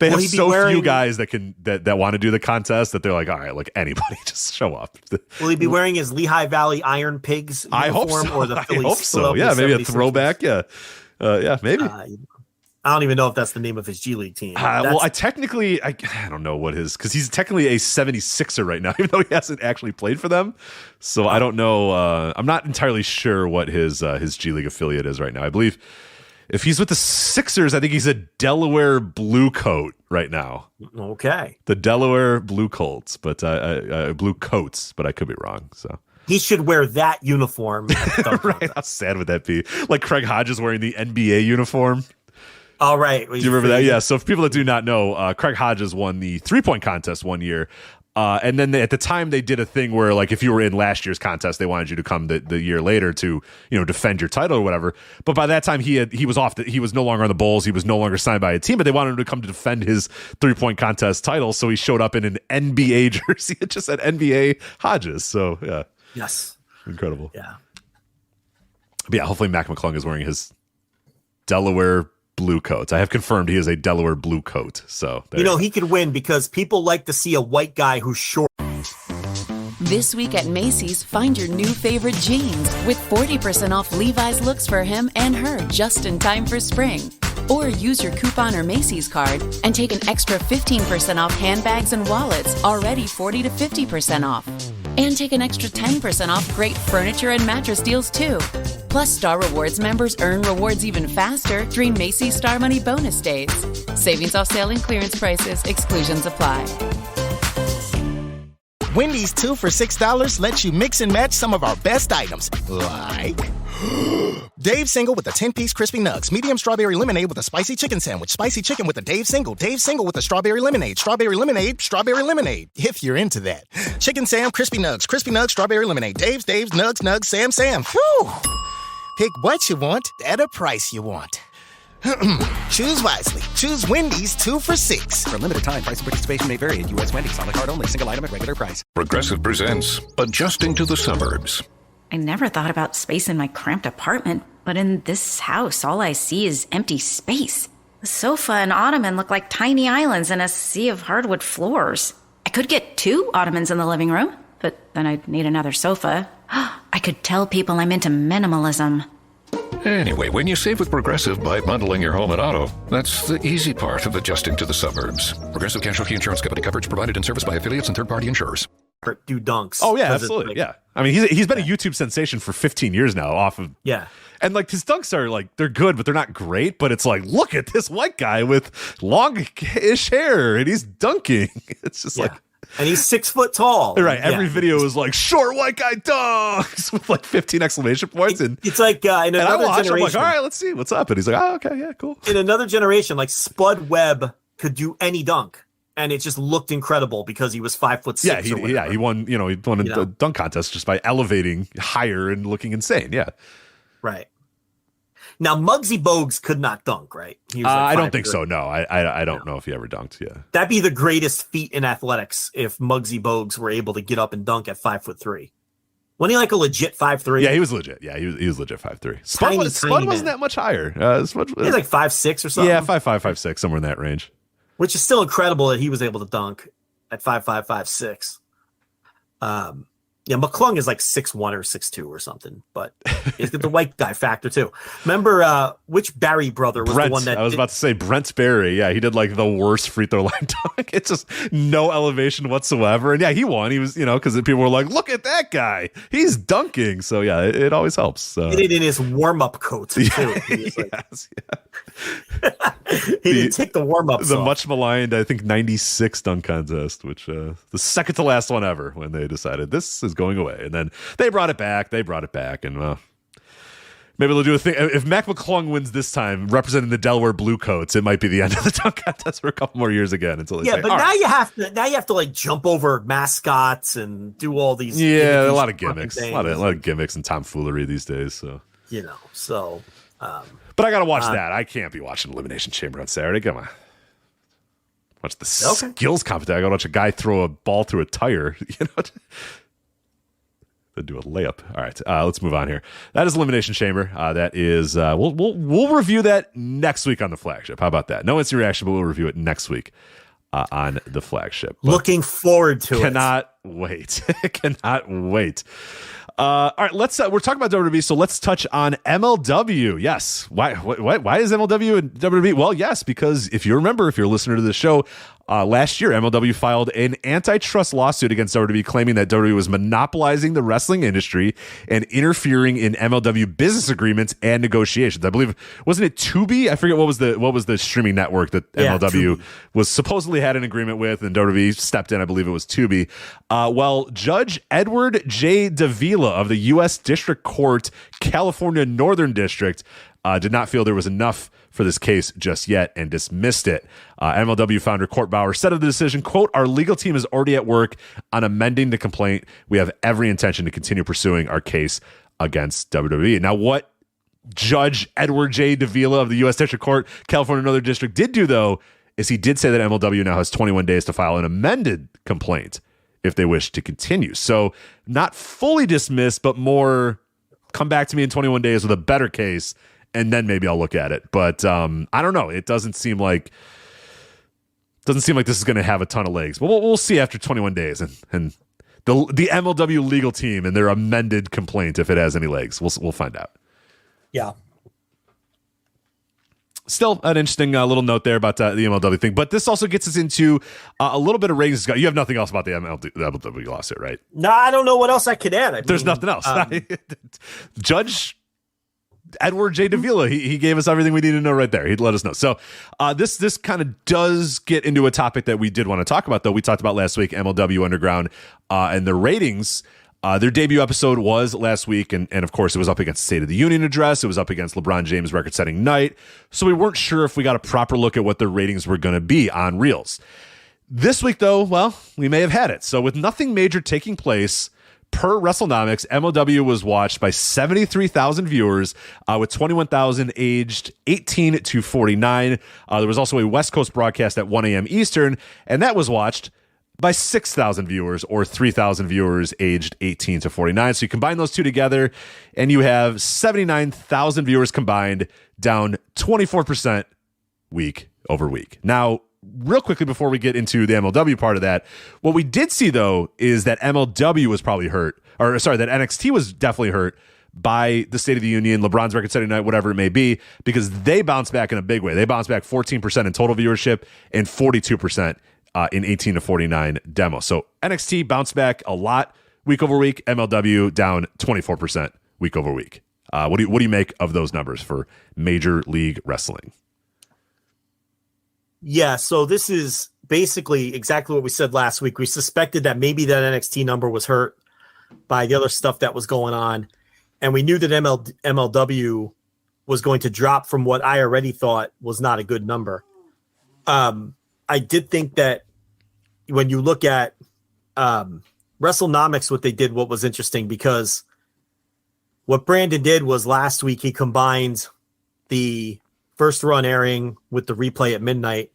They have so few guys that want to do the contest that they're like, all right, look, anybody just show up. Will he be wearing his Lehigh Valley Iron Pigs uniform? I hope so. Or the Phillies, I hope so. Yeah, maybe a throwback. Yeah, maybe. I don't even know if that's the name of his G League team. I don't know what because he's technically a 76er right now, even though he hasn't actually played for them. So I don't know. I'm not entirely sure what his G League affiliate is right now. I believe. If he's with the Sixers, I think he's a Delaware Blue Coat right now. Okay. The Delaware Blue Colts, but Blue Coats, but I could be wrong. So he should wear that uniform. Right? How sad would that be? Like Craig Hodges wearing the NBA uniform. All right. Do you remember that? Yeah. So for people that do not know, Craig Hodges won the 3-point contest one year. And then at the time they did a thing where like if you were in last year's contest, they wanted you to come the year later to, defend your title or whatever. But by that time he was off. He was no longer on the Bulls. He was no longer signed by a team, but they wanted him to come to defend his 3-point contest title. So he showed up in an NBA jersey. It just said NBA Hodges. So yeah. Yes. Incredible. Yeah. But yeah. Hopefully Mac McClung is wearing his Delaware Blue Coats. I have confirmed he is a Delaware Blue Coat. So he could win because people like to see a white guy who's short. This week at Macy's, find your new favorite jeans with 40% off Levi's looks for him and her just in time for spring. Or use your coupon or Macy's card and take an extra 15% off handbags and wallets, already 40 to 50% off. And take an extra 10% off great furniture and mattress deals too. Plus, Star Rewards members earn rewards even faster during Macy's Star Money bonus days. Savings off sale and clearance prices. Exclusions apply. Wendy's 2 for $6 lets you mix and match some of our best items, like Dave Single with a 10-piece crispy nugs, medium strawberry lemonade with a spicy chicken sandwich, spicy chicken with a Dave Single with a strawberry lemonade, strawberry lemonade, if you're into that. Chicken Sam, crispy nugs, strawberry lemonade, Dave's, nugs, Sam. Whew. Pick what you want at a price you want. Choose wisely. Choose Wendy's 2 for $6. For limited time, price and participation may vary at U.S. Wendy's. On the card only. Single item at regular price. Progressive presents Adjusting to the Suburbs. I never thought about space in my cramped apartment, but in this house, all I see is empty space. The sofa and ottoman look like tiny islands in a sea of hardwood floors. I could get 2 ottomans in the living room, but then I'd need another sofa. I could tell people I'm into minimalism. Anyway, when you save with Progressive by bundling your home and auto, that's the easy part of adjusting to the suburbs. Progressive Casualty Insurance Company. Coverage provided and serviced by affiliates and third-party insurers. Do dunks. Oh yeah, absolutely. Yeah, I mean he's been a YouTube sensation for 15 years now. Off of and like his dunks are like they're good, but they're not great. But it's like, look at this white guy with longish hair and he's dunking. It's just like. And he's 6 foot tall. Right. Every video is like short white guy dunks with like 15 exclamation points. And it's like in another generation. I'm like, all right, let's see what's up. And he's like, oh, okay, yeah, cool. In another generation, like Spud Webb could do any dunk, and it just looked incredible because he was 5'6". He won. He won a dunk contest just by elevating higher and looking insane. Yeah. Right. Now, Muggsy Bogues could not dunk, right? He was I don't think so. No, I don't know if he ever dunked. Yeah, that'd be the greatest feat in athletics if Muggsy Bogues were able to get up and dunk at 5'3". Wasn't he like a legit 5'3"? Yeah, he was legit. Yeah, he was legit 5'3". Spud wasn't that much higher. He was like 5'6" or something. Yeah, 5'5", 5'6", somewhere in that range. Which is still incredible that he was able to dunk at 5'5", 5'6". Yeah, McClung is like 6'1" or 6'2" or something, but he's got the white guy factor too. Remember which Barry brother was Brent, the one that I was about to say Brent Barry. Yeah, he did like the worst free throw line dunk. It's just no elevation whatsoever. And yeah, he won. He was, because people were like, look at that guy. He's dunking. So yeah, it always helps. He did it in his warm-up coat too. He was like, he didn't take the warm-ups off. Much maligned, I think, 96 dunk contest, which the second to last one ever when they decided this is going away. And then they brought it back. And maybe they'll do a thing. If Mac McClung wins this time, representing the Delaware Bluecoats, it might be the end of the dunk contest for a couple more years again. Until they say, but now you have to like jump over mascots and do all these. Yeah, a lot of gimmicks, a lot of gimmicks and tomfoolery these days. So but I gotta watch that. I can't be watching Elimination Chamber on Saturday. Come on. Watch the skills competition. I gotta watch a guy throw a ball through a tire. To do a layup. All right, let's move on here. That is Elimination Chamber. That is we'll review that next week on the Flagship. How about that? No instant reaction, but we'll review it next week on the Flagship. But looking forward to cannot wait. Cannot wait. All right, let's. We're talking about WWE, so let's touch on MLW. Yes, why is MLW and WWE? Well, yes, because if you remember, if you're a listener to the show, last year MLW filed an antitrust lawsuit against WWE, claiming that WWE was monopolizing the wrestling industry and interfering in MLW business agreements and negotiations. I believe, wasn't it Tubi? I forget what was the streaming network that MLW was supposedly had an agreement with, and WWE stepped in. I believe it was Tubi. Well, Judge Edward J. Davila of the U.S. District Court, California Northern District, did not feel there was enough for this case just yet and dismissed it. MLW founder Court Bauer said of the decision, quote, "Our legal team is already at work on amending the complaint. We have every intention to continue pursuing our case against WWE." Now, what Judge Edward J. Davila of the U.S. District Court, California Northern District did do, though, is he did say that MLW now has 21 days to file an amended complaint if they wish to continue. So not fully dismissed, but more come back to me in 21 days with a better case, and then maybe I'll look at it. But I don't know. It doesn't seem like this is going to have a ton of legs. But we'll see after 21 days. And the MLW legal team and their amended complaint, if it has any legs. We'll find out. Yeah. Still an interesting little note there about the MLW thing, but this also gets us into a little bit of ratings. You have nothing else about the MLW lawsuit, right? No, I don't know what else I could add. There's nothing else. Judge Edward J. Davila, he gave us everything we need to know right there. He'd let us know. So this kind of does get into a topic that we did want to talk about, though. We talked about last week, MLW Underground and their ratings. Their debut episode was last week, and of course, it was up against the State of the Union address. It was up against LeBron James' record-setting night. So we weren't sure if we got a proper look at what their ratings were going to be on Reels. This week, though, well, we may have had it. So with nothing major taking place, per WrestleNomics, MLW was watched by 73,000 viewers, with 21,000 aged 18 to 49. There was also a West Coast broadcast at 1 a.m. Eastern, and that was watched by 6,000 viewers, or 3,000 viewers aged 18 to 49. So you combine those two together, and you have 79,000 viewers combined, down 24% week over week. Now, real quickly before we get into the MLW part of that, what we did see, though, is that MLW was probably hurt, that NXT was definitely hurt by the State of the Union, LeBron's record-setting night, whatever it may be, because they bounced back in a big way. They bounced back 14% in total viewership and 42% in 18 to 49 demo. So NXT bounced back a lot week over week. MLW down 24% week over week. What do you make of those numbers for Major League Wrestling? Yeah, so this is basically exactly what we said last week. We suspected that maybe that NXT number was hurt by the other stuff that was going on, and we knew that MLW was going to drop from what I already thought was not a good number. I did think that when you look at WrestleNomics, what was interesting, because what Brandon did was last week he combined the first run airing with the replay at midnight.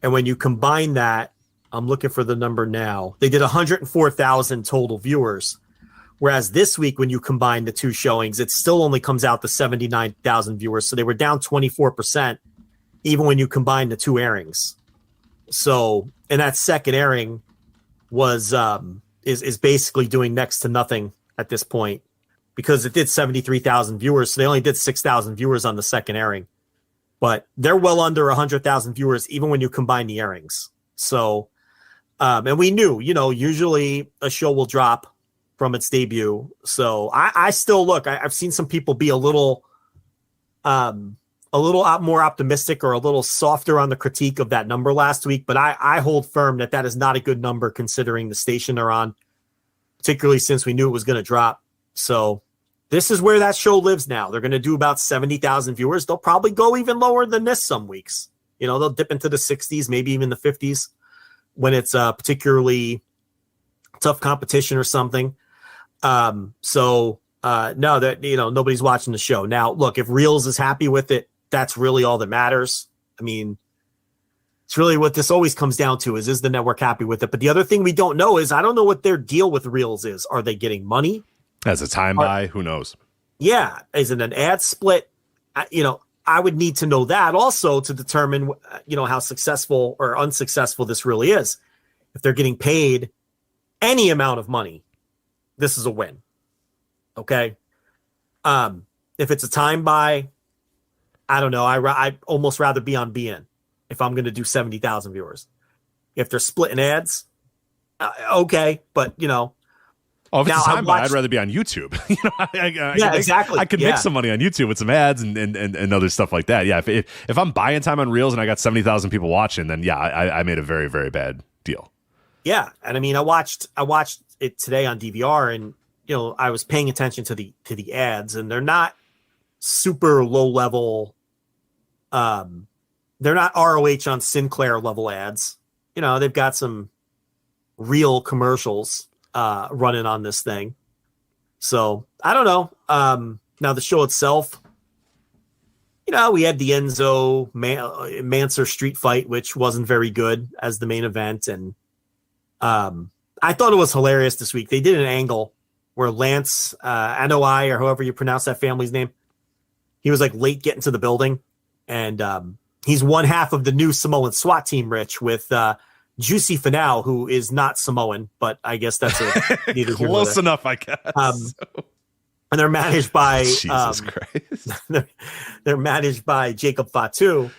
And when you combine that, I'm looking for the number now, they did 104,000 total viewers. Whereas this week, when you combine the two showings, it still only comes out to 79,000 viewers. So they were down 24%, even when you combine the two airings. So, and that second airing was is basically doing next to nothing at this point, because it did 73,000 viewers. So they only did 6,000 viewers on the second airing, but they're well under 100,000 viewers, even when you combine the airings. So, and we knew, usually a show will drop from its debut. So I still look, I've seen some people be a little more optimistic or a little softer on the critique of that number last week, but I hold firm that is not a good number considering the station they're on, particularly since we knew it was going to drop. So this is where that show lives now. They're going to do about 70,000 viewers. They'll probably go even lower than this some weeks. They'll dip into the 60s, maybe even the 50s when it's particularly tough competition or something. No, that, nobody's watching the show. Now, look, if Reels is happy with it, that's really all that matters. I mean, it's really what this always comes down to is the network happy with it? But the other thing we don't know is I don't know what their deal with Reels is. Are they getting money? As a time buy? Who knows? Yeah. Is it an ad split? I would need to know that also to determine, how successful or unsuccessful this really is. If they're getting paid any amount of money, this is a win. Okay. If it's a time buy, I don't know. I almost rather be on BN if I'm going to do 70,000 viewers. If they're splitting ads, okay. But, if it's a time buy, I'd rather be on YouTube. Exactly. I could make some money on YouTube with some ads and other stuff like that. Yeah. If I'm buying time on Reels and I got 70,000 people watching, then yeah, I made a very, very bad deal. Yeah. And I mean, I watched it today on DVR, and, I was paying attention to the ads, and they're not super low level. They're not ROH on Sinclair level ads. They've got some real commercials running on this thing. So I don't know. Now the show itself, we had the Enzo Mansour street fight, which wasn't very good as the main event. And I thought it was hilarious this week. They did an angle where Lance, NOAH, or however you pronounce that family's name, he was like late getting to the building. And he's one half of the new Samoan SWAT team, Rich, with Juicy Finale, who is not Samoan, but I guess that's neither close enough, I guess. And they're managed by Jesus Christ. They're managed by Jacob Fatu,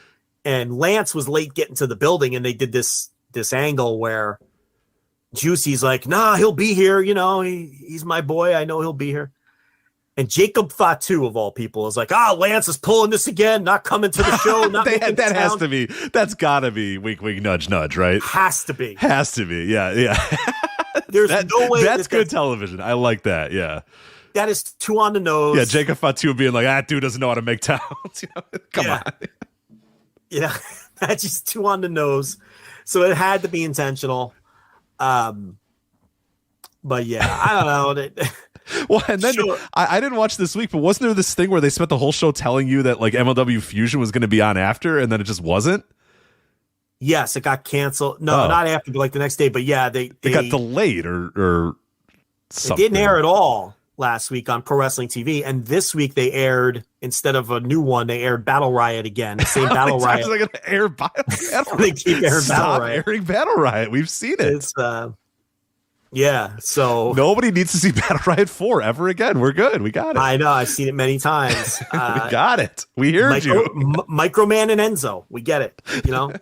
and Lance was late getting to the building, and they did this angle where Juicy's like, nah, he'll be here. You know, he's my boy. I know he'll be here. And Jacob Fatu, of all people, is like, Lance is pulling this again, not coming to the show. Not that's gotta be wink, wink, nudge, nudge, right? Has to be. Yeah. There's no way. That's good television. I like that. Yeah. That is too on the nose. Yeah, Jacob Fatu being like, that dude doesn't know how to make towns. Come on. Yeah, that's just too on the nose. So it had to be intentional. But yeah, I don't know. Well, and then I didn't watch this week, but wasn't there this thing where they spent the whole show telling you that like MLW Fusion was going to be on after, and then it just wasn't? Yes, it got canceled. No, not after, but like the next day. But yeah, they got delayed or something. They didn't air at all last week on Pro Wrestling TV, and this week they aired, instead of a new one, they aired Battle Riot again. The same Battle Riot. Are they going to air Battle Riot? They keep airing Stop Battle Riot. airing Battle Riot. We've seen it. It's yeah, so nobody needs to see Battle Riot 4 ever again. We're good. We got it. I know. I've seen it many times. We got it. We heard you. Microman and Enzo. We get it. You know.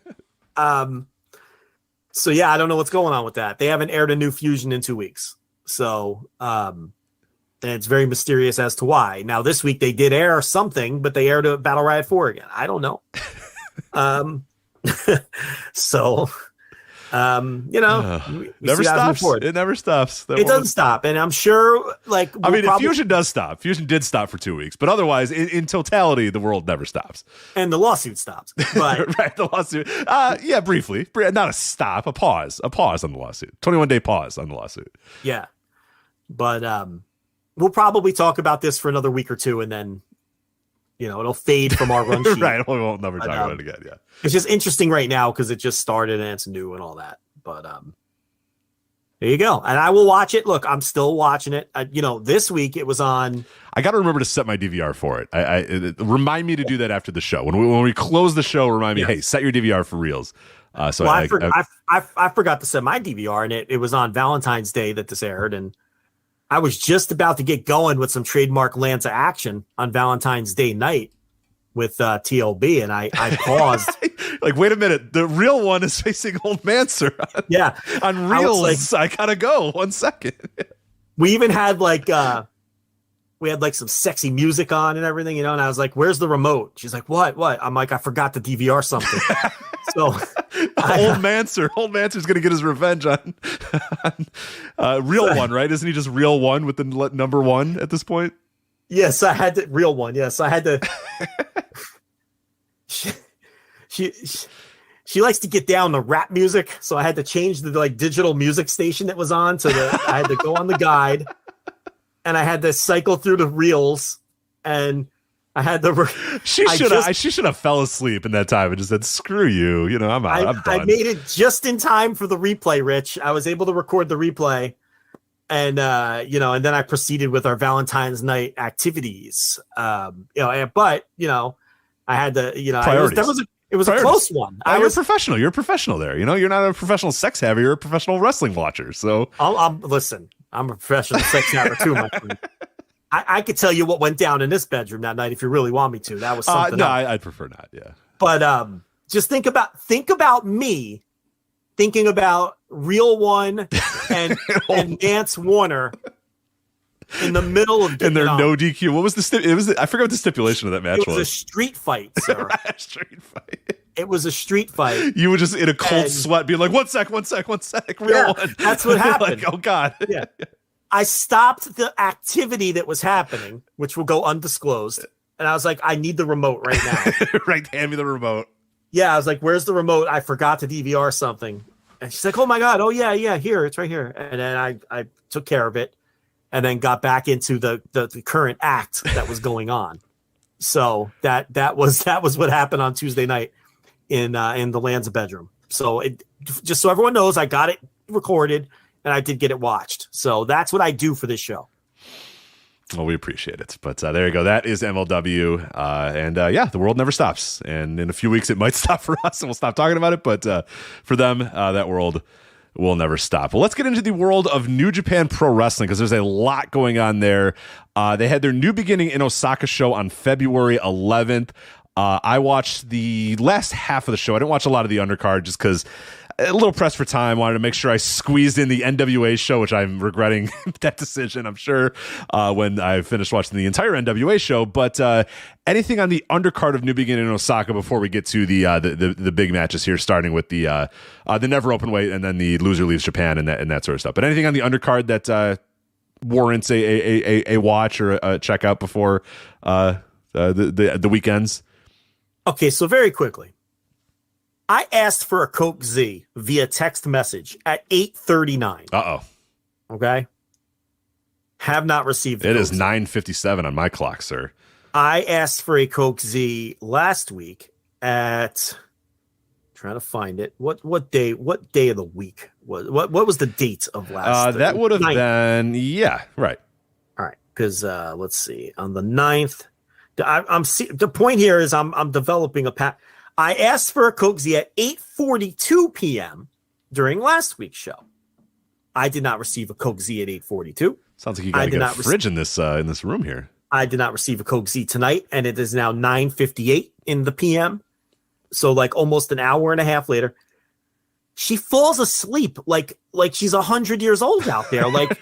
So yeah, I don't know what's going on with that. They haven't aired a new Fusion in 2 weeks. So and it's very mysterious as to why. Now this week they did air something, but they aired a Battle Riot 4 again. I don't know. So. You know, never stops. It never stops. It doesn't stop, and I'm sure. Like, if Fusion does stop, Fusion did stop for 2 weeks, but otherwise, in totality, the world never stops. And the lawsuit stops, but right, the lawsuit. Yeah, briefly, not a stop, a pause on the lawsuit. 21-day pause on the lawsuit. Yeah, but we'll probably talk about this for another week or two, and then. You know, it'll fade from our run sheet. Right, we won't never talk about it again. Yeah, it's just interesting right now because it just started and it's new and all that. But there you go, and I will watch it. Look, I'm still watching it. This week it was on. I got to remember to set my DVR for it. I remind me to do that after the show. When we close the show, remind me, hey, set your DVR for reels. I forgot to set my DVR, and it was on Valentine's Day that this aired, and. I was just about to get going with some trademark Lanza action on Valentine's Day night with TLB, and I paused. Like, wait a minute, the real one is facing Old Manser. Yeah, on Reels, I gotta go. 1 second. We even had some sexy music on and everything, and I was like, "Where's the remote?" She's like, "What? I'm like, "I forgot to DVR something." So Old Manser's gonna get his revenge on Real One, right? Isn't he just Real One with the number 1 at this point? Yes, I had to Real One. Yes, I had to. She likes to get down the rap music, so I had to change the digital music station that was on. I had to go on the guide, and I had to cycle through the reels, and. I had the. She should have fell asleep in that time and just said, "Screw you," I'm out. I'm done. I made it just in time for the replay, Rich. I was able to record the replay, and and then I proceeded with our Valentine's night activities. But I had to, it was a close one. You're professional. You're a professional there. You're not a professional sex haver. You're a professional wrestling watcher. So listen. I'm a professional sex haver too, my friend. I could tell you what went down in this bedroom that night if you really want me to. That was something. No, I'd prefer not. Yeah, but just think about me thinking about Real One and Nance Warner in the middle of and their no DQ. What was the I forgot what the stipulation of that match was. It was a street fight, sir. Street fight. It was a street fight. You were just in a cold sweat, being like, "1 sec, Real One." That's what happened. Like, oh God. Yeah. I stopped the activity that was happening, which will go undisclosed. And I was like, I need the remote right now. Right. Hand me the remote. Yeah. I was like, where's the remote? I forgot to DVR something. And she's like, oh my God. Oh yeah. Here. It's right here. And then I took care of it and then got back into the current act that was going on. So that was what happened on Tuesday night in the Lanza bedroom. So just so everyone knows, I got it recorded. And I did get it watched. So that's what I do for this show. Well, we appreciate it. But there you go. That is MLW. And the world never stops. And in a few weeks, it might stop for us and we'll stop talking about it. But for them, that world will never stop. Well, let's get into the world of New Japan Pro Wrestling because there's a lot going on there. They had their New Beginning in Osaka show on February 11th. I watched the last half of the show. I didn't watch a lot of the undercard just because a little pressed for time. Wanted to make sure I squeezed in the NWA show, which I'm regretting that decision, I'm sure, when I finished watching the entire NWA show. But anything on the undercard of New Beginning in Osaka before we get to the big matches here, starting with the Never Open Weight and then the Loser Leaves Japan and that sort of stuff. But anything on the undercard that warrants a watch or a check out before the weekends? Okay, so very quickly. I asked for a Coke Z via text message at 8:39. Okay. Have not received it. It is 9:57 on my clock, sir. I asked for a Coke Z last week at trying to find it. What day of the week was what was the date of last that would have been right. All right, because let's see. On the 9th, the point here is I'm developing a path. I asked for a Coke Z at 8:42 p.m. during last week's show. I did not receive a Coke Z at 8:42. Sounds like you got to get a fridge in this room here. I did not receive a Coke Z tonight, and it is now 9:58 in the p.m. So like almost an hour and a half later, she falls asleep like she's 100 years old out there. Like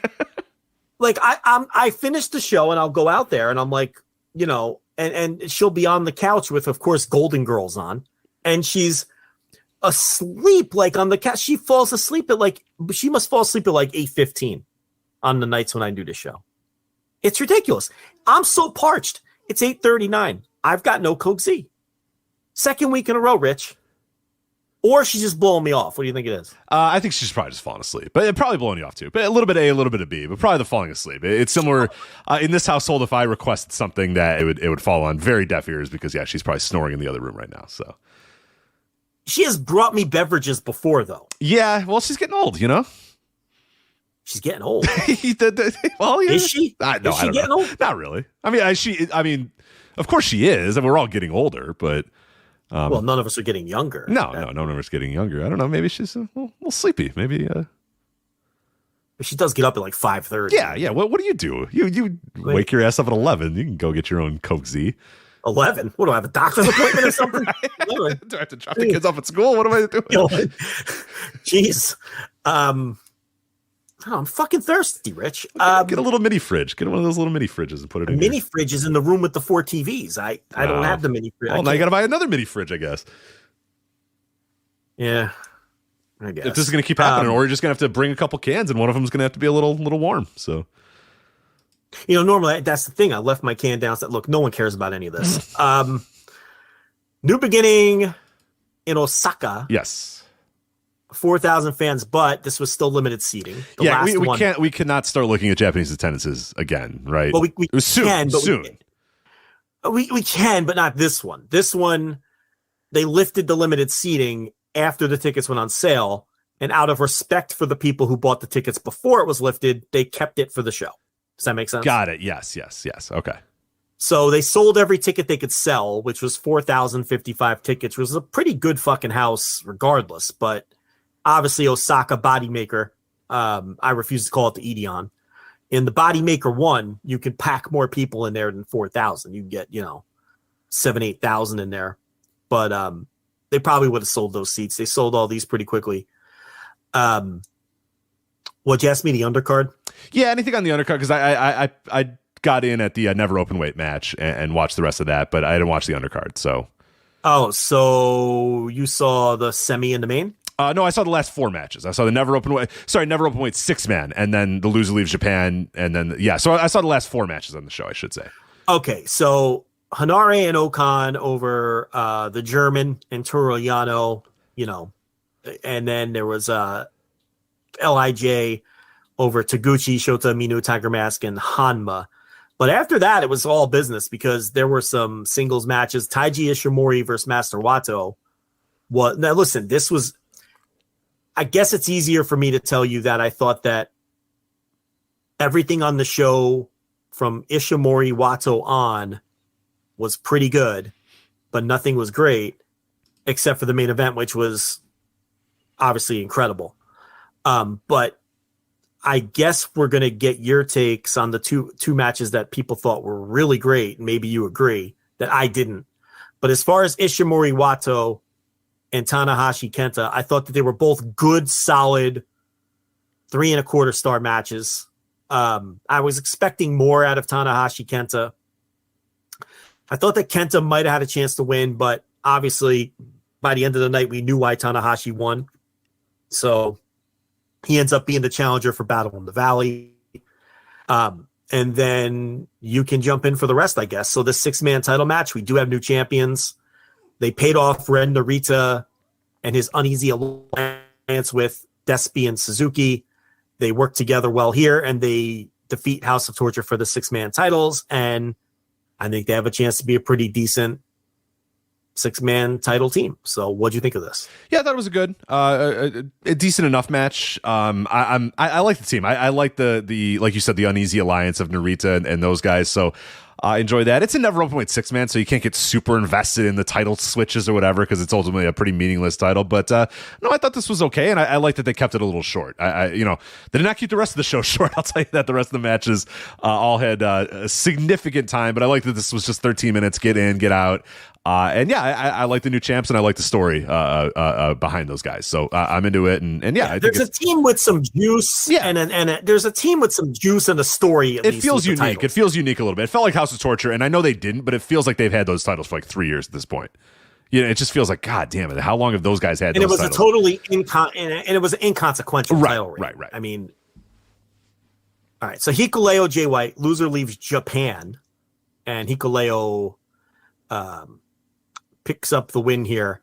I finished the show and I'll go out there and I'm like, you know. And she'll be on the couch with, of course, Golden Girls on, and she's asleep like on the couch. She falls asleep she must fall asleep at like 8:15 on the nights when I do the show. It's ridiculous. I'm so parched. It's 8:39. I've got no Coke Z. Second week in a row, Rich. Or she's just blowing me off. What do you think it is? I think she's probably just falling asleep, but probably blowing you off too. But a little bit A, a little bit of B, but probably the falling asleep. It's similar in this household. If I requested something, that it would fall on very deaf ears because she's probably snoring in the other room right now. So she has brought me beverages before, though. Yeah, well, she's getting old, you know. She's getting old. Well, yeah. Is she? No, is she getting old? Not really. I mean, of course she is. I mean, we're all getting older, but. Well, none of us are getting younger. No, none of us getting younger. I don't know. Maybe she's a little sleepy. Maybe. But she does get up at like 5:30. Yeah. What do? You wake your ass up at 11. You can go get your own Coke Z. 11? What do I have, a doctor's appointment or something? Do I have to drop the kids off at school? What am I doing? Jeez. I'm fucking thirsty, Rich. Get a little mini fridge. Get one of those little mini fridges and put it in. Mini fridge is in the room with the 4 TVs. I don't have the mini fridge. Well, now you got to buy another mini fridge, I guess. Yeah, I guess. If this is going to keep happening, or you're just going to have to bring a couple cans, and one of them is going to have to be a little warm. So, normally that's the thing. I left my can down. Look, no one cares about any of this. New Beginning in Osaka. Yes. 4,000 fans, but this was still limited seating. We cannot start looking at Japanese attendances again, right? Well, we soon. We can, but not this one. This one, they lifted the limited seating after the tickets went on sale, and out of respect for the people who bought the tickets before it was lifted, they kept it for the show. Does that make sense? Got it. Yes. Okay. So they sold every ticket they could sell, which was 4,055 tickets, which was a pretty good fucking house regardless, but obviously, Osaka Bodymaker, I refuse to call it the Edion. In the Bodymaker 1, you could pack more people in there than 4,000. You can get, 7,000, 8,000 in there. But they probably would have sold those seats. They sold all these pretty quickly. What'd you ask me, the undercard? Yeah, anything on the undercard, because I got in at the Never Open Weight match and watched the rest of that, but I didn't watch the undercard, so. Oh, so you saw the semi and the main? No, I saw the last 4 matches. I saw the Never Open Weight 6-man, and then the Loser Leaves Japan, and then so I saw the last 4 matches on the show, I should say. Okay, so Hanare and Okan over the German and Toru Yano, and then there was LIJ over Taguchi, Shota Umino, Tiger Mask, and Hanma. But after that, it was all business because there were some singles matches. Taiji Ishimori versus Master Wato. Now listen, this was. I guess it's easier for me to tell you that I thought that everything on the show from Ishimori Wato on was pretty good, but nothing was great except for the main event, which was obviously incredible. But I guess we're going to get your takes on the two matches that people thought were really great. Maybe you agree that I didn't. But as far as Ishimori Wato and Tanahashi Kenta, I thought that they were both good, solid 3.25 star matches. I was expecting more out of Tanahashi Kenta. I thought that Kenta might have had a chance to win, but obviously by the end of the night, we knew why Tanahashi won. So he ends up being the challenger for Battle in the Valley. And then you can jump in for the rest, I guess. So the 6-man title match, we do have new champions. They paid off Ren Narita and his uneasy alliance with Despy and Suzuki. They work together well here, and they defeat House of Torture for the 6-man titles. And I think they have a chance to be a pretty decent 6-man title team. So what do you think of this? Yeah, I thought it was a good, a decent enough match. I like the team. I like the like you said, the uneasy alliance of Narita and those guys. So I enjoy that. It's a never open weight 6-man, so you can't get super invested in the title switches or whatever because it's ultimately a pretty meaningless title. But no, I thought this was okay, and I like that they kept it a little short. They did not keep the rest of the show short. I'll tell you that the rest of the matches all had a significant time, but I like that this was just 13 minutes, get in, get out. And yeah, I like the new champs, and I like the story behind those guys. So I'm into it, and yeah, I think there's a team with some juice, and there's a team with some juice and a story. It feels unique. It feels unique a little bit. It felt like House of Torture, and I know they didn't, but it feels like they've had those titles for like 3 years at this point. It just feels like, God damn it, how long have those guys had? And those it was titles? a totally and it was an inconsequential title reign. Right. I mean, all right. So Hikuleo Jay White, loser leaves Japan, and Hikuleo picks up the win here.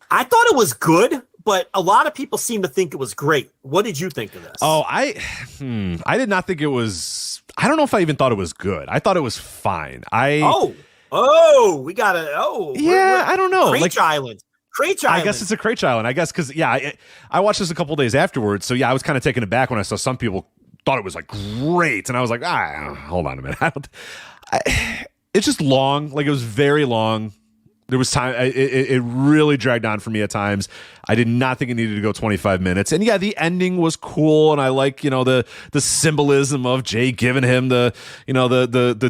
I thought it was good, but a lot of people seem to think it was great. What did you think of this? Oh, I did not think it was. I don't know if I even thought it was good. I thought it was fine. We got it. I don't know. Creech Island. I guess it's a Creech Island. I guess because I watched this a couple days afterwards. So yeah, I was kind of taken aback when I saw some people thought it was like great, and I was like, hold on a minute. It's just long. Like it was very long. There was time. It really dragged on for me at times. I did not think it needed to go 25 minutes. And yeah, the ending was cool. And I like, the symbolism of Jay giving him the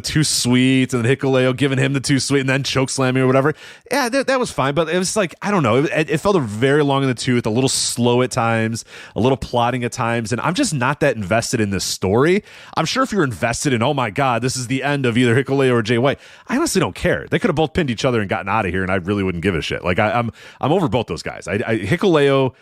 too sweet, and Hikuleo giving him the too sweet, and then choke slamming or whatever. Yeah, that was fine. But it was like, I don't know. It felt very long in the tooth, a little slow at times, a little plotting at times. And I'm just not that invested in this story. I'm sure if you're invested in, oh my God, this is the end of either Hikuleo or Jay White, I honestly don't care. They could have both pinned each other and gotten out of here, and I really wouldn't give a shit. Like I'm over both those guys. Hikuleo,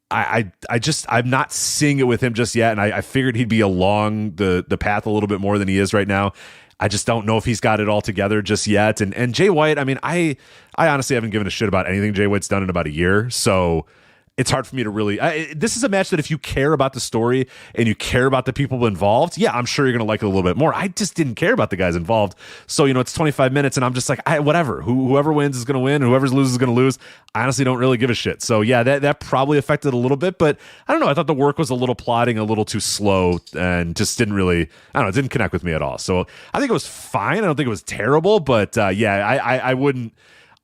I'm not seeing it with him just yet, and I figured he'd be along the path a little bit more than he is right now. I just don't know if he's got it all together just yet. And Jay White, I mean, I honestly haven't given a shit about anything Jay White's done in about a year, so it's hard for me to really. This is a match that if you care about the story and you care about the people involved, yeah, I'm sure you're going to like it a little bit more. I just didn't care about the guys involved. So, it's 25 minutes, and I'm just like, whatever. Whoever wins is going to win, and whoever loses is going to lose. I honestly don't really give a shit. So, yeah, that probably affected a little bit. But I don't know. I thought the work was a little plodding, a little too slow, and just didn't really, I don't know, it didn't connect with me at all. So I think it was fine. I don't think it was terrible. But, I wouldn't,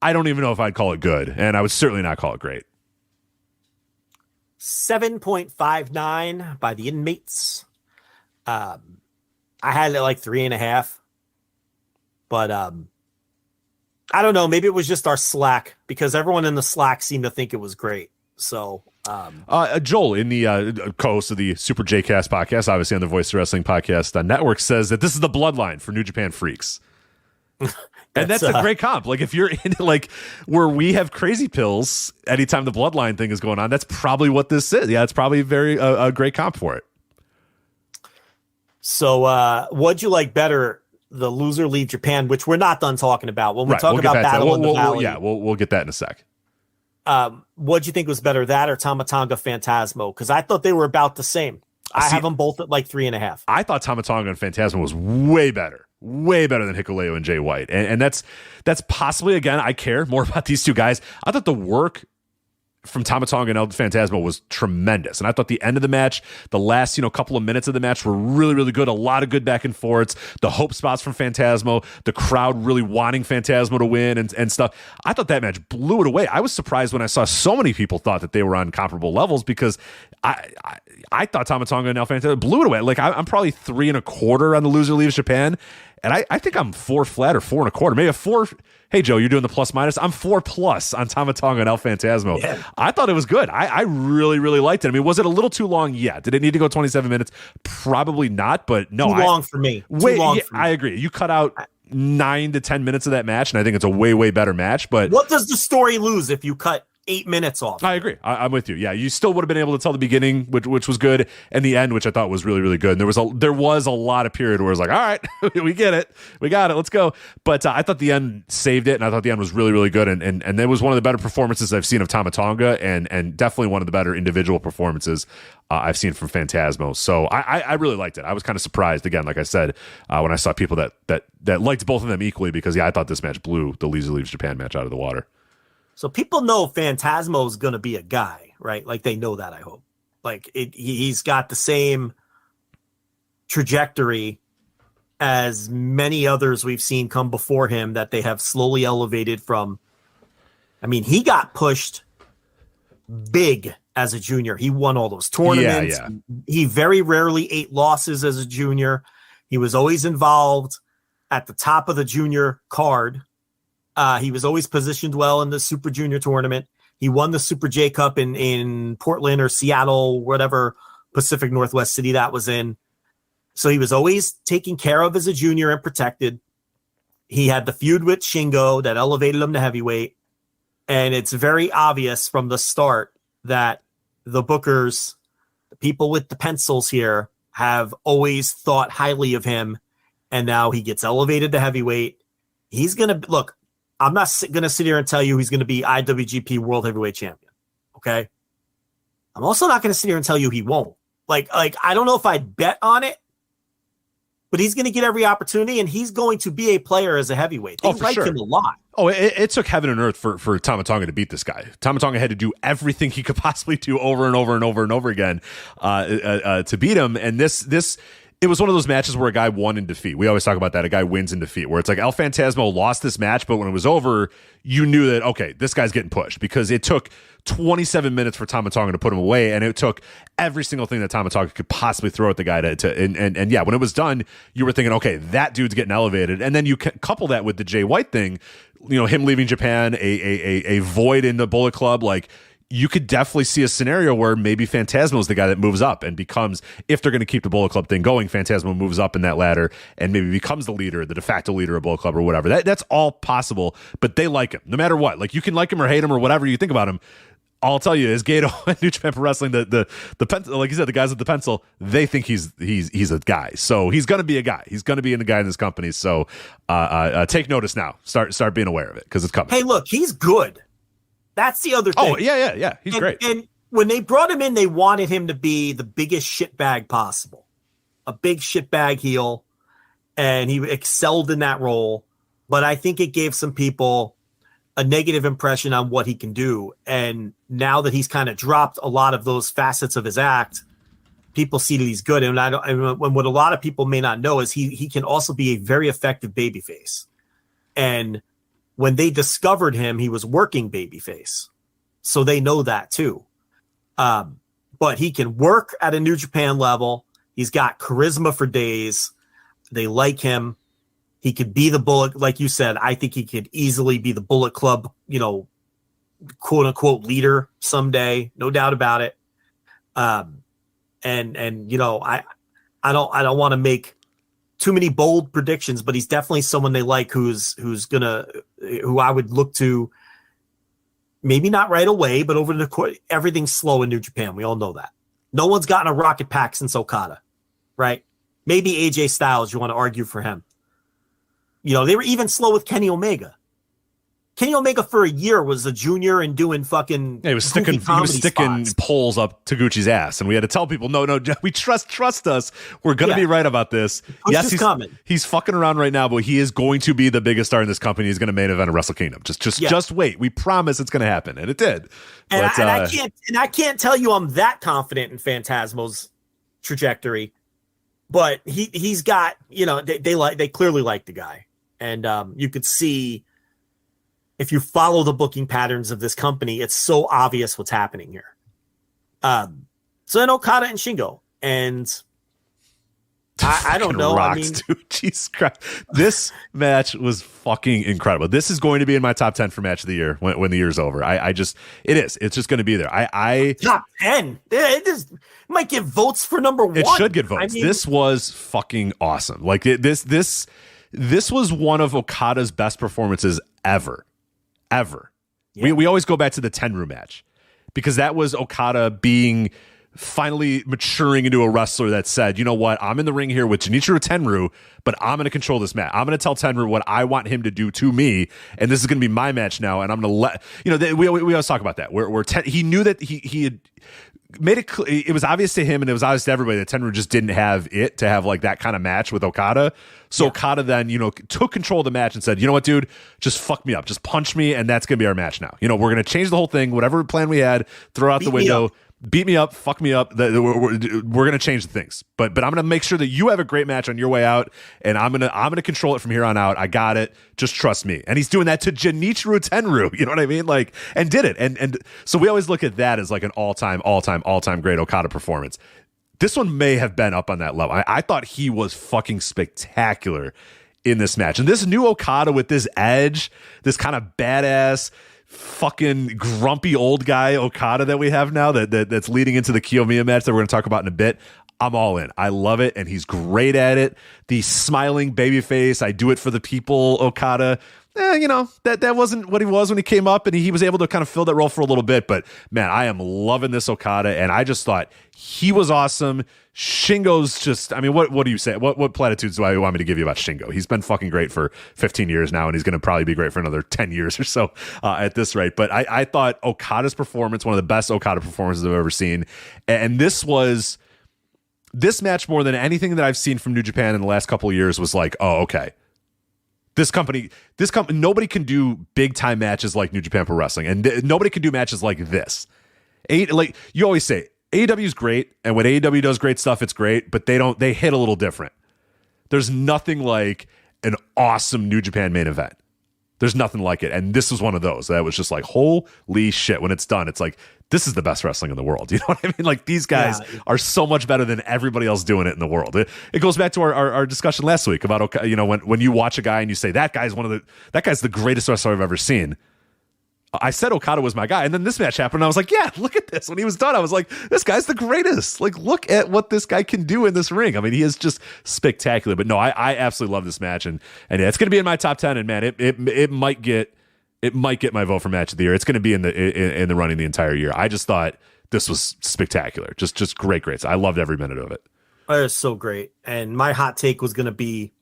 I don't even know if I'd call it good. And I would certainly not call it great. 7.59 by the inmates. I had it like 3.5, but I don't know. Maybe it was just our Slack, because everyone in the Slack seemed to think it was great. So Joel, in the co-host of the Super J-Cast podcast, obviously on the Voice of Wrestling Podcast Network, says that this is the bloodline for New Japan Freaks. And that's a great comp. Like, if you're into like where we have crazy pills anytime the bloodline thing is going on, that's probably what this is. Yeah, it's probably a great comp for it. So what'd you like better, the loser leave Japan, which we're not done talking about. When we talk about Battle in the Valley. We'll get that in a sec. What'd you think was better, that or Tamatanga Phantasmo? Because I thought they were about the same. I have them both at like 3.5. I thought Tamatanga and Phantasmo was way better than Hikuleo and Jay White. And that's possibly, again, I care more about these two guys. I thought the work from Tama Tonga and El Phantasmo was tremendous. And I thought the end of the match, the last, couple of minutes of the match were really, really good. A lot of good back and forths. The hope spots from Phantasmo, the crowd really wanting Phantasmo to win and stuff. I thought that match blew it away. I was surprised when I saw so many people thought that they were on comparable levels because I thought Tama Tonga and El Phantasmo blew it away. Like I'm probably 3 1/4 on the loser leaves Japan. And I think I'm 4 flat or 4 1/4, maybe a 4. Hey, Joe, you're doing the plus minus. I'm 4+ on Tama Tonga and El Phantasmo. Yeah. I thought it was good. I really, really liked it. I mean, was it a little too long? Yeah. Did it need to go 27 minutes? Probably not, but no. Too long for me. I agree. You cut out 9 to 10 minutes of that match, and I think it's a way, way better match. But what does the story lose if you cut 8 minutes off? I agree. I'm with you. Yeah, you still would have been able to tell the beginning, which was good, and the end, which I thought was really, really good. And there was a lot of period where it was like, all right, we get it, we got it, let's go. But I thought the end saved it, and I thought the end was really, really good, and it was one of the better performances I've seen of Tama Tonga, and definitely one of the better individual performances I've seen from Phantasmo. So I really liked it. I was kind of surprised again, like I said, when I saw people that liked both of them equally, because I thought this match blew the Loser Leaves Japan match out of the water. So people know Phantasmo is going to be a guy, right? Like they know that, I hope. Like he's got the same trajectory as many others we've seen come before him that they have slowly elevated from. I mean, he got pushed big as a junior. He won all those tournaments. Yeah. He very rarely ate losses as a junior. He was always involved at the top of the junior card. He was always positioned well in the Super Junior tournament. He won the Super J Cup in Portland or Seattle, whatever Pacific Northwest city that was in. So he was always taken care of as a junior and protected. He had the feud with Shingo that elevated him to heavyweight. And it's very obvious from the start that the bookers, the people with the pencils here, have always thought highly of him. And now he gets elevated to heavyweight. He's going to look. I'm not going to sit here and tell you he's going to be IWGP World Heavyweight Champion. Okay. I'm also not going to sit here and tell you he won't. Like, I don't know if I'd bet on it, but he's going to get every opportunity, and he's going to be a player as a heavyweight. They like him a lot. Oh, it took heaven and earth for Tama Tonga to beat this guy. Tama Tonga had to do everything he could possibly do over and over and over and over again to beat him. And this. It was one of those matches where a guy won in defeat. We always talk about that. A guy wins in defeat, where it's like El Phantasmo lost this match, but when it was over, you knew that, okay, this guy's getting pushed, because it took 27 minutes for Tama Tonga to put him away, and it took every single thing that Tama Tonga could possibly throw at the guy and yeah, when it was done, you were thinking, okay, that dude's getting elevated. And then you couple that with the Jay White thing, him leaving Japan, a void in the Bullet Club, like, you could definitely see a scenario where maybe Phantasmo is the guy that moves up and becomes, if they're going to keep the Bullet Club thing going, Phantasmo moves up in that ladder and maybe becomes the leader, the de facto leader of Bullet Club or whatever. That's all possible, but they like him no matter what. Like, you can like him or hate him or whatever you think about him. I'll tell you, is Gato and New Japan Pro Wrestling, the like you said, the guys with the pencil, they think he's a guy. So he's going to be a guy. He's going to be a guy in this company. So take notice now. Start being aware of it, because it's coming. Hey, look, he's good. That's the other thing. Oh, yeah. He's great. And when they brought him in, they wanted him to be the biggest shitbag possible. A big shitbag heel. And he excelled in that role. But I think it gave some people a negative impression on what he can do. And now that he's kind of dropped a lot of those facets of his act, people see that he's good. And what a lot of people may not know is he can also be a very effective babyface. And when they discovered him, he was working babyface. So they know that too. But he can work at a New Japan level. He's got charisma for days. They like him. He could be the Bullet, like you said. I think he could easily be the Bullet Club, quote unquote leader someday. No doubt about it. I don't want to make too many bold predictions, but he's definitely someone they like who I would look to, maybe not right away, but over the course. Everything's slow in New Japan. We all know that. No one's gotten a rocket pack since Okada, right? Maybe AJ Styles, you want to argue for him. They were even slow with Kenny Omega. Kenny Omega for a year was a junior and doing fucking he was sticking poles up Taguchi's ass, and we had to tell people, no, we trust us. We're gonna be right about this. Yes, he's fucking around right now, but he is going to be the biggest star in this company. He's gonna main event of Wrestle Kingdom. Just wait. We promise it's gonna happen, and it did. And I can't tell you I'm that confident in Phantasmo's trajectory, but he's got, they clearly like the guy, and you could see. If you follow the booking patterns of this company, it's so obvious what's happening here. So then Okada and Shingo, and I don't know. Dude, Jesus Christ. This match was fucking incredible. This is going to be in my top 10 for match of the year when the year's over. It's just going to be there. Top 10. It might get votes for number 1. It should get votes. This was fucking awesome. Like this was one of Okada's best performances ever. Yeah. We always go back to the Tenryu match because that was Okada being finally maturing into a wrestler that said, you know what, I'm in the ring here with Genichiro Tenryu, but I'm going to control this match. I'm going to tell Tenryu what I want him to do to me, and this is going to be my match now, and I'm going to let, we always talk about that, where he knew that he had made it clear, it was obvious to him and it was obvious to everybody that Tenryu just didn't have it to have like that kind of match with Okada. So Okada then, took control of the match and said, you know what, dude, just fuck me up, just punch me, and that's going to be our match now. We're going to change the whole thing, whatever plan we had, throw out the window. Beat me up, fuck me up. We're going to change the things, but I'm going to make sure that you have a great match on your way out, and I'm going to control it from here on out. I got it. Just trust me. And he's doing that to Genichiro Tenryu. You know what I mean? Like, and did it. And so we always look at that as like an all-time great Okada performance. This one may have been up on that level. I thought he was fucking spectacular in this match, and this new Okada with this edge, this kind of badass, fucking grumpy old guy Okada that we have now that's leading into the Kiyomiya match that we're going to talk about in a bit. I'm all in. I love it, and he's great at it. The smiling baby face, I do it for the people Okada. That wasn't what he was when he came up, and he was able to kind of fill that role for a little bit. But man, I am loving this Okada, and I just thought he was awesome. Shingo's just, what do you say? What platitudes do I want me to give you about Shingo? He's been fucking great for 15 years now, and he's going to probably be great for another 10 years or so at this rate. But I thought Okada's performance, one of the best Okada performances I've ever seen. And this match, more than anything that I've seen from New Japan in the last couple of years, was like, oh, okay. This company, nobody can do big time matches like New Japan Pro Wrestling, and nobody can do matches like this. Like you always say, AEW is great, and when AEW does great stuff, it's great, but they hit a little different. There's nothing like an awesome New Japan main event. There's nothing like it, and this was one of those that was just like, holy shit! When it's done, it's like, this is the best wrestling in the world. You know what I mean? Like, these guys are so much better than everybody else doing it in the world. It goes back to our discussion last week about, when you watch a guy and you say that guy's the greatest wrestler I've ever seen. I said Okada was my guy, and then this match happened, and I was like, yeah, look at this. When he was done, I was like, this guy's the greatest. Like, look at what this guy can do in this ring. He is just spectacular. But no, I absolutely love this match, and yeah, it's going to be in my top 10, and man, it might get my vote for match of the year. It's going to be in the running the entire year. I just thought this was spectacular. Just great. I loved every minute of it. It was so great. And my hot take was going to be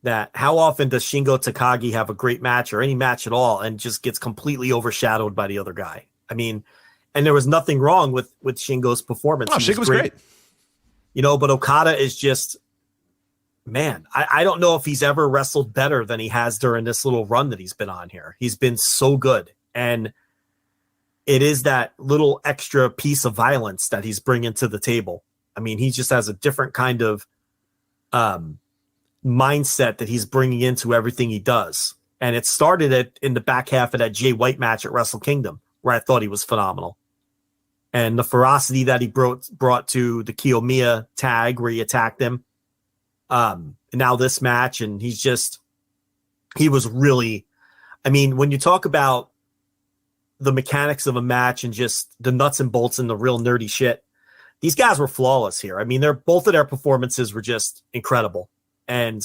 that how often does Shingo Takagi have a great match or any match at all and just gets completely overshadowed by the other guy? And there was nothing wrong with Shingo's performance. Oh, Shingo was great. But Okada is just, man, I don't know if he's ever wrestled better than he has during this little run that he's been on here. He's been so good. And it is that little extra piece of violence that he's bringing to the table. He just has a different kind of mindset that he's bringing into everything he does. And it started in the back half of that Jay White match at Wrestle Kingdom, where I thought he was phenomenal. And the ferocity that he brought to the Kiyomiya tag where he attacked him. And now this match, and he was really, when you talk about the mechanics of a match and just the nuts and bolts and the real nerdy shit, these guys were flawless here. Both of their performances were just incredible. And,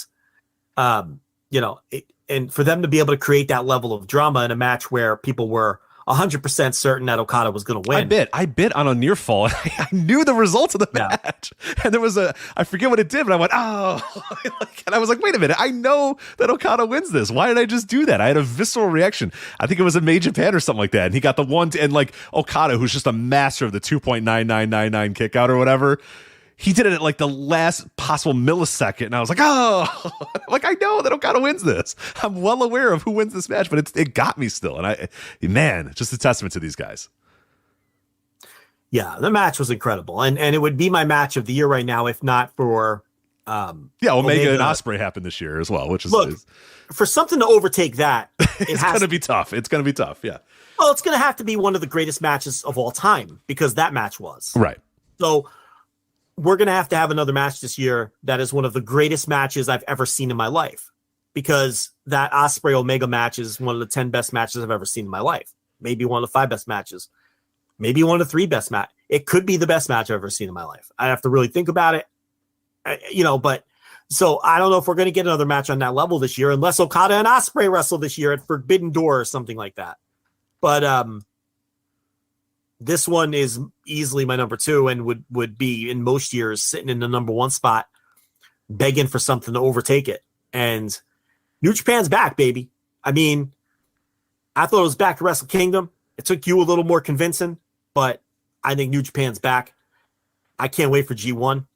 and for them to be able to create that level of drama in a match where people were 100% certain that Okada was going to win. I bit on a near fall. I knew the results of the match. And there was I forget what it did, but I went, oh. And I was like, wait a minute. I know that Okada wins this. Why did I just do that? I had a visceral reaction. I think it was a Major Japan or something like that. And he got the one, and like Okada, who's just a master of the 2.9999 kick out or whatever, he did it at like the last possible millisecond, and I was like, oh, like I know that Okada wins this. I'm well aware of who wins this match, but it got me still. And just a testament to these guys. Yeah, the match was incredible, and it would be my match of the year right now if not for Omega and Ospreay happened this year as well, which is for something to overtake that. It's going to be tough. It's going to be tough. Yeah. Well, it's going to have to be one of the greatest matches of all time because that match was right. So. We're going to have another match this year that is one of the greatest matches I've ever seen in my life, because that Ospreay Omega match is one of the 10 best matches I've ever seen in my life. Maybe one of the 5 best matches, maybe one of the 3 best match. It could be the best match I've ever seen in my life. I have to really think about it, but so I don't know if we're going to get another match on that level this year, unless Okada and Ospreay wrestle this year at Forbidden Door or something like that. But, this one is easily my number 2 and would be in most years sitting in the number 1 spot, begging for something to overtake it. And New Japan's back, baby. I mean, I thought it was back to Wrestle Kingdom. It took you a little more convincing, but I think New Japan's back. I can't wait for G1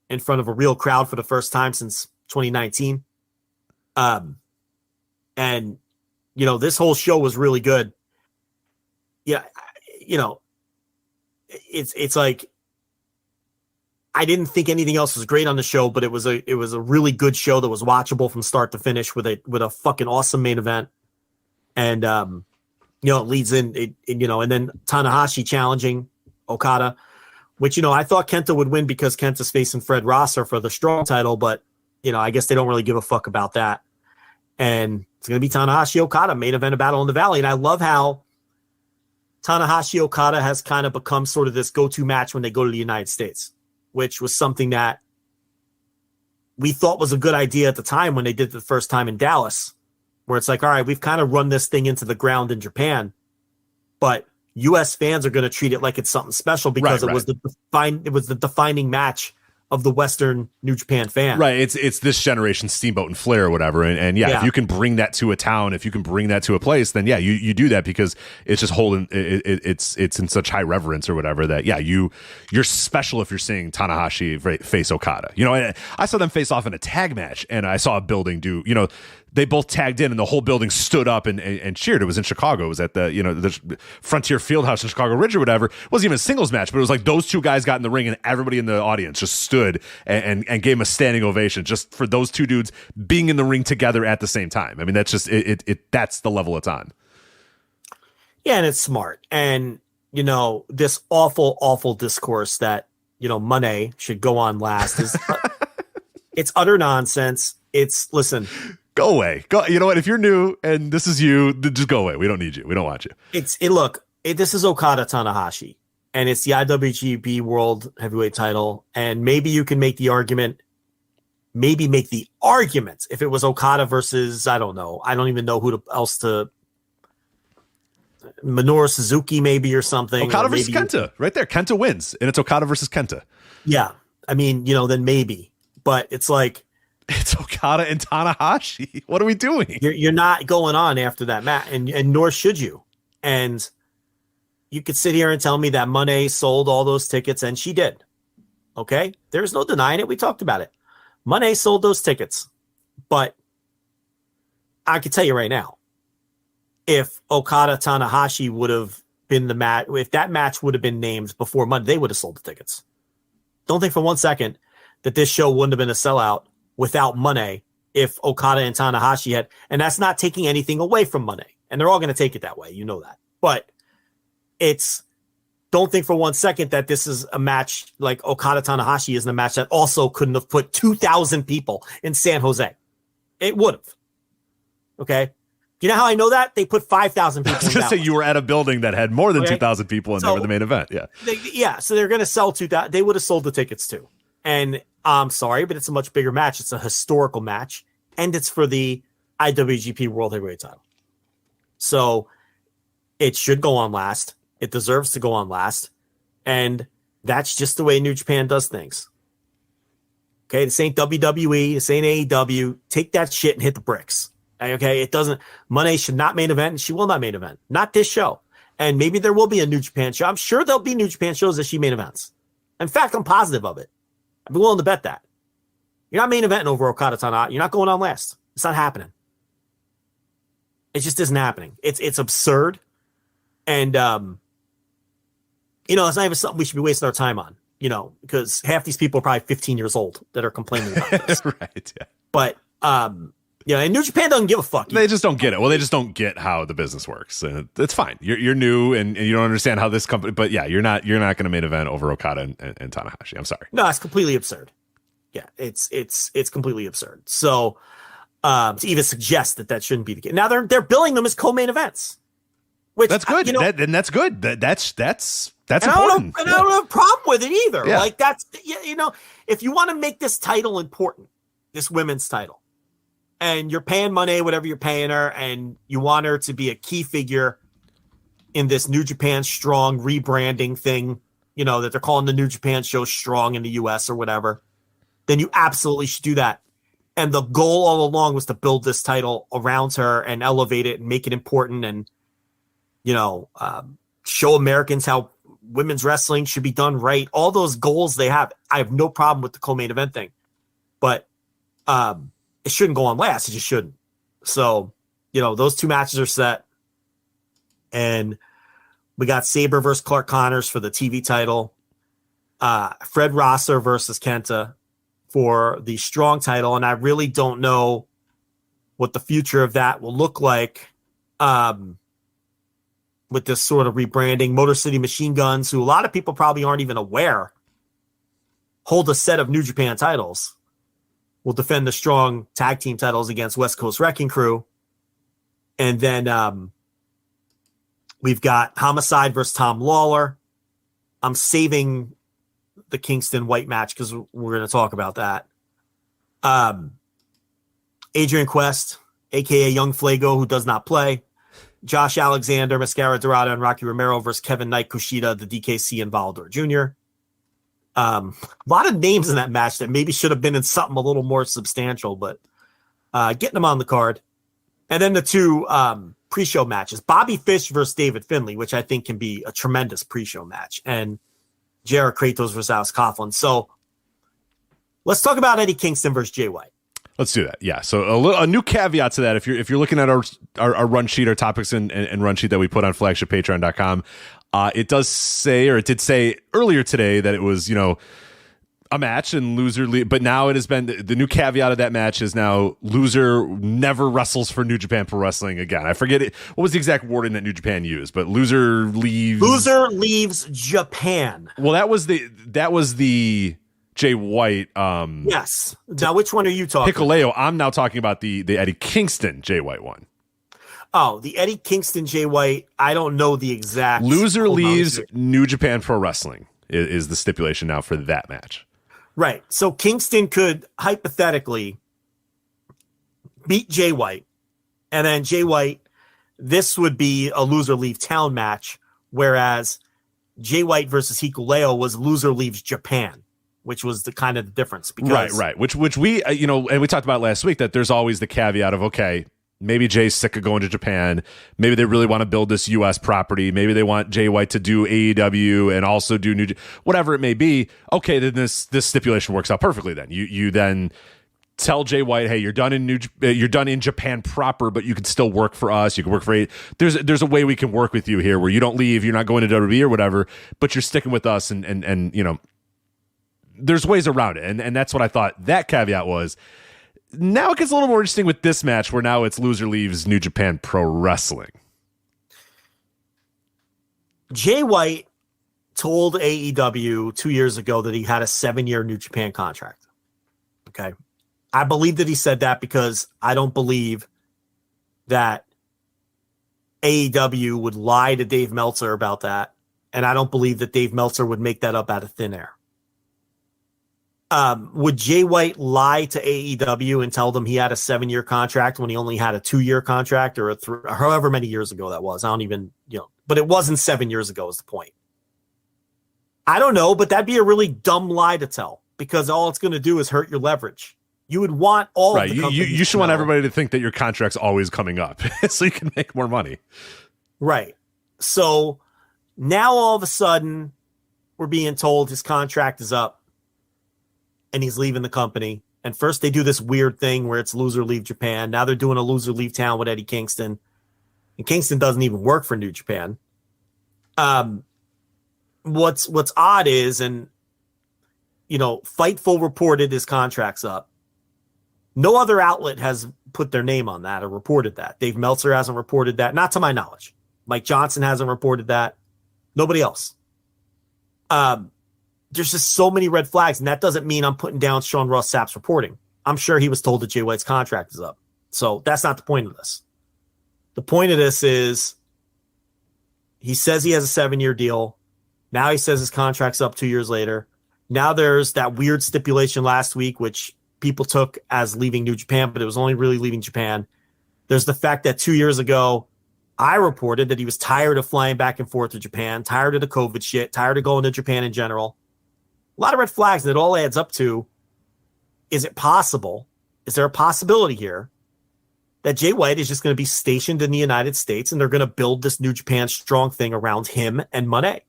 in front of a real crowd for the first time since 2019. And, this whole show was really good. Yeah. It's like I didn't think anything else was great on the show, but it was a really good show that was watchable from start to finish with a fucking awesome main event. And it leads in and then Tanahashi challenging Okada, which I thought Kenta would win because Kenta's facing Fred Rosser for the strong title, but I guess they don't really give a fuck about that. And it's gonna be Tanahashi Okada main event of Battle in the Valley, and I love how Tanahashi Okada has kind of become sort of this go-to match when they go to the United States, which was something that we thought was a good idea at the time when they did it the first time in Dallas, where it's like, all right, we've kind of run this thing into the ground in Japan, but U.S. fans are going to treat it like it's something special because it was the defining match of the Western New Japan fan. Right. It's this generation Steamboat and Flair or whatever. And if you can bring that to a town, if you can bring that to a place, then you do that because it's just holding it's in such high reverence or whatever that you're special if you're seeing Tanahashi face Okada. I saw them face off in a tag match and I saw a building do, they both tagged in and the whole building stood up and cheered. It was in Chicago. It was at the Frontier Fieldhouse in Chicago Ridge or whatever. It wasn't even a singles match, but it was like those two guys got in the ring and everybody in the audience just stood and gave them a standing ovation just for those two dudes being in the ring together at the same time. I mean, that's just that's the level it's on. Yeah, and it's smart. And this awful discourse that Mone should go on last is it's utter nonsense. Listen. Go away. Go. You know what? If you're new and this is you, just go away. We don't need you. We don't want you. This is Okada Tanahashi, and it's the IWGP World Heavyweight Title. And maybe you can make the argument. If it was Okada versus, I don't know. I don't even know who else to. Minoru Suzuki, maybe, or something. Okada versus Kenta, right there. Kenta wins, and it's Okada versus Kenta. Yeah, I mean, then maybe, but it's like. It's Okada and Tanahashi. What are we doing? You're not going on after that match, and nor should you. And you could sit here and tell me that Mone sold all those tickets, and she did. Okay? There's no denying it. We talked about it. Mone sold those tickets. But I can tell you right now, if Okada Tanahashi would have been the match, if that match would have been named before Monday, they would have sold the tickets. Don't think for one second that this show wouldn't have been a sellout without Mone if Okada and Tanahashi had, and that's not taking anything away from Mone, and they're all going to take it that way, that. But don't think for one second that this is a match like Okada Tanahashi isn't a match that also couldn't have put 2,000 people in San Jose. It would have. Okay? Do you know how I know that? They put 5,000 people. I was going to say you were at a building that had more than 2,000 people in there for the main event. Yeah. So they're going to sell 2,000. They would have sold the tickets too. And I'm sorry, but it's a much bigger match. It's a historical match, and it's for the IWGP World Heavyweight Title. So It should go on last. It deserves to go on last. And that's just the way New Japan does things. Okay, this ain't WWE, this ain't AEW. Take that shit and hit the bricks. Okay, it doesn't. Monet should not main event, and she will not main event. Not this show. And maybe there will be a New Japan show. I'm sure there'll be New Japan shows that she main events. In fact, I'm positive of it. I'd be willing to bet that. You're not main eventing over Okada Tanahashi. You're not going on last. It's not happening. It just isn't happening. It's absurd. And, it's not even something we should be wasting our time on, because half these people are probably 15 years old that are complaining about this. Right, yeah. But, and New Japan doesn't give a fuck. They just don't get it. Well, they just don't get how the business works. It's fine. You're new and you don't understand how this company. But yeah, you're not going to main event over Okada and Tanahashi. I'm sorry. No, it's completely absurd. Yeah, it's completely absurd. So to even suggest that shouldn't be the case. Now they're billing them as co-main events, which that's good. That's good. That's and important. I don't have a problem with it either. Yeah. Like that's if you want to make this title important, this women's title, and you're paying money, whatever you're paying her, and you want her to be a key figure in this New Japan Strong rebranding thing, that they're calling the New Japan show Strong in the US or whatever, then you absolutely should do that. And the goal all along was to build this title around her and elevate it and make it important and, show Americans how women's wrestling should be done right. All those goals they have. I have no problem with the co-main event thing, but it shouldn't go on last. It just shouldn't. So, those two matches are set. And we got Sabre versus Clark Connors for the TV title. Fred Rosser versus Kenta for the Strong title. And I really don't know what the future of that will look like with this sort of rebranding. Motor City Machine Guns, who a lot of people probably aren't even aware, hold a set of New Japan titles, will defend the Strong tag team titles against West Coast Wrecking Crew. And then we've got Homicide versus Tom Lawler. I'm saving the Kingston White match because we're going to talk about that. Adrian Quest, a.k.a. Young Flago, who does not play. Josh Alexander, Mascara Dorada, and Rocky Romero versus Kevin Knight, Kushida, the DKC, and Volador Jr. A lot of names in that match that maybe should have been in something a little more substantial, but getting them on the card. And then the two pre-show matches, Bobby Fish versus David Finlay, which I think can be a tremendous pre-show match, and Jared Kratos versus Alex Coughlin. So let's talk about Eddie Kingston versus Jay White. Let's do that. Yeah. So a new caveat to that, if you're looking at our run sheet, our topics and run sheet that we put on flagshippatreon.com, it does say, or it did say earlier today, that it was, a match and loser but now it has been, the new caveat of that match is now loser never wrestles for New Japan Pro Wrestling again. I forget it. What was the exact wording that New Japan used, but loser leaves Japan. Well, that was the Jay White. Yes. Now, which one are you talking Hikuleo. about? I'm now talking about the Eddie Kingston Jay White one. Oh, the Eddie Kingston Jay White. I don't know the exact. Loser leaves New Japan Pro Wrestling is the stipulation now for that match. Right. So Kingston could hypothetically beat Jay White, and then Jay White, this would be a loser leave town match, whereas Jay White versus Hikuleo was loser leaves Japan, which was the kind of the difference. Because, right. Which we, and we talked about last week that there's always the caveat of, okay, maybe Jay's sick of going to Japan. Maybe they really want to build this U.S. property. Maybe they want Jay White to do AEW and also do whatever it may be. Okay, then this stipulation works out perfectly. Then you then tell Jay White, hey, you're done in Japan proper, but you can still work for us. You can work for there's a way we can work with you here where you don't leave. You're not going to WWE or whatever, but you're sticking with us, and there's ways around it, and that's what I thought that caveat was. Now it gets a little more interesting with this match where now it's loser leaves New Japan Pro Wrestling. Jay White told AEW 2 years ago that he had a 7-year New Japan contract. Okay. I believe that he said that because I don't believe that AEW would lie to Dave Meltzer about that. And I don't believe that Dave Meltzer would make that up out of thin air. Would Jay White lie to AEW and tell them he had a 7-year contract when he only had a 2-year contract, or however many years ago that was? I don't even, but it wasn't 7 years ago is the point. I don't know, but that'd be a really dumb lie to tell, because all it's going to do is hurt your leverage. You would want all right. Of the you should want everybody to think that your contract's always coming up so you can make more money. Right. So now all of a sudden we're being told his contract is up and he's leaving the company. And first they do this weird thing where it's loser leave Japan. Now they're doing a loser leave town with Eddie Kingston. And Kingston doesn't even work for New Japan. What's odd is, and Fightful reported his contract's up. No other outlet has put their name on that or reported that. Dave Meltzer hasn't reported that, not to my knowledge. Mike Johnson hasn't reported that. Nobody else. There's just so many red flags, and that doesn't mean I'm putting down Sean Ross Sapp's reporting. I'm sure he was told that Jay White's contract is up. So that's not the point of this. The point of this is he says he has a 7-year deal. Now he says his contract's up 2 years later. Now there's that weird stipulation last week, which people took as leaving New Japan, but it was only really leaving Japan. There's the fact that 2 years ago, I reported that he was tired of flying back and forth to Japan, tired of the COVID shit, tired of going to Japan in general. A lot of red flags, and it all adds up to, is it possible? Is there a possibility here that Jay White is just going to be stationed in the United States and they're going to build this New Japan strong thing around him and Monet,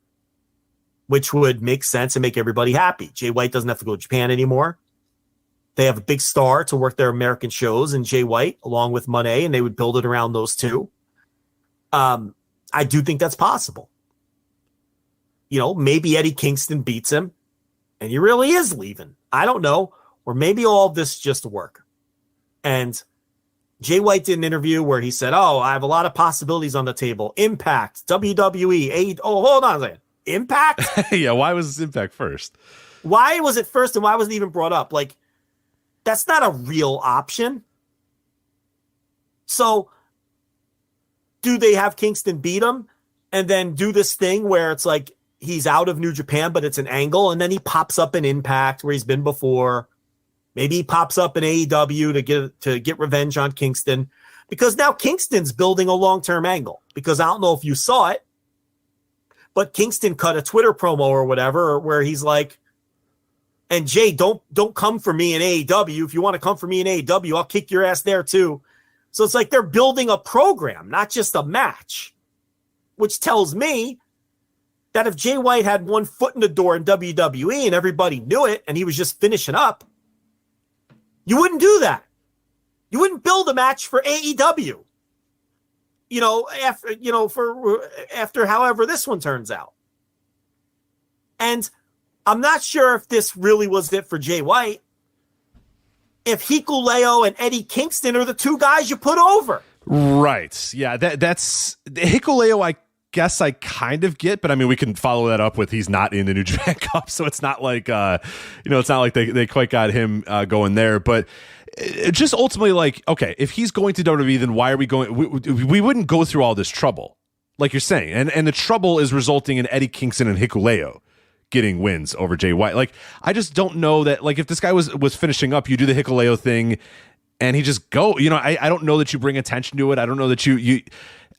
which would make sense and make everybody happy. Jay White doesn't have to go to Japan anymore. They have a big star to work their American shows in Jay White along with Monet, and they would build it around those two. I do think that's possible. Maybe Eddie Kingston beats him and he really is leaving. I don't know. Or maybe all of this is just work. And Jay White did an interview where he said, I have a lot of possibilities on the table. Impact, WWE, hold on a second. Impact? Yeah, why was Impact first? Why was it first and why wasn't it even brought up? Like, that's not a real option. So do they have Kingston beat him and then do this thing where it's like he's out of New Japan, but it's an angle, and then he pops up in Impact where he's been before? Maybe he pops up in AEW to get revenge on Kingston, because now Kingston's building a long-term angle. Because I don't know if you saw it, but Kingston cut a Twitter promo or whatever where he's like, and Jay, don't come for me in AEW. If you want to come for me in AEW, I'll kick your ass there too. So it's like they're building a program, not just a match, which tells me that if Jay White had one foot in the door in WWE and everybody knew it and he was just finishing up, you wouldn't do that. You wouldn't build a match for AEW. After however this one turns out. And I'm not sure if this really was it for Jay White. If Hikuleo and Eddie Kingston are the two guys you put over. Right. Yeah, that's Hikuleo, I guess I kind of get, but I mean, we can follow that up with he's not in the New Japan Cup, so it's not like it's not like they quite got him going there. But just ultimately, like, okay, if he's going to WWE, then why are we going? We wouldn't go through all this trouble, like you're saying, and the trouble is resulting in Eddie Kingston and Hikuleo getting wins over Jay White. Like, I just don't know that. Like, if this guy was finishing up, you do the Hikuleo thing, and he just go. I don't know that you bring attention to it. I don't know that you.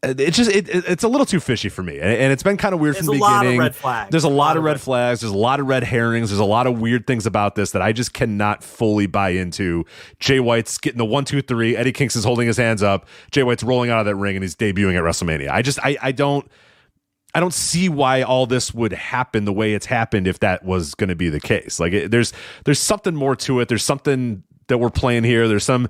It's a little too fishy for me, and it's been kind of weird from the beginning. There's a lot of red flags. There's a lot of red herrings. There's a lot of weird things about this that I just cannot fully buy into. Jay White's getting the 1, 2, 3. Eddie Kingston's holding his hands up. Jay White's rolling out of that ring and he's debuting at WrestleMania. I don't see why all this would happen the way it's happened if that was going to be the case. Like, there's something more to it. There's something that we're playing here. There's some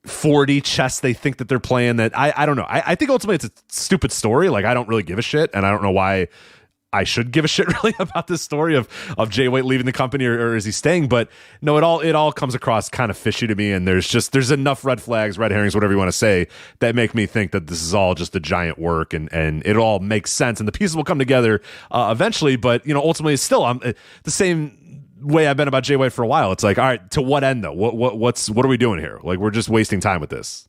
4D chess they think that they're playing that I don't know. I think ultimately it's a stupid story. Like, I don't really give a shit, and I don't know why I should give a shit really about this story of Jay White leaving the company or is he staying. But no, it all comes across kind of fishy to me, and there's enough red flags, red herrings, whatever you want to say, that make me think that this is all just a giant work, and it all makes sense and the pieces will come together eventually. But ultimately it's still the same way I've been about Jay White for a while. It's like, all right, to what end though? What are we doing here? Like, we're just wasting time with this.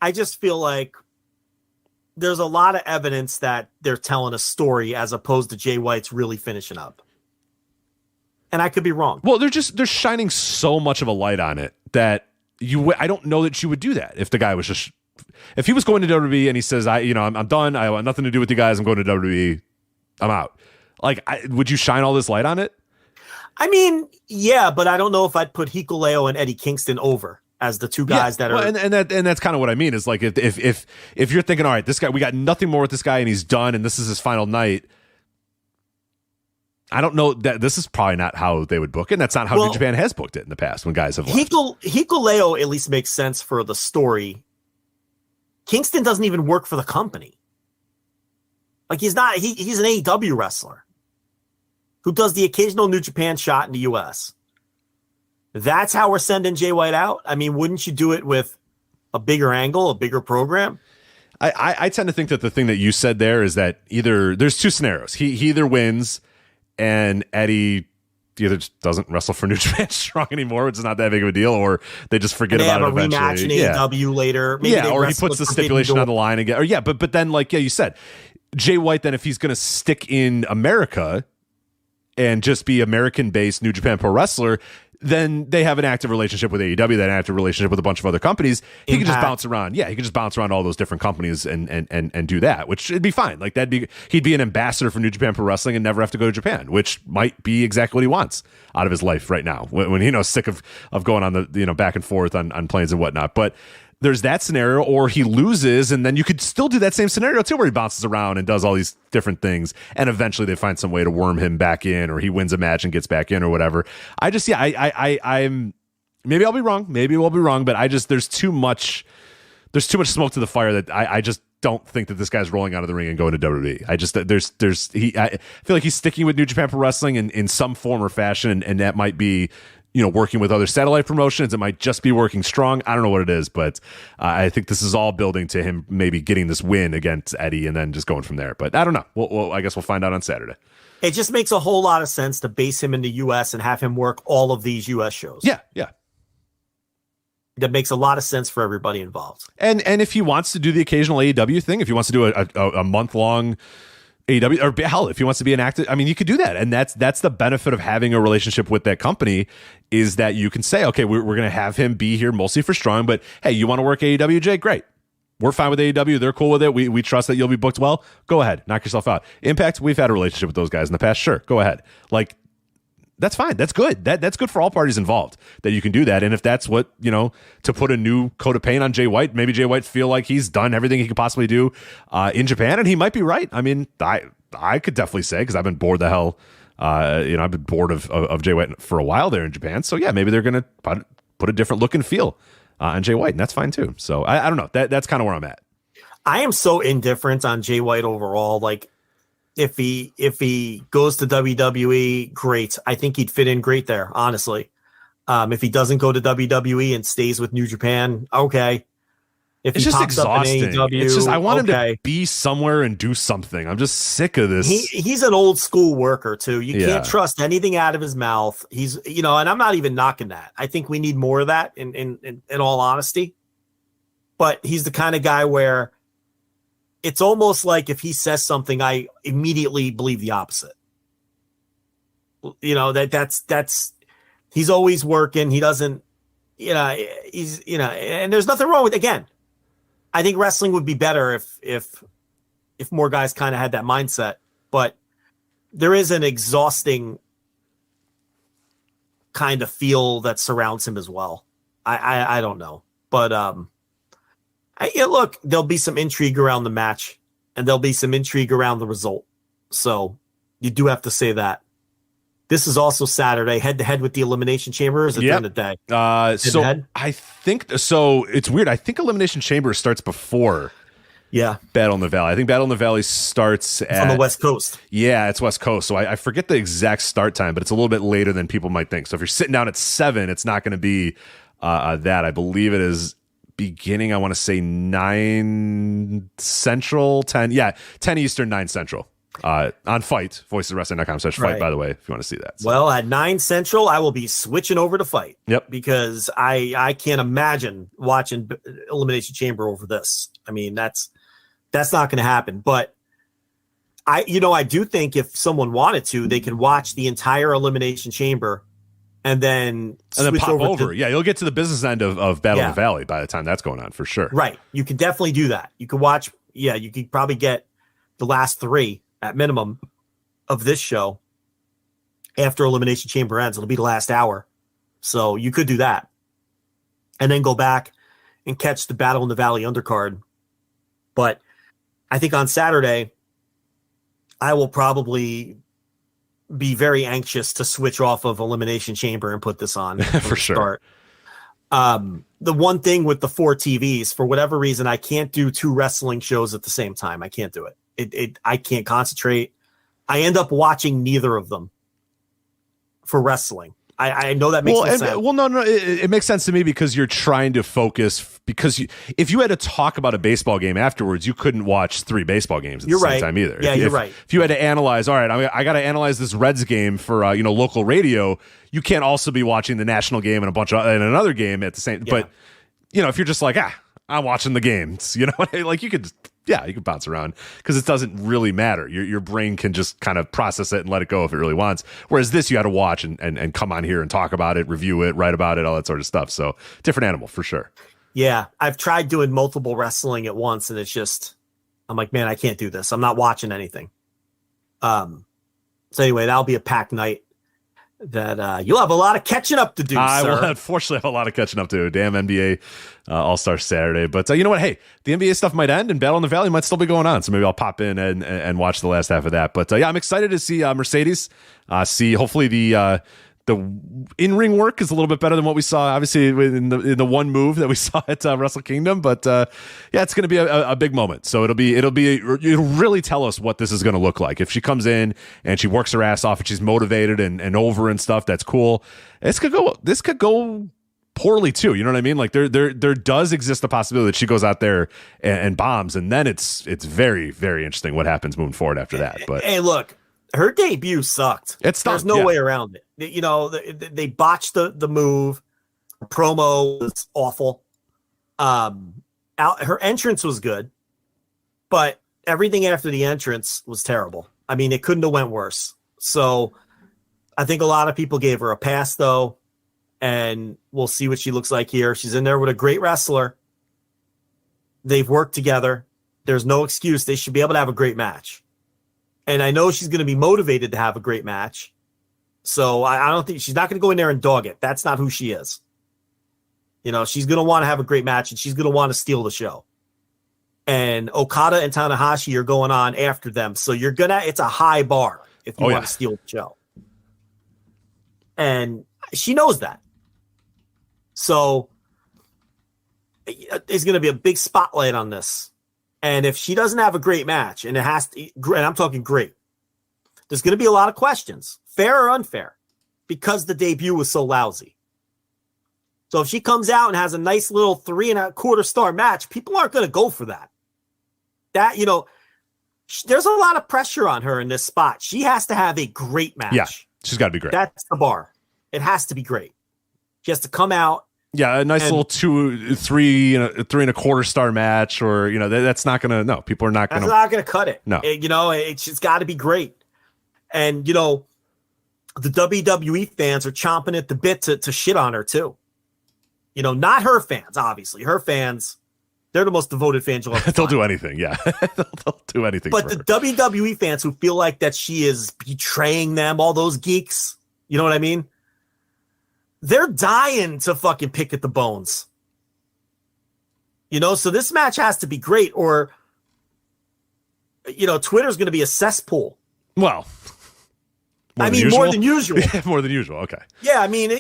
I just feel like there's a lot of evidence that they're telling a story as opposed to Jay White's really finishing up. And I could be wrong. Well, they're shining so much of a light on it that I don't know that you would do that if the guy was just, if he was going to WWE and he says, I'm done. I want nothing to do with you guys. I'm going to WWE. I'm out. Like, would you shine all this light on it? I mean, yeah, but I don't know if I'd put Hikuleo and Eddie Kingston over as the two guys that are. Well, and that's kind of what I mean is like if you're thinking, all right, this guy, we got nothing more with this guy and he's done and this is his final night. I don't know that this is probably not how they would book it. And that's not how New Japan has booked it in the past when guys have left. Hikuleo at least makes sense for the story. Kingston doesn't even work for the company. Like he's an AEW wrestler who does the occasional New Japan shot in the US. That's how we're sending Jay White out. I mean, wouldn't you do it with a bigger angle, a bigger program? I tend to think that the thing that you said there is that there's two scenarios. He either wins and Eddie either just doesn't wrestle for New Japan Strong anymore, which is not that big of a deal, or they just forget about it eventually. Rematch in AEW later. Maybe or he puts the stipulation on the line again. Or but then you said, Jay White, then if he's going to stick in America and just be American-based New Japan Pro Wrestler, then they have an active relationship with AEW, that active relationship with a bunch of other companies. He can just bounce around. Yeah, he can just bounce around all those different companies and do that, which would be fine. Like he'd be an ambassador for New Japan Pro Wrestling and never have to go to Japan, which might be exactly what he wants out of his life right now when sick of going on the back and forth on planes and whatnot. But there's that scenario, or he loses, and then you could still do that same scenario too, where he bounces around and does all these different things, and eventually they find some way to worm him back in, or he wins a match and gets back in, or whatever. I'm maybe I'll be wrong, maybe we'll be wrong, but there's too much smoke to the fire that I just don't think that this guy's rolling out of the ring and going to WWE. I feel like he's sticking with New Japan Pro Wrestling in some form or fashion, and that might be working with other satellite promotions. It might just be working Strong. I don't know what it is, but I think this is all building to him maybe getting this win against Eddie and then just going from there. But I don't know. I guess we'll find out on Saturday. It just makes a whole lot of sense to base him in the U.S. and have him work all of these U.S. shows. Yeah. That makes a lot of sense for everybody involved. And if he wants to do the occasional AEW thing, if he wants to do a month-long AEW, or hell, if he wants to be an active, I mean, you could do that. And that's the benefit of having a relationship with that company, is that you can say, okay, we're going to have him be here mostly for Strong, but hey, you want to work AEW, Jay? Great. We're fine with AEW. They're cool with it. We trust that you'll be booked well. Go ahead. Knock yourself out. Impact, we've had a relationship with those guys in the past. Sure. Go ahead. Like, that's fine. That's good. That's good for all parties involved that you can do that. And if that's what, to put a new coat of paint on Jay White, maybe Jay White feel like he's done everything he could possibly do in Japan. And he might be right. I mean, I could definitely say, because I've been bored the hell. I've been bored of Jay White for a while there in Japan. So yeah, maybe they're going to put a different look and feel on Jay White, and that's fine too. So I don't know. That's kind of where I'm at. I am so indifferent on Jay White overall. Like, if he goes to WWE, great. I think he'd fit in great there, honestly. If he doesn't go to WWE and stays with New Japan, okay. If it's just exhausting. It's just, I want him to be somewhere and do something. I'm just sick of this. He's an old school worker too. You can't trust anything out of his mouth. He's, and I'm not even knocking that. I think we need more of that in all honesty. But he's the kind of guy where it's almost like if he says something, I immediately believe the opposite. That's he's always working. He doesn't, and there's nothing wrong with, again, I think wrestling would be better if more guys kind of had that mindset, but there is an exhausting kind of feel that surrounds him as well. I don't know, but look, there'll be some intrigue around the match, and there'll be some intrigue around the result. So you do have to say that. This is also Saturday, head-to-head with the Elimination Chamber. Is it during the day? Head-to-head? I think so. It's weird. I think Elimination Chamber starts before Battle in the Valley. I think Battle in the Valley starts on the West Coast. Yeah, it's West Coast. So I forget the exact start time, but it's a little bit later than people might think. So if you're sitting down at 7, it's not going to be that. I believe it is beginning, I want to say 9 Central, 10 Eastern, 9 Central. On Fight, voiceswrestling.com/fight, by the way, if you want to see that. So. Well, at 9 Central, I will be switching over to Fight. Yep. Because I can't imagine watching Elimination Chamber over this. I mean, that's not going to happen. But I do think if someone wanted to, they could watch the entire Elimination Chamber and then pop over. Yeah, you'll get to the business end of Battle of the Valley by the time that's going on, for sure. Right. You could definitely do that. You could watch, you could probably get the last 3 at minimum of this show after Elimination Chamber ends. It'll be the last hour. So you could do that. And then go back and catch the Battle in the Valley undercard. But I think on Saturday, I will probably be very anxious to switch off of Elimination Chamber and put this on for sure. The one thing with the 4 TVs, for whatever reason, I can't do 2 wrestling shows at the same time. I can't do it. I can't concentrate. I end up watching neither of them for wrestling. I know that makes sense. Well, no, it makes sense to me because you're trying to focus. Because if you had to talk about a baseball game afterwards, you couldn't watch 3 baseball games at the same time either. Yeah, you're right. If you had to analyze, all right, I got to analyze this Reds game for local radio. You can't also be watching the national game and and another game at the same. Yeah. But if you're just like, I'm watching the games, like you could bounce around because it doesn't really matter. Your brain can just kind of process it and let it go if it really wants. Whereas this, you got to watch and come on here and talk about it, review it, write about it, all that sort of stuff. So different animal for sure. Yeah, I've tried doing multiple wrestling at once, and it's just, I'm like, man, I can't do this. I'm not watching anything. So anyway, that'll be a packed night that you'll have a lot of catching up to do, I sir. will unfortunately have a lot of catching up to do. Damn NBA All-Star Saturday. But you know what? Hey, the NBA stuff might end and Battle in the Valley might still be going on. So maybe I'll pop in and watch the last half of that. But I'm excited to see Mercedes. See hopefully the in-ring work is a little bit better than what we saw, obviously, in the one move that we saw at Wrestle Kingdom. But it's going to be a big moment. So it'll really tell us what this is going to look like. If she comes in and she works her ass off and she's motivated and over and stuff, that's cool. This could go poorly too. You know what I mean? Like there does exist a possibility that she goes out there and bombs, and then it's very, very interesting what happens moving forward after that. But hey, look. Her debut sucked. There's no way around it. They botched the move. Her promo was awful. Her entrance was good, but everything after the entrance was terrible. I mean, it couldn't have went worse. So I think a lot of people gave her a pass, though, and we'll see what she looks like here. She's in there with a great wrestler. They've worked together. There's no excuse. They should be able to have a great match. And I know she's going to be motivated to have a great match. So I don't think she's not going to go in there and dog it. That's not who she is. She's going to want to have a great match and she's going to want to steal the show. And Okada and Tanahashi are going on after them. So it's a high bar if you want to steal the show. And she knows that. So there's going to be a big spotlight on this. And if she doesn't have a great match, and I'm talking great, there's going to be a lot of questions, fair or unfair, because the debut was so lousy. So if she comes out and has a nice little 3.25 star match, people aren't going to go for that. There's a lot of pressure on her in this spot. She has to have a great match. Yeah, she's got to be great. That's the bar. It has to be great. She has to come out. Yeah, a nice little 3.25 star match, or that's not gonna. No, people are not gonna. That's not gonna cut it. No, it's got to be great. And the WWE fans are chomping at the bit to shit on her too. Not her fans, obviously. Her fans, they're the most devoted fans you'll ever find. They'll do anything. Yeah, they'll do anything. But the WWE fans who feel like that she is betraying them, all those geeks, you know what I mean? They're dying to fucking pick at the bones. So this match has to be great, or Twitter's going to be a cesspool. Well, more than usual. More than usual. Okay. Yeah, I mean,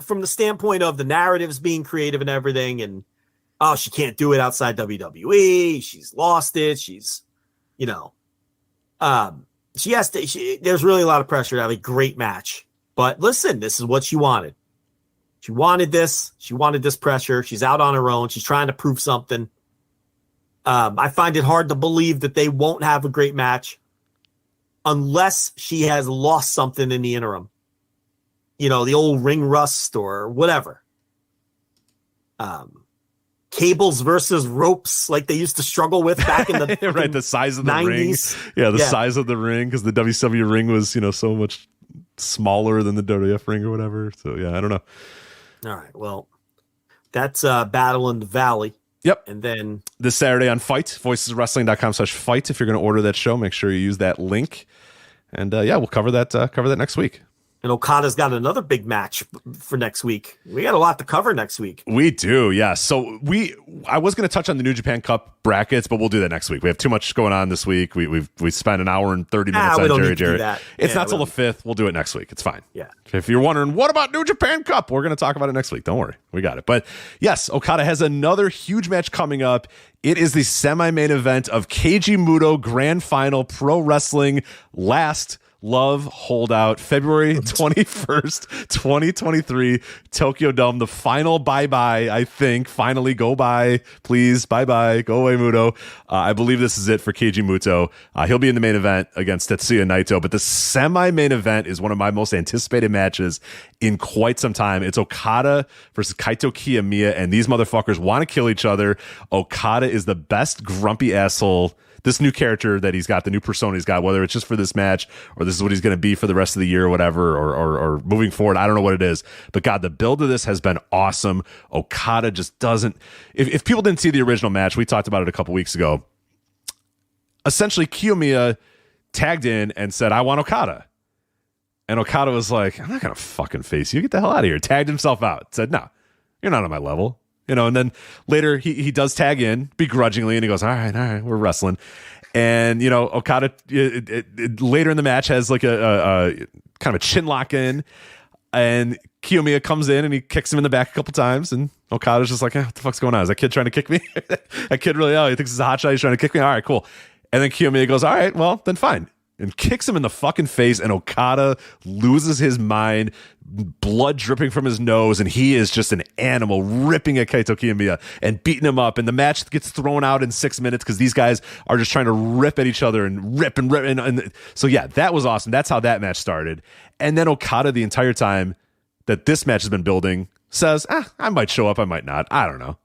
from the standpoint of the narratives being creative and everything, and she can't do it outside WWE. She's lost it. She's, she has to. There's really a lot of pressure to have a great match. But listen, this is what she wanted. She wanted this. She wanted this pressure. She's out on her own. She's trying to prove something. I find it hard to believe that they won't have a great match unless she has lost something in the interim. The old ring rust or whatever. cables versus ropes like they used to struggle with back in the right, the size of the 90s. ring. Yeah, the size of the ring, because the WCW ring was, so much smaller than the WWF ring or whatever. So yeah, I don't know. All right, well, that's Battle in the Valley. Yep. And then this Saturday on Fight, voiceswrestling.com/fight. If you're going to order that show, make sure you use that link. And we'll cover that next week. And Okada's got another big match for next week. We got a lot to cover next week. We do, yeah. So I was going to touch on the New Japan Cup brackets, but we'll do that next we've had too much going on this week. We spent an hour and 30 minutes on Jerry Jarrett. It's not till the 5th. We'll do it next week. It's fine. Yeah. If you're wondering, what about New Japan Cup? We're going to talk about it next week. Don't worry. We got it. But yes, Okada has another huge match coming up. It is the semi-main event of Keiji Muto Grand Final Pro Wrestling Last Love Holdout, February 21st, 2023, Tokyo Dome. The final bye-bye, I think. Finally, go bye. Please, bye-bye. Go away, Muto. I believe this is it for Keiji Muto. He'll be in the main event against Tetsuya Naito, but the semi-main event is one of my most anticipated matches in quite some time. It's Okada versus Kaito Kiyomia, and these motherfuckers want to kill each other. Okada is the best grumpy asshole. This new character that he's got, the new persona he's got, whether it's just for this match or this is what he's going to be for the rest of the year or whatever, or moving forward, I don't know what it is. But God, the build of this has been awesome. Okada just doesn't... If people didn't see the original match, we talked about it a couple weeks ago. Essentially, Kiyomiya tagged in and said, I want Okada. And Okada was like, I'm not going to fucking face you. Get the hell out of here. Tagged himself out. Said, no, you're not on my level. And then later he does tag in begrudgingly, and he goes, all right, we're wrestling. And, Okada later in the match has like a kind of a chin lock in, and Kiyomiya comes in and he kicks him in the back a couple times, and Okada's just like, what the fuck's going on? Is that kid trying to kick me? That kid really, he thinks he's a hot shot. He's trying to kick me. All right, cool. And then Kiyomiya goes, all right, well, then fine. And kicks him in the fucking face, and Okada loses his mind, blood dripping from his nose, and he is just an animal ripping at Kaito Kiyomia and beating him up. And the match gets thrown out in 6 minutes because these guys are just trying to rip at each other and rip and rip. And so, yeah, that was awesome. That's how that match started. And then Okada, the entire time that this match has been building, says, I might show up, I might not. I don't know.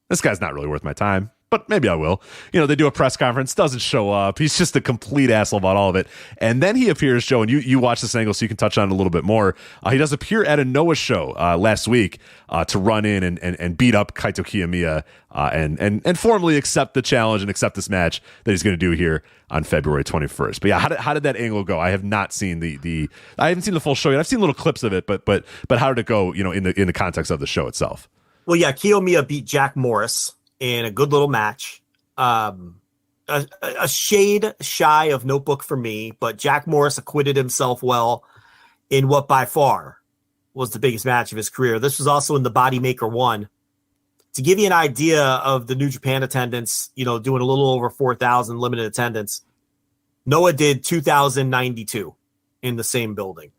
This guy's not really worth my time, but maybe I will. They do a press conference, doesn't show up. He's just a complete asshole about all of it. And then he appears, Joe, and you watch this angle so you can touch on it a little bit more. He does appear at a NOAH show last week to run in and beat up Kaito Kiyomia and formally accept the challenge and accept this match that he's going to do here on February 21st. But yeah, how did that angle go? I have not seen I haven't seen the full show yet. I've seen little clips of it, but how did it go, in the context of the show itself? Well, yeah, Kiyomia beat Jack Morris in a good little match. A shade shy of Notebook for me, but Jack Morris acquitted himself well in what by far was the biggest match of his career. This was also in the Bodymaker 1. To give you an idea of the New Japan attendance, doing a little over 4,000 limited attendance, Noah did 2,092 in the same building.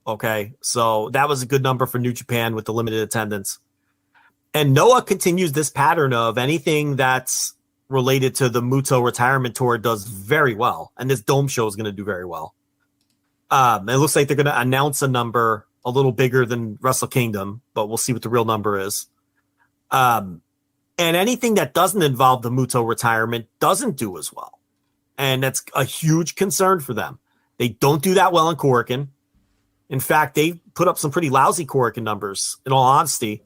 Okay, so that was a good number for New Japan with the limited attendance. And Noah continues this pattern of anything that's related to the Muto retirement tour does very well. And this Dome show is going to do very well. It looks like they're going to announce a number a little bigger than Wrestle Kingdom, but we'll see what the real number is. And anything that doesn't involve the Muto retirement doesn't do as well. And that's a huge concern for them. They don't do that well in Korakuen. In fact, they put up some pretty lousy Korakuen numbers, in all honesty.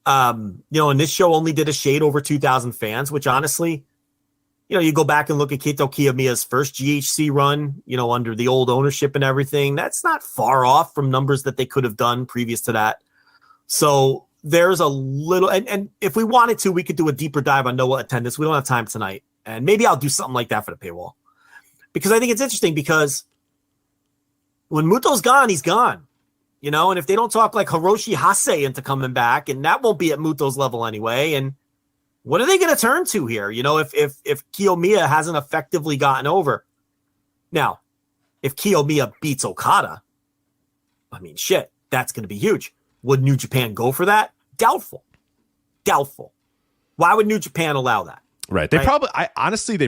And this show only did a shade over 2,000 fans, which honestly, you go back and look at Kaito Kiyomiya's first GHC run, under the old ownership and everything. That's not far off from numbers that they could have done previous to that. So there's a little, and if we wanted to, we could do a deeper dive on Noah attendance. We don't have time tonight. And maybe I'll do something like that for the paywall. Because I think it's interesting because when Muto's gone, he's gone. And if they don't talk like Hiroshi Hase into coming back, and that won't be at Muto's level anyway. And what are they going to turn to here? If Kiyomiya hasn't effectively gotten over. Now, if Kiyomiya beats Okada, I mean, shit, that's going to be huge. Would New Japan go for that? Doubtful. Why would New Japan allow that? Right. They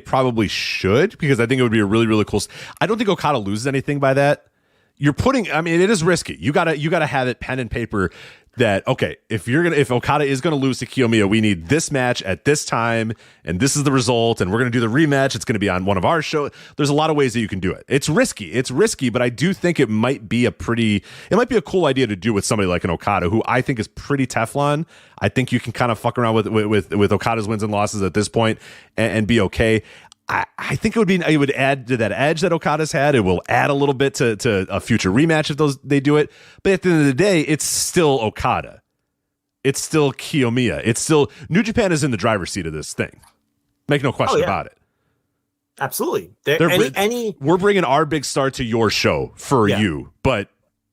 probably should, because I think it would be a really, really cool. I don't think Okada loses anything by that. You're putting, it is risky. You gotta have it pen and paper. that, okay, if Okada is gonna lose to Kiyomiya, we need this match at this time, and this is the result, and we're gonna do the rematch. It's gonna be on one of our shows. There's a lot of ways that you can do it. It's risky, but I do think it might be a cool idea to do with somebody like an Okada, who I think is pretty Teflon. I think you can kind of fuck around with Okada's wins and losses at this point and be okay. I think it would add to that edge that Okada's had. It will add a little bit to a future rematch if they do it. But at the end of the day, it's still Okada. It's still Kiyomiya. It's still New Japan is in the driver's seat of this thing. Make no question about it. Absolutely. We're bringing our big star to your show for you, but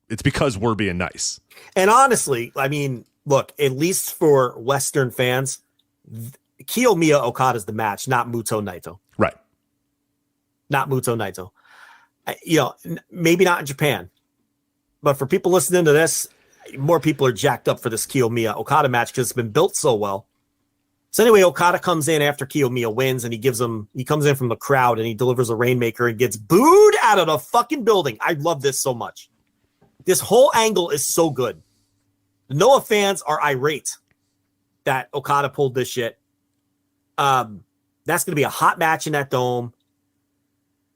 it's because we're being nice. And honestly, I mean, look, at least for Western fans, Kiyomiya Okada's the match, not Muto Naito. Right. Not Muto Naito. Maybe not in Japan, but for people listening to this, more people are jacked up for this Kiyomiya Okada match because it's been built so well. So anyway, Okada comes in after Kiyomiya wins, and he comes in from the crowd and he delivers a Rainmaker and gets booed out of the fucking building. I love this so much. This whole angle is so good. The Noah fans are irate that Okada pulled this shit. That's going to be a hot match in that dome.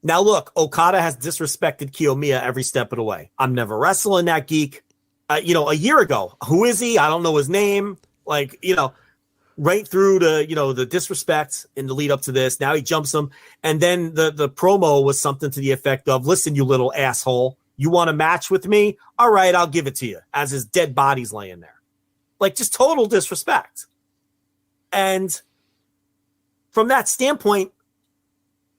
Now, look, Okada has disrespected Kiyomiya every step of the way. I'm never wrestling that geek. A year ago, who is he? I don't know his name. Right through the disrespect in the lead up to this. Now he jumps him. And then the promo was something to the effect of, listen, you little asshole, you want a match with me? All right, I'll give it to you, as his dead body's laying there. Just total disrespect. And from that standpoint,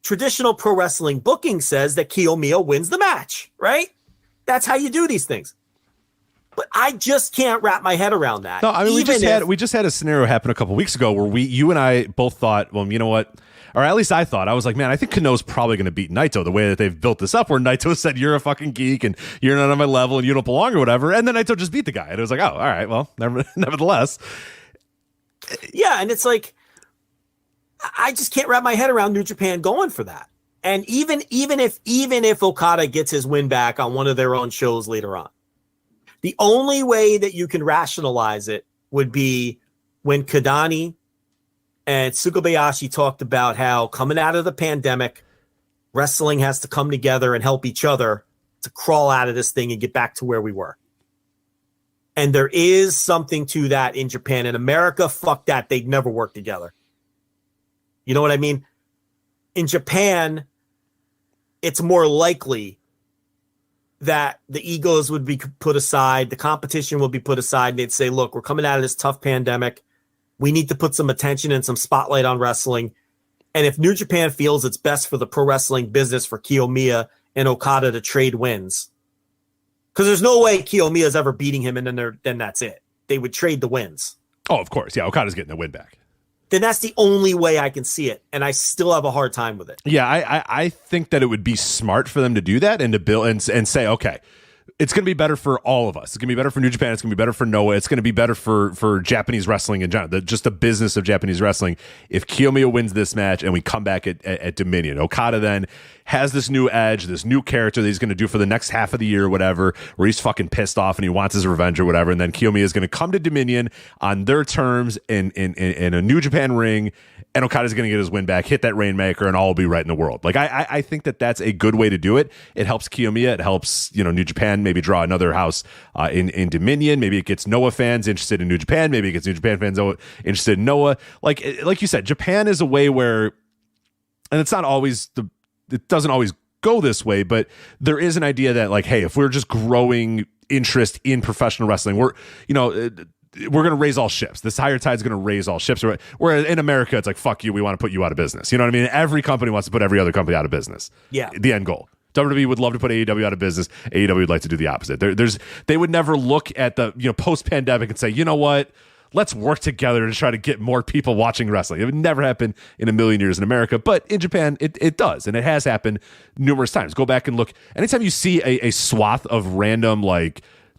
traditional pro wrestling booking says that Kiyomiya wins the match, right? That's how you do these things. But I just can't wrap my head around that. No, I mean, we just had a scenario happen a couple weeks ago where you and I both thought, well, you know what? Or at least I thought. I was like, man, I think Kano's probably going to beat Naito the way that they've built this up, where Naito said, you're a fucking geek and you're not on my level and you don't belong or whatever. And then Naito just beat the guy. And it was like, oh, all right, well, nevertheless. Yeah, and it's like, I just can't wrap my head around New Japan going for that. And even if Okada gets his win back on one of their own shows later on, the only way that you can rationalize it would be when Kadani and Tsukubayashi talked about how coming out of the pandemic, wrestling has to come together and help each other to crawl out of this thing and get back to where we were. And there is something to that in Japan. In America, fuck that. They'd never work together. You know what I mean? In Japan, it's more likely that the egos would be put aside, the competition would be put aside, and they'd say, look, we're coming out of this tough pandemic. We need to put some attention and some spotlight on wrestling. And if New Japan feels it's best for the pro wrestling business for Kiyomiya and Okada to trade wins, because there's no way Kiyomiya is ever beating him and then that's it. They would trade the wins. Oh, of course. Yeah, Okada's getting the win back. Then that's the only way I can see it. And I still have a hard time with it. Yeah, I think that it would be smart for them to do that and to build and say, okay, it's going to be better for all of us. It's going to be better for New Japan. It's going to be better for Noah. It's going to be better for Japanese wrestling in general, just the business of Japanese wrestling. If Kiyomiya wins this match and we come back at Dominion, Okada then has this new edge, this new character that he's going to do for the next half of the year or whatever, where he's fucking pissed off and he wants his revenge or whatever. And then Kiyomiya is going to come to Dominion on their terms in a New Japan ring, and Okada's going to get his win back, hit that Rainmaker, and all will be right in the world. I think that that's a good way to do it. It helps Kiyomiya. It helps, New Japan maybe draw another house in Dominion. Maybe it gets Noah fans interested in New Japan. Maybe it gets New Japan fans interested in Noah. Like you said, Japan is a way where, and it's not always it doesn't always go this way, but there is an idea that, like, hey, if we're just growing interest in professional wrestling, we're going to raise all ships. This higher tide is going to raise all ships. Whereas in America, it's like, fuck you, we want to put you out of business. You know what I mean? Every company wants to put every other company out of business. Yeah. The end goal. WWE would love to put AEW out of business. AEW would like to do the opposite. They would never look at the post-pandemic and say, you know what? Let's work together to try to get more people watching wrestling. It would never happen in a million years in America, but in Japan, it does, and it has happened numerous times. Go back and look. Anytime you see a swath of random,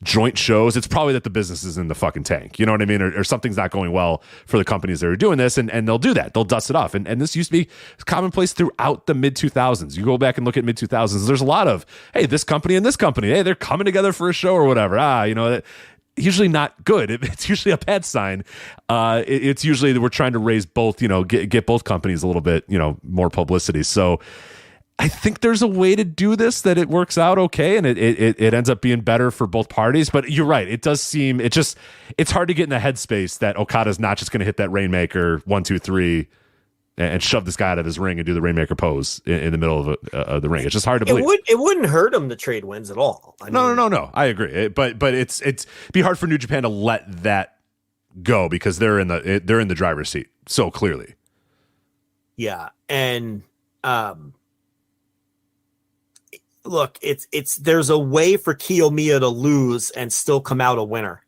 joint shows, it's probably that the business is in the fucking tank. You know what I mean? Or something's not going well for the companies that are doing this, and they'll do that. They'll dust it off. And this used to be commonplace throughout the mid-2000s. You go back and look at mid-2000s, there's a lot of, hey, this company and this company, hey, they're coming together for a show or whatever. usually not good. It's usually a bad sign. It's usually that we're trying to raise both, get both companies a little bit, more publicity. So I think there's a way to do this that it works out okay, and it ends up being better for both parties. But you're right. It does seem it's hard to get in the headspace that Okada's not just going to hit that Rainmaker 1, 2, 3 and shove this guy out of his ring and do the Rainmaker pose in the middle of the ring. It's just hard to believe. It wouldn't hurt him to trade wins at all. No. I agree. But it's be hard for New Japan to let that go because they're in the driver's seat so clearly. Yeah, and look, there's a way for Kiyomiya to lose and still come out a winner.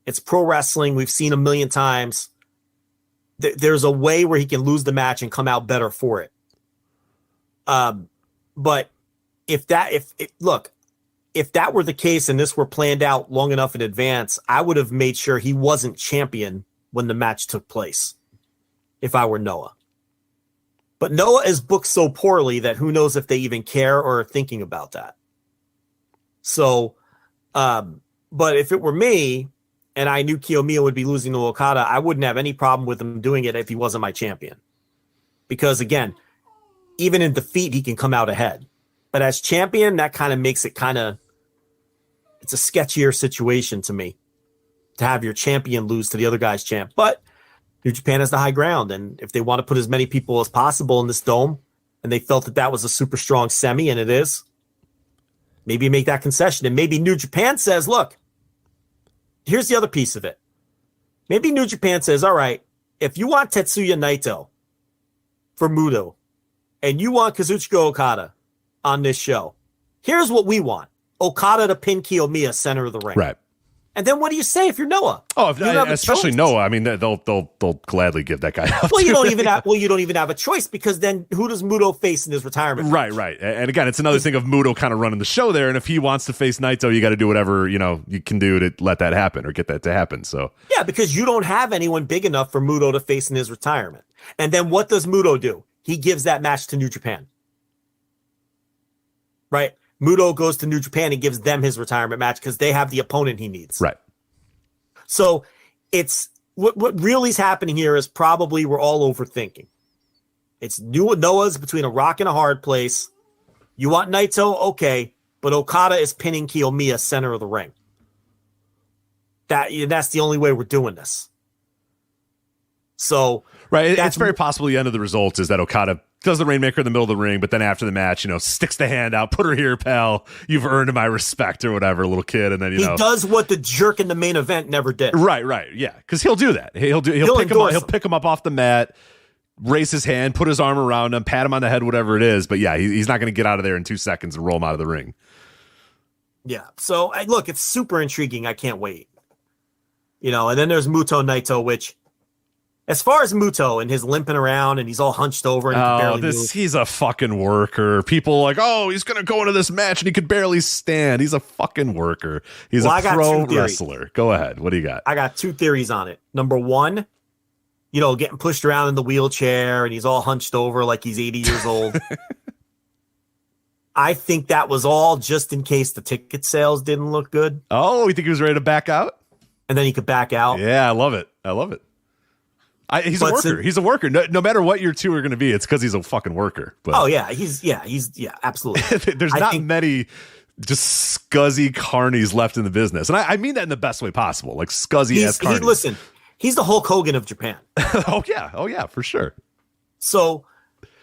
It's pro wrestling. We've seen a million times. There's a way where he can lose the match and come out better for it. But if that were the case and this were planned out long enough in advance, I would have made sure he wasn't champion when the match took place if I were Noah. But Noah is booked so poorly that who knows if they even care or are thinking about that. So, but if it were me and I knew Kiyomiya would be losing to Okada, I wouldn't have any problem with him doing it if he wasn't my champion. Because again, even in defeat, he can come out ahead. But as champion, that kind of makes it it's a sketchier situation to me to have your champion lose to the other guy's champ. But New Japan has the high ground, and if they want to put as many people as possible in this dome, and they felt that was a super strong semi, and it is, maybe make that concession. And maybe New Japan says, look, here's the other piece of it. Maybe New Japan says, all right, if you want Tetsuya Naito for Muto, and you want Kazuchika Okada on this show, here's what we want. Okada to pin Kiyomiya center of the ring. Right. And then what do you say if you're Noah? Oh, especially Noah. I mean, they'll gladly give that guy up. Well, you don't even have a choice because then who does Muto face in his retirement? Right. And again, it's another thing of Muto kind of running the show there. And if he wants to face Naito, you got to do whatever you can do to let that happen or get that to happen. So yeah, because you don't have anyone big enough for Muto to face in his retirement. And then what does Muto do? He gives that match to New Japan. Right. Muto goes to New Japan and gives them his retirement match because they have the opponent he needs. Right. So it's what really is happening here is probably we're all overthinking. It's Noah's between a rock and a hard place. You want Naito? Okay. But Okada is pinning Kiyomiya center of the ring. That's the only way we're doing this. So right. It's very possible the end of the result is that Okada does the Rainmaker in the middle of the ring, but then after the match, sticks the hand out, put her here, pal. You've earned my respect or whatever, little kid. And then, he does what the jerk in the main event never did. Right. Yeah. Cause he'll do that. He'll pick him up off the mat, raise his hand, put his arm around him, pat him on the head, whatever it is. But yeah, he's not going to get out of there in 2 seconds and roll him out of the ring. Yeah. So look, it's super intriguing. I can't wait. And then there's Muto Naito, which, as far as Muto and his limping around and he's all hunched over and he can barely move. He's a fucking worker. People are like, he's going to go into this match and he could barely stand. He's a fucking worker. He's a pro wrestler. Go ahead. What do you got? I got 2 theories on it. Number one, getting pushed around in the wheelchair and he's all hunched over like he's 80 years old. I think that was all just in case the ticket sales didn't look good. Oh, you think he was ready to back out? And then he could back out. Yeah, I love it. He's a worker. He's a worker. No matter what your two are going to be, it's because he's a fucking worker. But he's absolutely. There's not many just scuzzy carnies left in the business, and I mean that in the best way possible, like scuzzy ass carnies. Listen, he's the Hulk Hogan of Japan. Oh yeah, for sure. So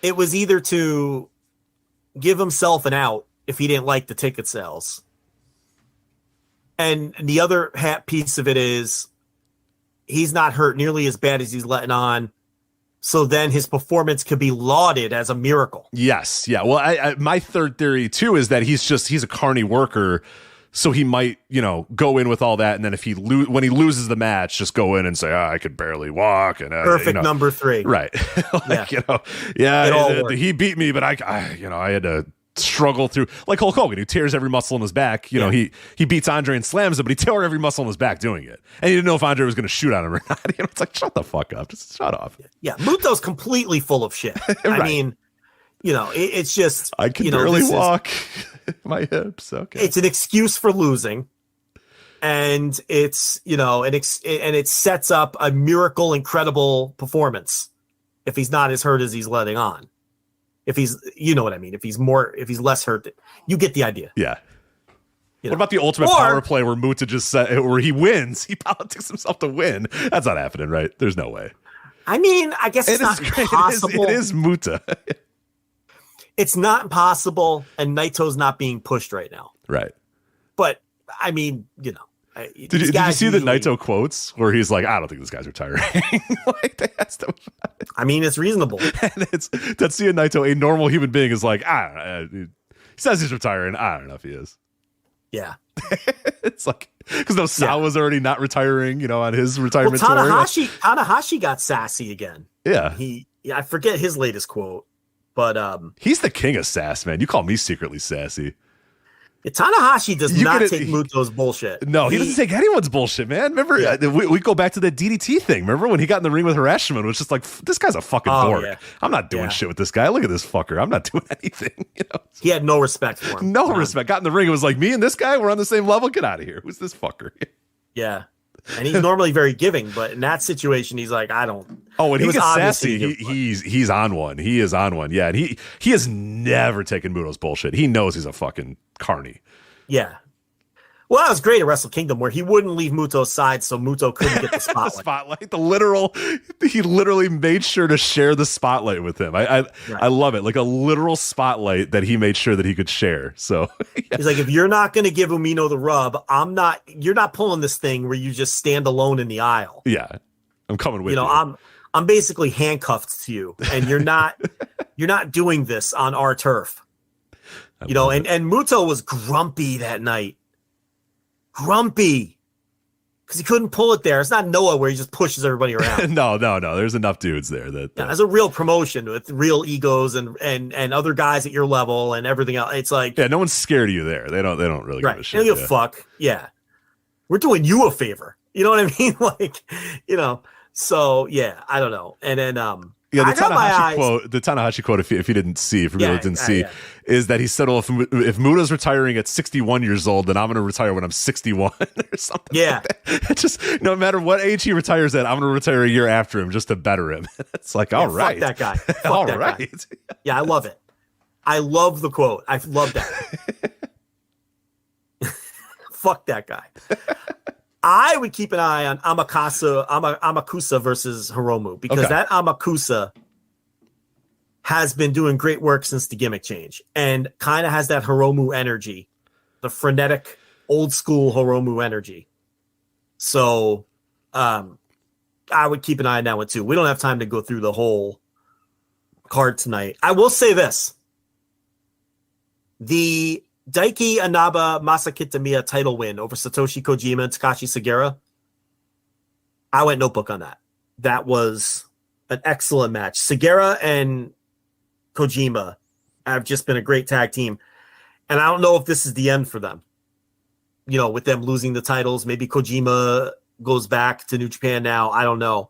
it was either to give himself an out if he didn't like the ticket sales, and the other piece of it is, he's not hurt nearly as bad as he's letting on. So then his performance could be lauded as a miracle. Yes. Yeah. Well, my third theory too is that he's a carny worker. So he might, go in with all that. And then if when he loses the match, just go in and say, I could barely walk. And perfect number 3. Right. He beat me, but I had to struggle through, like Hulk Hogan, who tears every muscle in his back. He beats Andre and slams him, but he tore every muscle in his back doing it. And he didn't know if Andre was going to shoot on him or not. It's like, shut the fuck up. Just shut off. Yeah. Muto's completely full of shit. Right. I mean, it's just, I can barely walk my hips. Okay. It's an excuse for losing. and it's, and it sets up a miracle, incredible performance if he's not as hurt as he's letting on. If he's, you know what I mean? If he's less hurt, you get the idea. Yeah. What about the ultimate power play where Muto just said, where he wins, he politics himself to win? That's not happening, right? There's no way. I mean, I guess it's not impossible. It is Muto. It's not impossible, and Naito's not being pushed right now. Right. But, I mean, Did you see the Naito quotes where he's like, I don't think this guy's retiring? I mean, it's reasonable. And to see a Naito, a normal human being, is like, I don't know. He says he's retiring. I don't know if he is. Yeah. It's like, because Nosawa's already not retiring, on his retirement tour. Tanahashi got sassy again. Yeah. I forget his latest quote, but he's the king of sass, man. You call me secretly sassy. Tanahashi does not take Muto's bullshit. No, he doesn't take anyone's bullshit, man. Remember, we go back to the DDT thing. Remember when he got in the ring with Hirashima? It was just like, this guy's a fucking dork. Yeah. I'm not doing shit with this guy. Look at this fucker. I'm not doing anything. He had no respect for him. No respect. Got in the ring. It was like, me and this guy, we're on the same level. Get out of here. Who's this fucker? Yeah. And he's normally very giving, but in that situation, he's like, I don't. Oh, when he gets sassy, he's on one. He is on one. Yeah, and he has never taken Muto's bullshit. He knows he's a fucking carny. Yeah. Well, that was great at Wrestle Kingdom, where he wouldn't leave Muto's side, so Muto couldn't get the spotlight. He literally made sure to share the spotlight with him. I love it, like a literal spotlight that he made sure that he could share. So he's like, if you're not going to give Umino the rub, you're not pulling this thing where you just stand alone in the aisle. Yeah, I'm coming with you. I'm basically handcuffed to you, and you're not doing this on our turf. And Muto was grumpy that night. Grumpy. Because he couldn't pull it there. It's not Noah where he just pushes everybody around. No. There's enough dudes there. There's a real promotion with real egos and other guys at your level and everything else. It's like, no one's scared of you there. They don't really give a shit. They don't give a fuck. Yeah. We're doing you a favor. You know what I mean? So yeah, I don't know. And then the Tanahashi quote, if you didn't see, if you really didn't see, is that he said, well, if Muto's retiring at 61 years old, then I'm going to retire when I'm 61 or something. Yeah. Like that. It's just, no matter what age he retires at, I'm going to retire a year after him just to better him. It's like, all right. Fuck that guy. All right. Guy. Yeah, I love it. I love the quote. I love that. Fuck that guy. I would keep an eye on Amakusa versus Hiromu, because that Amakusa has been doing great work since the gimmick change and kind of has that Hiromu energy, the frenetic, old school Hiromu energy. So I would keep an eye on that one too. We don't have time to go through the whole card tonight. I will say this. The Daiki Inaba Masakitamiya title win over Satoshi Kojima and Takashi Sugiura. I went notebook on that. That was an excellent match. Sugiura and Kojima have just been a great tag team. And I don't know if this is the end for them. With them losing the titles, maybe Kojima goes back to New Japan now. I don't know.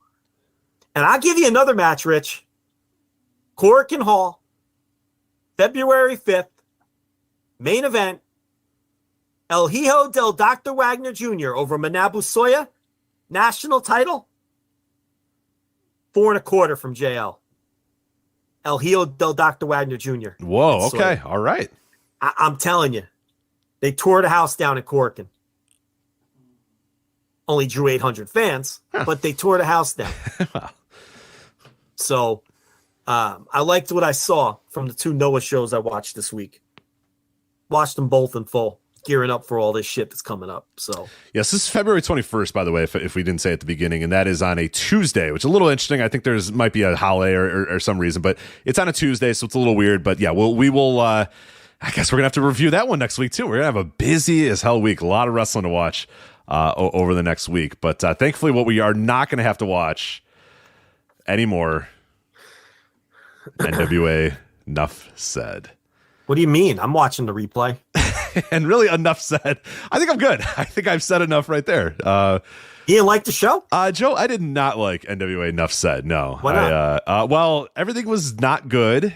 And I'll give you another match, Rich. Korakuen Hall, February 5th. Main event, El Hijo del Dr. Wagner Jr. over Manabu Soya. National title, 4.25 from JL. El Hijo del Dr. Wagner Jr. Whoa, okay, all right. I'm telling you, they tore the house down in Korakuen. Only drew 800 fans, but they tore the house down. So I liked what I saw from the two Noah shows I watched this week. Watched them both in full, gearing up for all this shit that's coming up. So yes, this is February 21st, by the way, if we didn't say at the beginning, and that is on a Tuesday, which is a little interesting. I think might be a holiday or some reason, but it's on a Tuesday, so it's a little weird. But yeah, we will. I guess we're gonna have to review that one next week too. We're gonna have a busy as hell week, a lot of wrestling to watch over the next week. But thankfully, what we are not gonna have to watch anymore. NWA Nuff said. What do you mean? I'm watching the replay. And really, enough said. I think I'm good. I think I've said enough right there. You didn't like the show? Joe, I did not like NWA Enough Said. No. Why not? Well, everything was not good.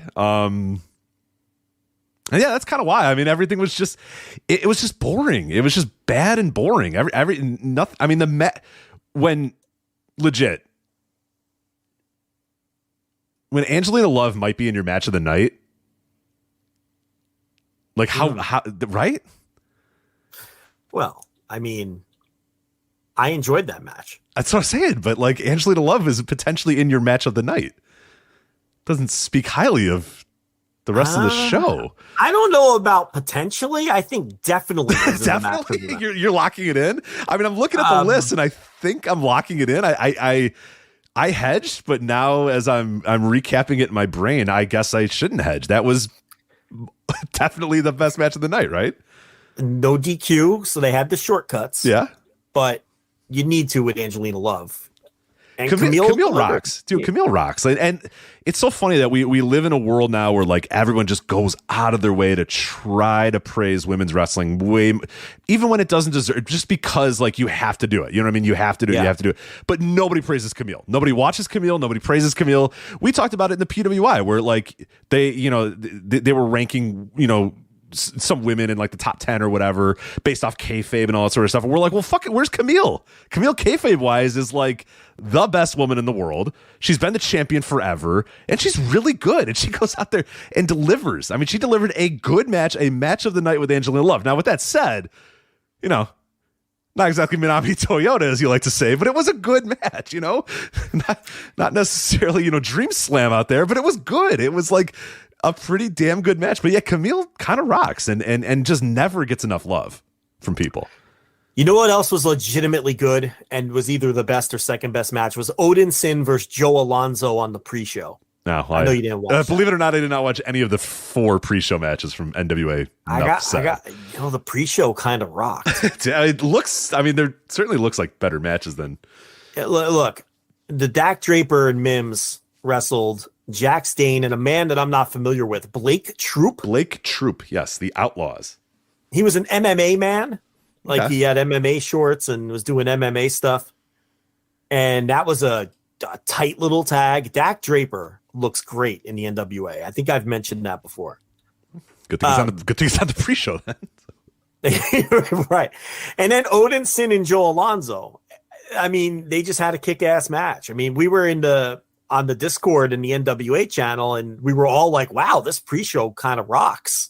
And yeah, that's kind of why. I mean, everything was just, it was just boring. It was just bad and boring. Nothing. I mean, when Angelina Love might be in your match of the night, like how right? Well, I mean, I enjoyed that match. That's what I'm saying. But like Angelina Love is potentially in your match of the night. Doesn't speak highly of the rest of the show. I don't know about potentially. I think definitely. Definitely, you're locking it in. I mean, I'm looking at the list, and I think I'm locking it in. I hedged, but now as I'm recapping it in my brain, I guess I shouldn't hedge. That was definitely the best match of the night, right? No DQ, so they had the shortcuts. Yeah, but you need to with Angelina Love. And Camille rocks, dude. Camille rocks, and it's so funny that we live in a world now where like everyone just goes out of their way to try to praise women's wrestling even when it doesn't deserve, just because like you have to do it. You know what I mean? You have to do it. You have to do it. But nobody praises Camille. Nobody watches Camille. Nobody praises Camille. We talked about it in the PWI where like they were ranking some women in like the top 10 or whatever based off kayfabe and all that sort of stuff. And we're like, well, fuck it. Where's Camille? Camille kayfabe wise is like the best woman in the world. She's been the champion forever and she's really good. And she goes out there and delivers. I mean, she delivered a good match, a match of the night with Angelina Love. Now, with that said, not exactly Minami Toyota, as you like to say, but it was a good match, not necessarily, Dream Slam out there, but it was good. It was like a pretty damn good match. But yeah, Camille kind of rocks and just never gets enough love from people. You know what else was legitimately good and was either the best or second best match was Odin Sin versus Joe Alonzo on the pre-show. No, I know you didn't watch believe it or not, I did not watch any of the 4 pre-show matches from NWA. I got the pre-show kind of rocked. It looks, there certainly looks like better matches than. Look, the Dak Draper and Mims wrestled Jack Stain and a man that I'm not familiar with, Blake Troop. Blake Troop, yes, the Outlaws. He was an MMA man. Like he had MMA shorts and was doing MMA stuff. And that was a tight little tag. Dak Draper looks great in the NWA. I think I've mentioned that before. Good thing he's on the pre-show then. Right. And then Odin Sin and Joe Alonzo. They just had a kick-ass match. We were on the Discord in the NWA channel, and we were all like, wow, this pre-show kind of rocks.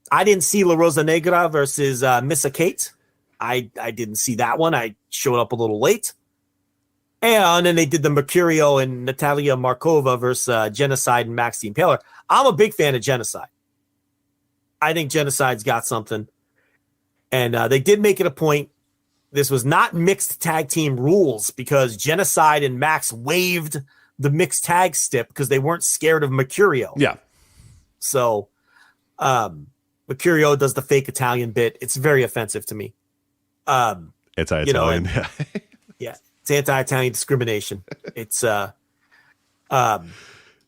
I didn't see La Rosa Negra versus Missa Kate. I didn't see that one. I showed up a little late. And then they did the Mercurio and Natalia Markova versus Genocide and Maxine Paler. I'm a big fan of Genocide. I think Genocide's got something. And they did make it a point. This was not mixed tag team rules because Genocide and Max waived the mixed tag stip because they weren't scared of Mercurio. Yeah. So Mercurio does the fake Italian bit. It's very offensive to me. Anti-Italian. Yeah. It's anti-Italian discrimination. It's but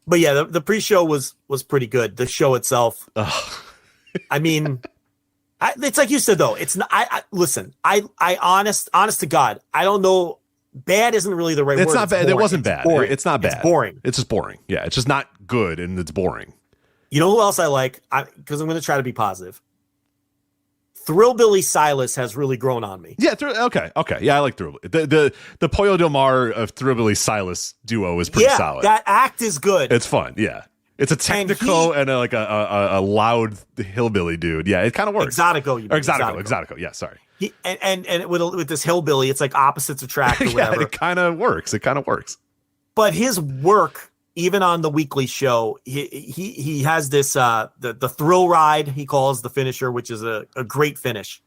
yeah, the pre-show was pretty good. The show itself. It's like you said though. It's not. Listen. Honest to God, I don't know. Bad isn't really the right word. It's not bad. It wasn't bad. It's not bad. It's boring. It's just boring. Yeah, it's just not good and it's boring. You know who else I like? Because I'm going to try to be positive. Thrillbilly Silas has really grown on me. Yeah. Okay. Yeah, I like Thrillbilly. The Pollo Del Mar of Thrillbilly Silas duo is pretty solid. That act is good. It's fun. Yeah. It's a technical and a loud hillbilly dude. Yeah, it kind of works. Exotico. Yeah, sorry. And with this hillbilly, it's like opposites attract or whatever. Yeah, it kind of works. But his work, even on the weekly show, he has this the thrill ride he calls the finisher, which is a great finish.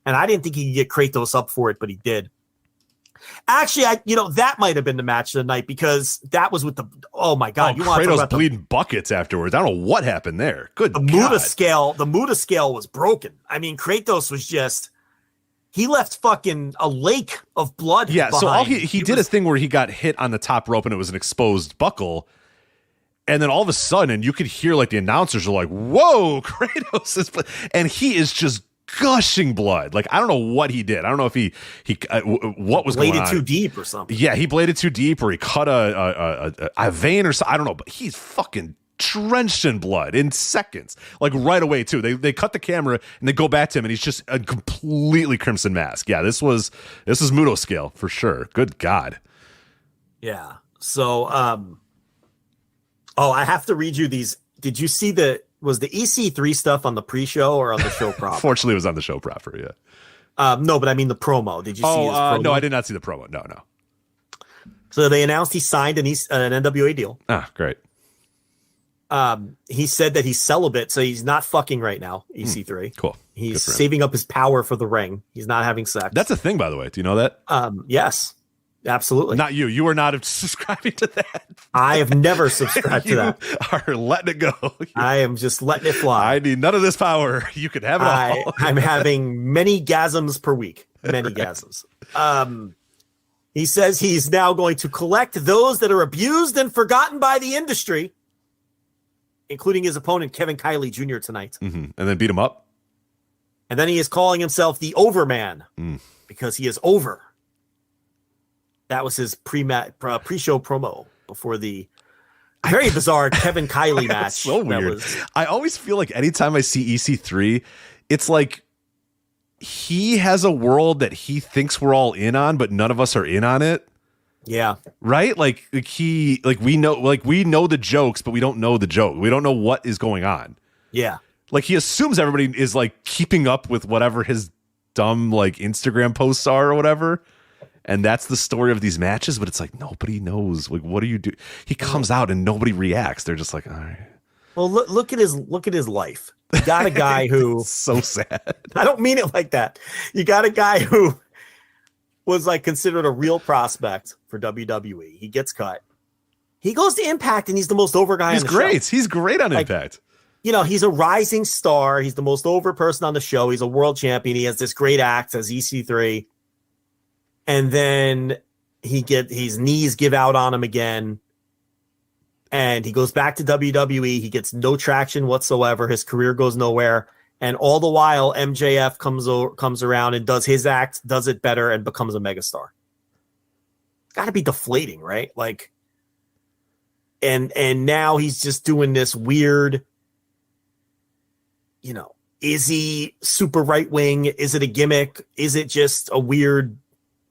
And I didn't think he could get Kratos up for it, but he did. Actually, that might have been the match of the night because that was with the my God, you want to talk about bleeding buckets afterwards. I don't know what happened there. Good God. The Muta scale was broken. Kratos was just he left fucking a lake of blood. Yeah, behind. so all he did a thing where he got hit on the top rope and it was an exposed buckle. And then all of a sudden, you could hear like the announcers are like, "Whoa, Kratos is," and he is just gushing blood. Like I don't know what he did. I don't know if he what was going on. Bladed too deep or something. Yeah, he bladed too deep, or he cut a vein or something. I don't know, but he's fucking drenched in blood in seconds, like right away too. They cut the camera and they go back to him, and he's just a completely crimson mask. Yeah, this was Muto scale for sure. Good God. Yeah. So, I have to read you these. Did you see was the EC3 stuff on the pre-show or on the show prop? Fortunately, it was on the show proper. Yeah. No, but I mean the promo. Did you see his promo? No, I did not see the promo. No. So they announced he signed an NWA deal. Ah, great. He said that he's celibate, so he's not fucking right now, EC3. Cool. He's saving up his power for the ring. He's not having sex. That's a thing, by the way. Do you know that? Yes. Absolutely. Not you. You are not subscribing to that. I have never subscribed to that. Are letting it go. I am just letting it fly. I need none of this power. You can have it all. I'm having many gasms per week. Many gasms. He says he's now going to collect those that are abused and forgotten by the industry, including his opponent, Kevin Kiley Jr. tonight. Mm-hmm. And then beat him up. And then he is calling himself the Overman because he is over. That was his pre-show promo before the very bizarre Kevin Kiley match. So weird. I always feel like anytime I see EC3, it's like he has a world that he thinks we're all in on, but none of us are in on it. Yeah. Right? Like we know the jokes, but we don't know the joke. We don't know what is going on. Yeah. Like he assumes everybody is like keeping up with whatever his dumb like Instagram posts are or whatever. And that's the story of these matches, but it's like nobody knows. Like, what do you do? He comes out and nobody reacts. They're just like, all right. Well, look at his life. You got a guy who so sad. I don't mean it like that. You got a guy who was like considered a real prospect for WWE. He gets cut. He goes to Impact and he's the most over guy. He's great. He's great on Impact. You know, he's a rising star. He's the most over person on the show. He's a world champion. He has this great act as EC3. And then his knees give out on him again. And he goes back to WWE. He gets no traction whatsoever. His career goes nowhere. And all the while, MJF comes around and does his act, does it better, and becomes a megastar. Got to be deflating, right? Like, and now he's just doing this weird, you know, is he super right wing? Is it a gimmick? Is it just a weird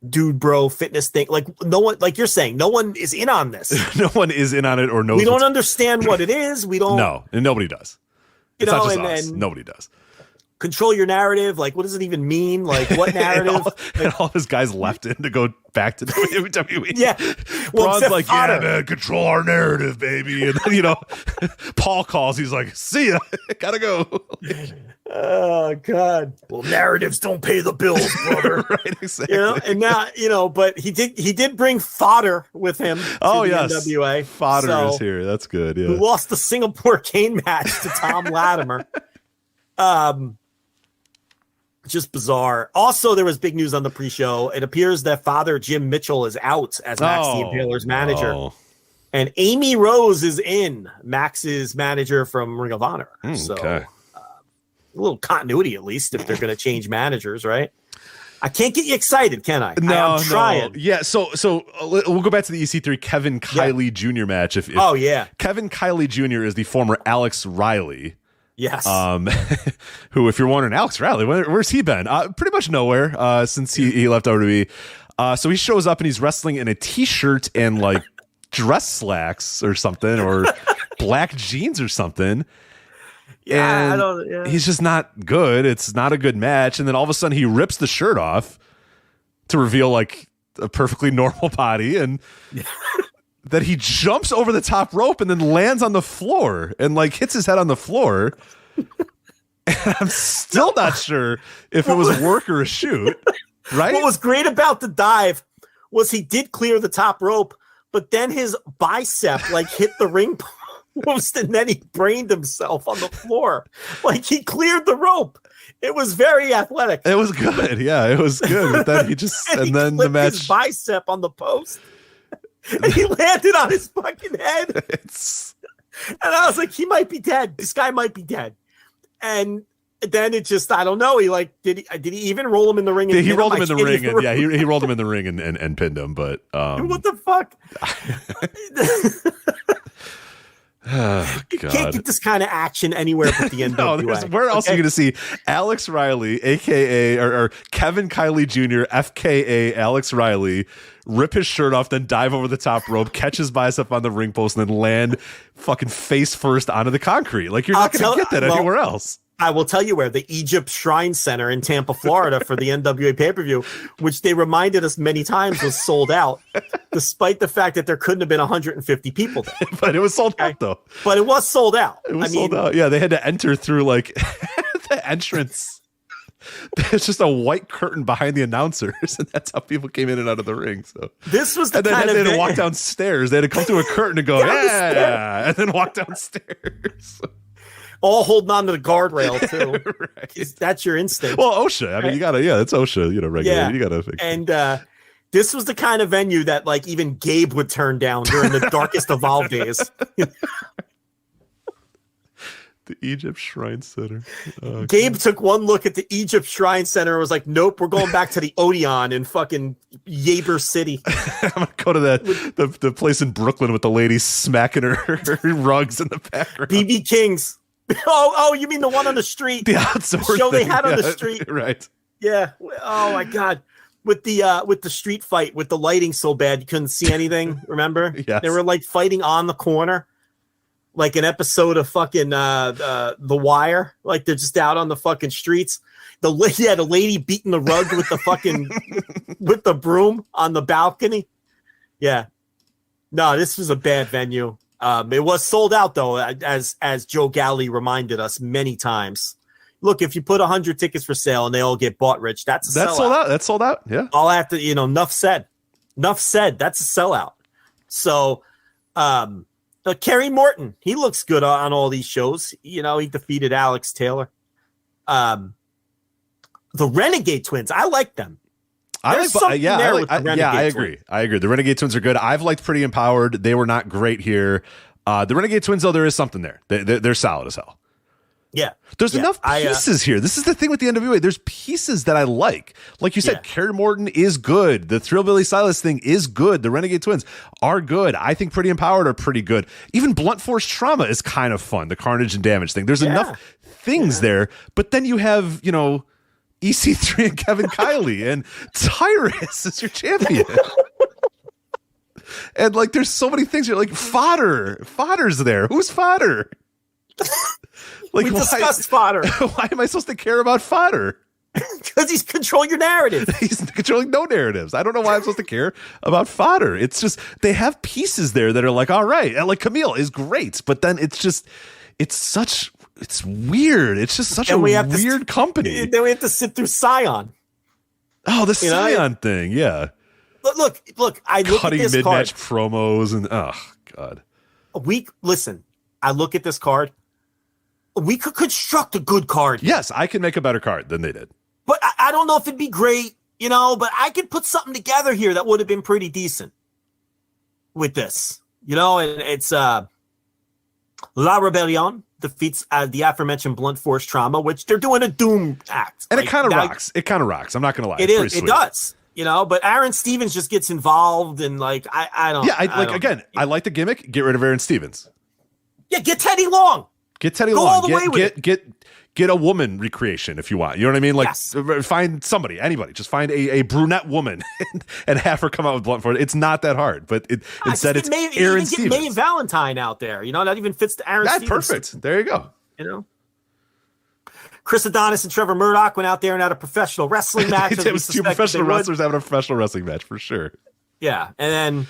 dude bro fitness thing? Like no one, like you're saying, no one is in on this. No one is in on it or knows. We don't understand what it is. We don't. No, and nobody does. It's not just us. Nobody does. Control your narrative. Like, what does it even mean? Like, what narrative? and all his guys left in to go back to WWE. Yeah. Well, Braun's like, yeah, man, control our narrative, baby. And then, you know, Paul calls. He's like, see ya. Gotta go. Oh, God. Well, narratives don't pay the bills, brother. Right, exactly. You know, and now, you know, but he did bring fodder with him to the NWA. Fodder is here. That's good. Yeah. Who lost the Singapore cane match to Tom Latimer. Just bizarre. Also, there was big news on the pre-show. It appears that Father Jim Mitchell is out as Max the Impaler's manager. And Amy Rose is in, Max's manager from Ring of Honor. So a little continuity, at least, if they're going to change managers, right? I can't get you excited, can I? No, I'm trying. No. Yeah, so we'll go back to the EC3 Kevin Kiley Jr. match. If Kevin Kiley Jr. is the former Alex Riley. Yes. Who, if you're wondering, Alex Riley, where's he been? Pretty much nowhere since he left WWE. So he shows up and he's wrestling in a t-shirt and like dress slacks or something, or black jeans or something. Yeah, and he's just not good. It's not a good match. And then all of a sudden he rips the shirt off to reveal like a perfectly normal body, and that he jumps over the top rope and then lands on the floor and like hits his head on the floor. And I'm still not sure if it was work or a shoot. Right? What was great about the dive was he did clear the top rope, but then his bicep like hit the ring post and then he brained himself on the floor. Like he cleared the rope. It was very athletic. It was good. Yeah, it was good. But then he just and then the match his bicep on the post. And he landed on his fucking head. And I was like, he might be dead. This guy might be dead. And then it just, I don't know. He like, did he even roll him in the ring? He rolled him in the ring. And yeah, he rolled him in the ring and pinned him. But what the fuck? You can't get this kind of action anywhere but the NWA. Where else are you going to see Alex Riley, a.k.a. or Kevin Kiley Jr., FKA Alex Riley, rip his shirt off, then dive over the top rope, catch his bicep on the ring post, and then land fucking face first onto the concrete? Like, you're not going to get that anywhere else. I will tell you where: the Egypt Shrine Center in Tampa, Florida, for the NWA pay-per-view, which they reminded us many times was sold out, despite the fact that there couldn't have been 150 people there. But it was sold out, though. But it was sold out. It was sold out. Yeah, they had to enter through like the entrance. There's just a white curtain behind the announcers, and that's how people came in and out of the ring. So this was the and then kind they had of to walk downstairs. They had to come through a curtain and go, yeah, and then walk downstairs. All holding on to the guardrail too. Right. That's your instinct. Well, OSHA. I mean, you gotta. Yeah, it's OSHA. You know, regulated. Yeah. You gotta. Fix and this was the kind of venue that like even Gabe would turn down during the darkest Evolve days. The Egypt Shrine Center. Oh, Gabe took one look at the Egypt Shrine Center and was like, "Nope, we're going back to the Odeon in fucking Yaber City." I'm gonna go to the place in Brooklyn with the lady smacking her rugs in the background. BB King's. Oh, you mean the one on the street? The outdoor show thing. They had on the street, right? Yeah. Oh my God. With the street fight with the lighting so bad you couldn't see anything. Remember? Yes. They were like fighting on the corner, like an episode of fucking The Wire. Like they're just out on the fucking streets. The lady beating the rug with the fucking with the broom on the balcony. Yeah. No, this was a bad venue. It was sold out though, as Joe Galley reminded us many times. Look, if you put 100 tickets for sale and they all get bought, Rich, that's sold out. That's sold out. Yeah. All after, Nuff said, that's a sellout. So, Kerry Morton, he looks good on all these shows. He defeated Alex Taylor. The Renegade Twins, I like them. I agree. The Renegade Twins are good. I've liked Pretty Empowered. They were not great here. The Renegade Twins, though, there is something there. They're solid as hell. Yeah. There's enough pieces here. This is the thing with the NWA. There's pieces that I like. Like you said, Kerry Morton is good. The Thrillbilly Silas thing is good. The Renegade Twins are good. I think Pretty Empowered are pretty good. Even Blunt Force Trauma is kind of fun. The Carnage and Damage thing. There's enough things there. But then you have, EC3 and Kevin Kiley and Tyrus is your champion. And like there's so many things. You're like Fodder's there. Who's Fodder? Like we discussed Fodder. Why am I supposed to care about Fodder? Because he's controlling your narrative. He's controlling no narratives. I don't know why I'm supposed to care about Fodder. It's just they have pieces there that are like, all right. And like Camille is great, but then it's weird. It's just such a weird company. Then we have to sit through Scion. Oh, the Scion thing, yeah. Look. I look cutting at this mid-match card. promos and oh god. Listen. I look at this card. We could construct a good card. Yes, I can make a better card than they did. But I don't know if it'd be great, but I could put something together here that would have been pretty decent with this. And it's La Rebellion defeats the aforementioned Blunt Force Trauma, which they're doing a Doom act. And it kind of rocks. It kind of rocks. I'm not going to lie. It is. It does. But Aaron Stevens just gets involved and I don't. Yeah, I like the gimmick. Get rid of Aaron Stevens. Yeah, get Teddy Long. Get Teddy Go Long. all the way with it. Get a woman recreation if you want. You know what I mean? Like, find somebody, anybody. Just find a brunette woman and have her come out with Blunt Force. It's not that hard, but instead it's Aaron Stevens. Get Mae Valentine out there. That even fits the Aaron Stevens. That's perfect. There you go. Chris Adonis and Trevor Murdoch went out there and had a professional wrestling match. It was two professional wrestlers having a professional wrestling match for sure. Yeah, and then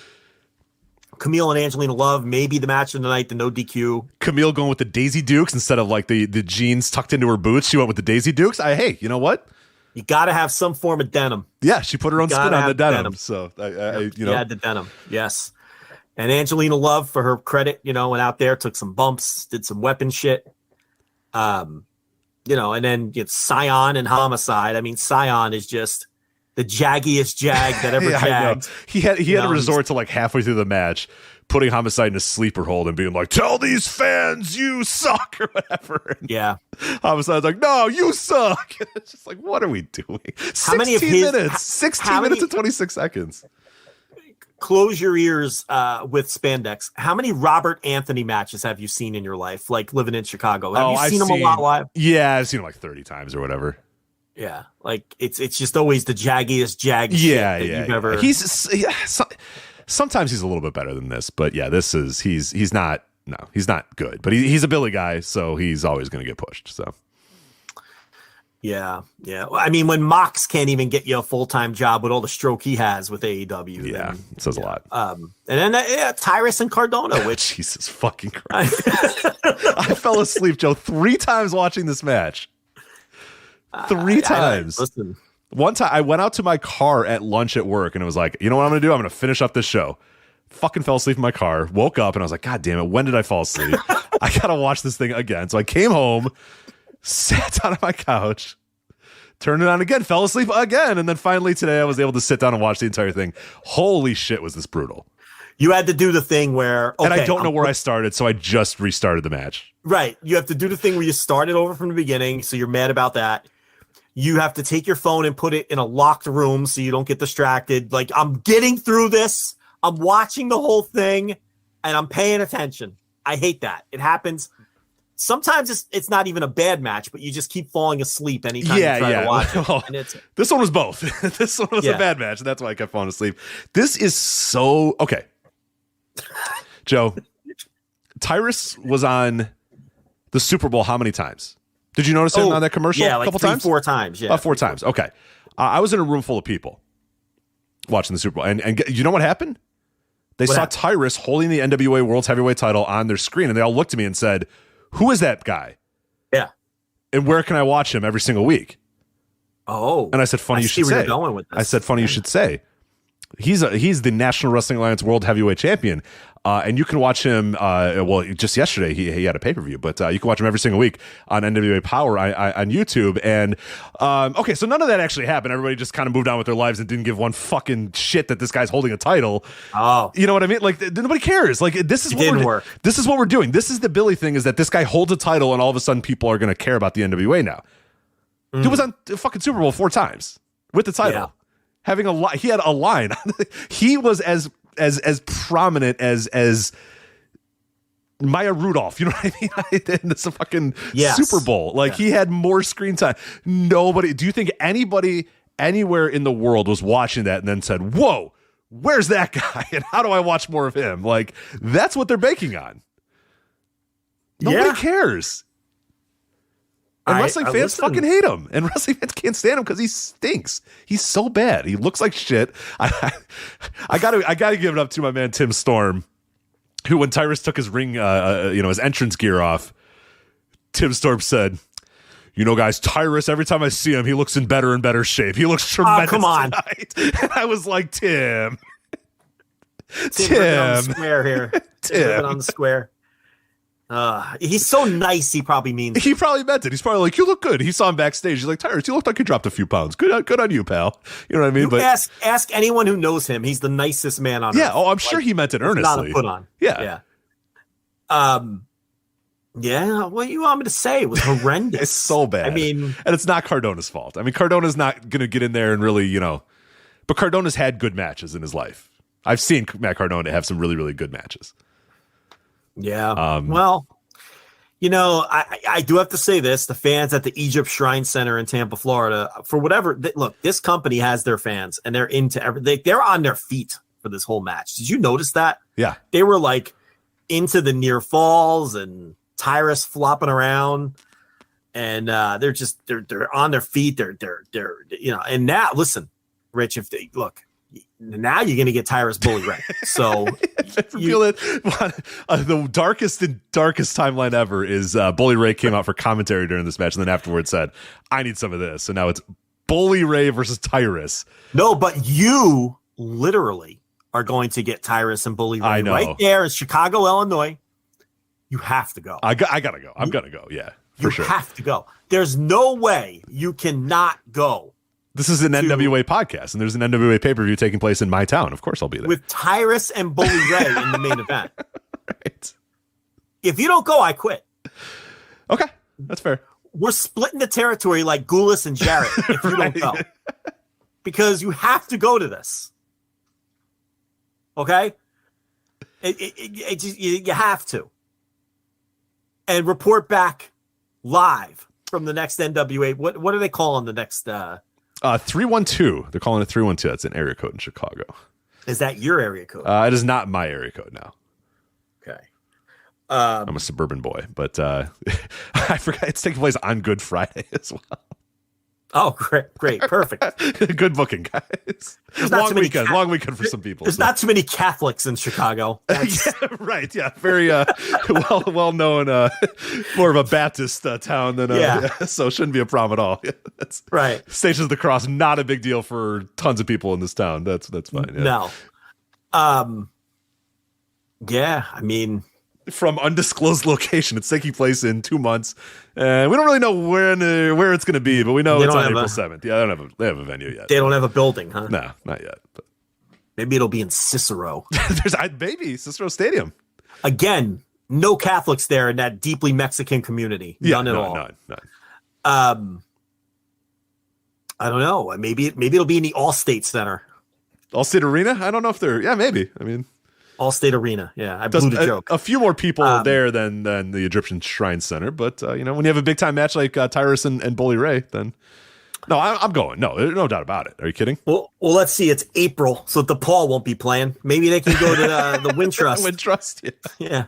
Camille and Angelina Love, maybe the match of the night, the no DQ. Camille going with the Daisy Dukes instead of like the jeans tucked into her boots. She went with the Daisy Dukes. Hey, you know what? You got to have some form of denim. Yeah, she put her own spin on the denim. So Yeah, the denim. Yes. And Angelina Love, for her credit, went out there, took some bumps, did some weapon shit. And then it's Scion and Homicide. I mean, Scion is just the jaggiest jag that ever jagged. He had to resort to like halfway through the match, putting Homicide in a sleeper hold and being like, "Tell these fans you suck" or whatever. And Homicide's like, "No, you suck." It's just like, what are we doing? 16 minutes and 26 seconds. close your ears with spandex. How many Robert Anthony matches have you seen in your life, like living in Chicago? Have you seen him a lot live? Yeah, I've seen him like 30 times or whatever. Yeah, like it's just always the jaggiest jag shit that you've ever. Sometimes he's a little bit better than this, but yeah, he's not good. But he's a Billy guy, so he's always going to get pushed. So. Yeah. I mean, when Mox can't even get you a full-time job with all the stroke he has with AEW. Yeah, it says a lot. And then Tyrus and Cardona, which Jesus fucking Christ. I fell asleep, Joe, 3 times watching this match. 3 times. Listen. One time I went out to my car at lunch at work and it was like, you know what I'm going to do? I'm going to finish up this show. Fucking fell asleep in my car, woke up and I was like, God damn it. When did I fall asleep? I got to watch this thing again. So I came home, sat down on my couch, turned it on again, fell asleep again. And then finally today I was able to sit down and watch the entire thing. Holy shit, was this brutal. You had to do the thing where... and I don't know where I started, so I just restarted the match. Right. You have to do the thing where you started over from the beginning, so you're mad about that. You have to take your phone and put it in a locked room so you don't get distracted. Like, I'm getting through this. I'm watching the whole thing, and I'm paying attention. I hate that. It happens. Sometimes it's not even a bad match, but you just keep falling asleep anytime you try to watch it. Well, this one was both. This one was a bad match, and that's why I kept falling asleep. This is so... Okay. Joe, Tyrus was on the Super Bowl how many times? Did you notice him on that commercial? Yeah, a couple like times? 4 times. Yeah, about 4 times. Okay. I was in a room full of people watching the Super Bowl, and you know what happened? They saw Tyrus holding the NWA World's Heavyweight title on their screen, and they all looked at me and said, "Who is that guy? Yeah, and where can I watch him every single week?" Oh, and I said, "Funny you should say." You're going with this. I said, "Funny you should say." He's the National Wrestling Alliance World Heavyweight Champion, and you can watch him. Well, just yesterday he had a pay-per-view, but you can watch him every single week on NWA Power on YouTube. And okay, so none of that actually happened. Everybody just kind of moved on with their lives and didn't give one fucking shit that this guy's holding a title. Oh, you know what I mean? Like nobody cares. Like this is this is what we're doing. This is the Billy thing. Is that this guy holds a title, and all of a sudden people are going to care about the NWA now. Dude was on the fucking Super Bowl 4 times with the title. Yeah. He had a line. He was as prominent as Maya Rudolph. You know what I mean? In this fucking Super Bowl, like he had more screen time. Nobody. Do you think anybody anywhere in the world was watching that and then said, "Whoa, where's that guy? And how do I watch more of him?" Like that's what they're banking on. Nobody cares. And wrestling fans fucking hate him. And wrestling fans can't stand him because he stinks. He's so bad. He looks like shit. I gotta give it up to my man Tim Storm, who when Tyrus took his ring, his entrance gear off, Tim Storm said, "You know, guys, Tyrus, every time I see him, he looks in better and better shape. He looks tremendous come on. tonight." And I was like, Tim. On the square here. Tim on the square. He's so nice. He probably means he probably meant it. He's probably like, "You look good." He saw him backstage. He's like, "Tyrus, you look like you dropped a few pounds. Good on you, pal." You know what I mean? But ask anyone who knows him. He's the nicest man on earth. Yeah. Oh, I'm sure he meant it earnestly. Not a put on. Yeah. Yeah. What do you want me to say? It was horrendous. It's so bad. I mean, and it's not Cardona's fault. I mean, Cardona's not going to get in there and really, but Cardona's had good matches in his life. I've seen Matt Cardona have some really, really good matches. Yeah. Well, I do have to say this. The fans at the Egypt Shrine Center in Tampa, Florida, for whatever, look, this company has their fans and they're into everything. They're on their feet for this whole match. Did you notice that? Yeah. They were like into the near falls and Tyrus flopping around and they're on their feet. They're and now listen, Rich, if they look, now you're going to get Tyrus Bully Ray. So feel it. The darkest timeline ever is Bully Ray came out for commentary during this match and then afterwards said, "I need some of this." And now it's Bully Ray versus Tyrus. No, but you literally are going to get Tyrus and Bully Ray I know. right there in Chicago, Illinois. You have to go. I gotta go. I'm gonna go. Yeah, for sure. You have to go. There's no way you cannot go. This is an NWA podcast, and there's an NWA pay-per-view taking place in my town. Of course I'll be there. With Tyrus and Bully Ray in the main event. Right. If you don't go, I quit. Okay, that's fair. We're splitting the territory like Goulas and Jarrett if you don't go. Because you have to go to this. Okay? You have to. And report back live from the next NWA. What are they calling the next? 312. They're calling it 312. That's an area code in Chicago. Is that your area code? It is not my area code now. Okay. I'm a suburban boy, but I forgot it's taking place on Good Friday as well. Oh, great, perfect. Good booking, guys. Long weekend for some people. There's not too many Catholics in Chicago. Yeah, right. Yeah, very well known. More of a Baptist town than so it shouldn't be a problem at all. That's right. Stations of the Cross, not a big deal for tons of people in this town. That's fine. Yeah. No. Yeah, I mean, from undisclosed location. It's taking place in 2 months. We don't really know where it's going to be, but we know it's on April 7th. Yeah, they have a venue yet. They don't have a building, huh? No, not yet. But. Maybe it'll be in Cicero. Maybe Cicero Stadium. Again, no Catholics there in that deeply Mexican community. None at all. None. I don't know. Maybe it'll be in the Allstate Center. Allstate Arena? I don't know if they're... Yeah, maybe. I mean... Allstate Arena. Yeah, I blew the joke. A few more people there than the Egyptian Shrine Center, but when you have a big time match like Tyrus and Bully Ray, then no, I'm going. No doubt about it. Are you kidding? Well, let's see. It's April, so DePaul won't be playing. Maybe they can go to the Wintrust. Wintrust, yeah.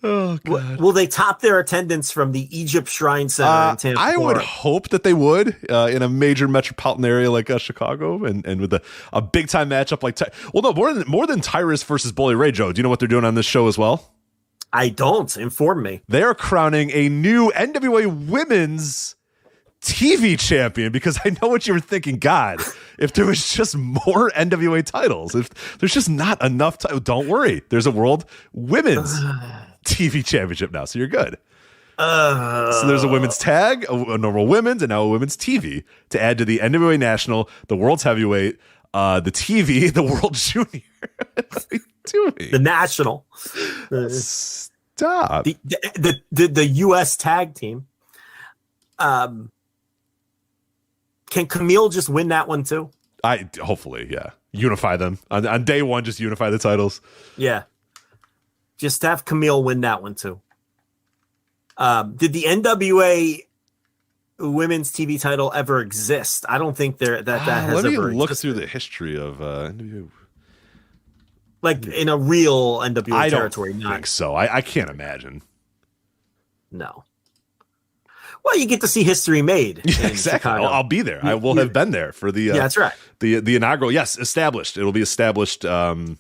Oh, God. Will they top their attendance from the Egypt Shrine Center in Tampa? I would hope that they would in a major metropolitan area like Chicago and with a big time matchup like more than Tyrus versus Bully Ray. Joe, do you know what they're doing on this show as well? I don't. Inform me. They are crowning a new NWA Women's TV champion, because I know what you were thinking. God, if there was just more NWA titles, if there's just not enough don't worry. There's a World Women's TV championship now, so you're good. So there's a women's tag, a normal women's, and now a women's TV to add to the NWA National, the World's Heavyweight, the TV, the World Junior. What are you doing? The National. Stop. The U.S. tag team. Can Camille just win that one too? Hopefully, yeah. Unify them on day one. Just unify the titles. Yeah. Just have Camille win that one too. Did the NWA Women's TV title ever exist? I don't think that has let me ever look existed. through the history of NWA. Like in a real NWA territory. I don't think so. I can't imagine. No. Well, you get to see history made. Yeah, exactly. I'll be there. I will have been there for the. That's right. The inaugural. Yes, established. It'll be established. Okay,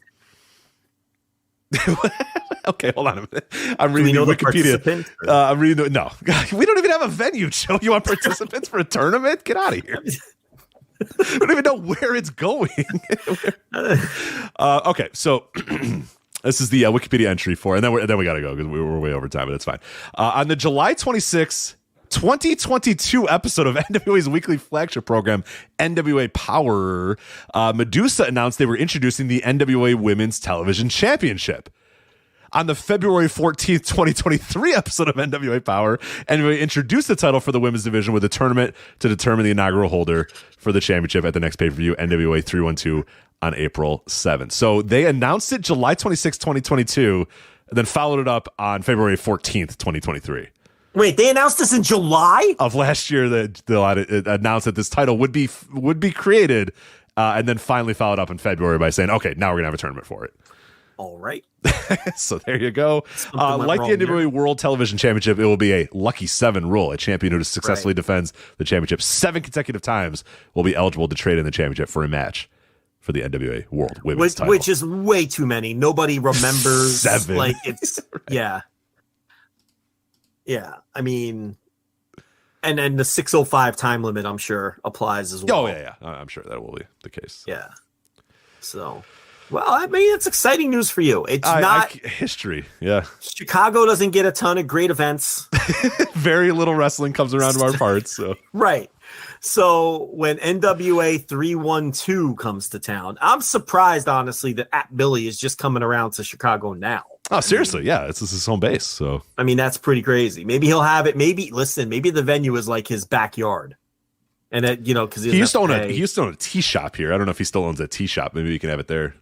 hold on a minute. I'm reading Wikipedia. I'm reading. No, we don't even have a venue, Joe. You want participants for a tournament? Get out of here. We don't even know where it's going. Okay, so. This is the Wikipedia entry for, and then we got to go because we're way over time, but it's fine. On the July 26th, 2022 episode of NWA's weekly flagship program, NWA Power, Medusa announced they were introducing the NWA Women's Television Championship. On the February 14th, 2023 episode of NWA Power, NWA introduced the title for the women's division with a tournament to determine the inaugural holder for the championship at the next pay-per-view, NWA 312, on April 7th. So they announced it July 26th, 2022, and then followed it up on February 14th, 2023. Wait, they announced this in July of last year. That they announced that this title would be created, and then finally followed up in February by saying, "Okay, now we're gonna have a tournament for it." All right. So there you go. Like the NWA World Television Championship, it will be a lucky 7 rule. A champion who successfully defends the championship 7 consecutive times will be eligible to trade in the championship for a match for the NWA World Women's title. Which is way too many. Nobody remembers. 7. Like it's right. Yeah. Yeah. I mean, and then the 6:05 time limit, I'm sure, applies as well. Oh yeah. I'm sure that will be the case. Yeah. So, well, I mean, it's exciting news for you. It's not history. Yeah. Chicago doesn't get a ton of great events. Very little wrestling comes around to our parts. So right. So when NWA 312 comes to town, I'm surprised, honestly, that At Billy is just coming around to Chicago now. Oh, seriously? Yeah, this is his home base. So I mean, that's pretty crazy. Maybe he'll have it. Maybe the venue is like his backyard. And that, because he used to own a tea shop here. I don't know if he still owns a tea shop. Maybe we can have it there.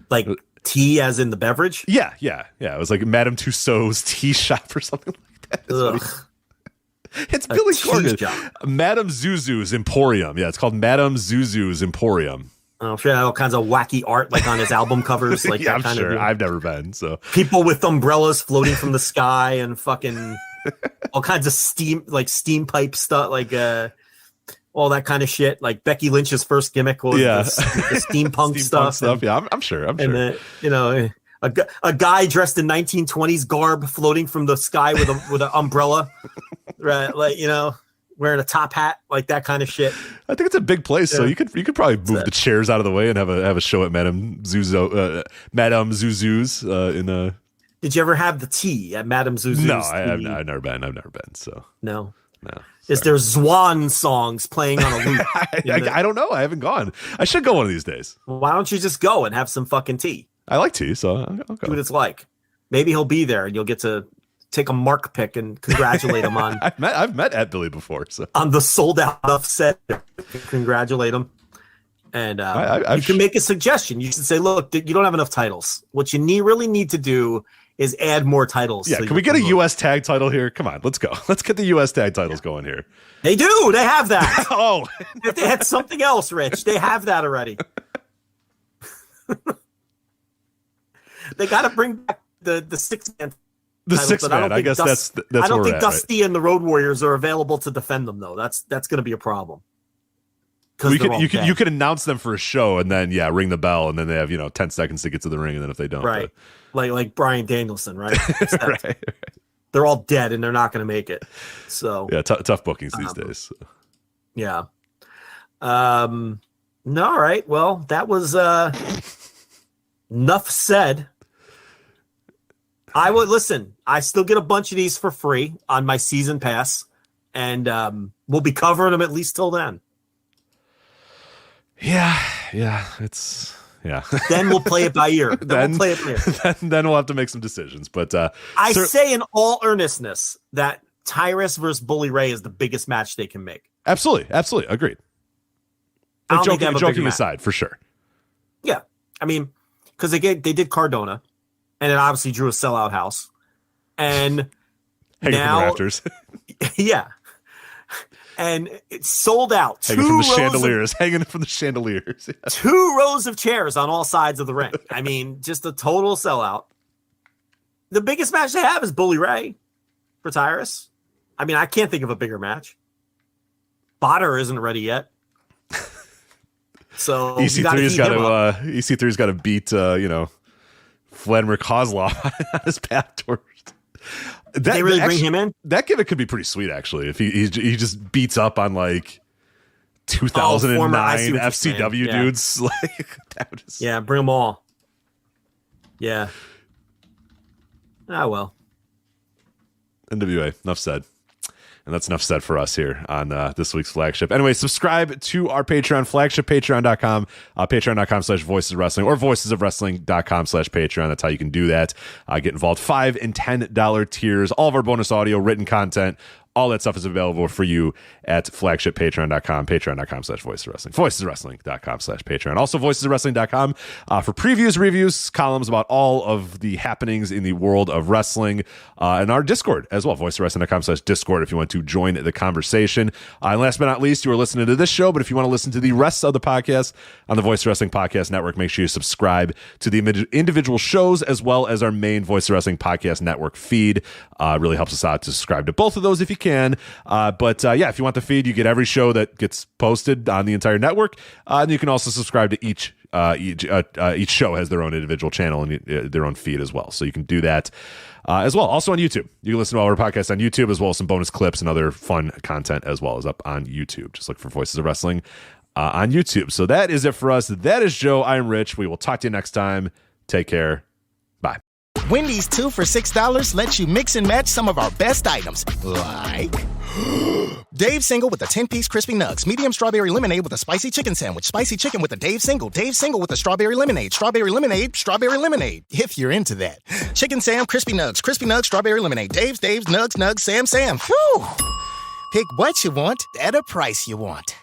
Like tea as in the beverage? Yeah. It was like Madame Tussauds tea shop or something like that. It's Billy Corgan. Madame Zuzu's Emporium. Yeah, it's called Madame Zuzu's Emporium. I'm sure all kinds of wacky art like on his album covers. Like yeah, I'm sure. I've never been. So people with umbrellas floating from the sky and fucking all kinds of steam pipe stuff, like all that kind of shit. Like Becky Lynch's first gimmick was the steampunk stuff. Yeah, I'm sure. And a guy dressed in 1920s garb floating from the sky with an umbrella, right? Like wearing a top hat, like that kind of shit. I think it's a big place, so you could probably move the chairs out of the way and have a show at Madame Zuzu's in. Did you ever have the tea at Madame Zuzu's? No, I've never been. So no. Sorry. Is there Zwan songs playing on a loop? I don't know. I haven't gone. I should go one of these days. Why don't you just go and have some fucking tea? I like tea, so I'll go. See what it's like. Maybe he'll be there, and you'll get to take a mark pick and congratulate him on. I've met at Billy before, so on the sold out Nuff set, congratulate him. And you can make a suggestion. You should say, "Look, you don't have enough titles. What you really need to do is add more titles." Yeah, can we get a U.S. tag title here? Come on, let's go. Let's get the U.S. tag titles going here. They do. They have that. Oh, if they had something else, Rich, they have that already. They got to bring back the 6-man. The 6-man. I guess that's I don't think Dusty right? and the Road Warriors are available to defend them though. That's going to be a problem. You could announce them for a show and then ring the bell and then they have 10 seconds to get to the ring and then if they don't, right? Like Bryan Danielson, right? right. They're all dead and they're not going to make it. So yeah, tough bookings these days. So. Yeah. No, all right. Well, that was Nuff said. I would listen. I still get a bunch of these for free on my season pass, and we'll be covering them at least till then. Yeah. Then we'll play it by ear. Then we'll have to make some decisions. But I say in all earnestness that Tyrus versus Bully Ray is the biggest match they can make. Absolutely, agreed. Joking aside, for sure. Yeah, I mean, because they did Cardona. And it obviously drew a sellout house. And hanging now, from the rafters. Yeah. And it's sold out. Hanging from the chandeliers. Yeah. 2 rows of chairs on all sides of the ring. I mean, just a total sellout. The biggest match they have is Bully Ray for Tyrus. I mean, I can't think of a bigger match. Botter isn't ready yet. So EC3's got to beat Vladimir Kozlov on his path towards. They really bring him in? That gimmick could be pretty sweet, actually. If he just beats up on like 2009 FCW dudes, like that would just... Yeah, bring them all. Yeah. Ah, well. NWA, enough said. And that's enough said for us here on this week's Flagship. Anyway, subscribe to our Patreon, Flagship, patreon.com, patreon.com/voicesofwrestling or voicesofwrestling.com/Patreon. That's how you can do that. Get involved. $5 and $10 tiers. All of our bonus audio, written content, all that stuff is available for you at Flagship, patreon.com, patreon.com/voicesofwrestling, voicesofwrestling.com/Patreon. Also, voicesofwrestling.com for previews, reviews, columns about all of the happenings in the world of wrestling, and our Discord as well, voicesofwrestling.com/Discord if you want to join the conversation. And last but not least, you are listening to this show, but if you want to listen to the rest of the podcast on the Voice of Wrestling Podcast Network, make sure you subscribe to the individual shows as well as our main Voice of Wrestling Podcast Network feed. Really helps us out to subscribe to both of those if you can. But if you want the feed, you get every show that gets posted on the entire network. And you can also subscribe to each show has their own individual channel and their own feed as well. So you can do that as well. Also on YouTube. You can listen to all our podcasts on YouTube as well as some bonus clips and other fun content as well as up on YouTube. Just look for Voices of Wrestling on YouTube. So that is it for us. That is Joe. I'm Rich. We will talk to you next time. Take care. Bye. Wendy's 2 for $6 lets you mix and match some of our best items, like Dave Single with a 10-piece crispy nugs, medium strawberry lemonade with a spicy chicken sandwich, spicy chicken with a Dave Single with a strawberry lemonade, strawberry lemonade. If you're into that, chicken Sam, crispy nugs, strawberry lemonade, Dave's, nugs, Sam. Whew. Pick what you want at a price you want.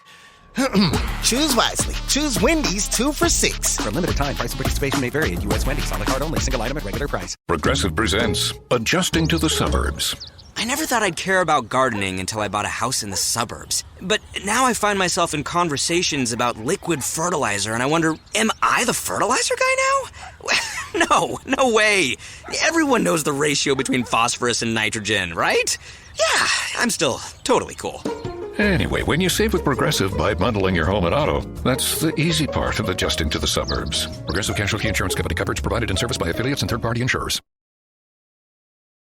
Choose wisely. Choose Wendy's 2 for $6. For a limited time, price and participation may vary at U.S. Wendy's. On the card only. Single item at regular price. Progressive presents Adjusting to the Suburbs. I never thought I'd care about gardening until I bought a house in the suburbs. But now I find myself in conversations about liquid fertilizer, and I wonder, am I the fertilizer guy now? No way. Everyone knows the ratio between phosphorus and nitrogen, right? Yeah, I'm still totally cool. Anyway, when you save with Progressive by bundling your home and auto, that's the easy part of adjusting to the suburbs. Progressive Casualty Insurance Company. Coverage provided in service by affiliates and third-party insurers.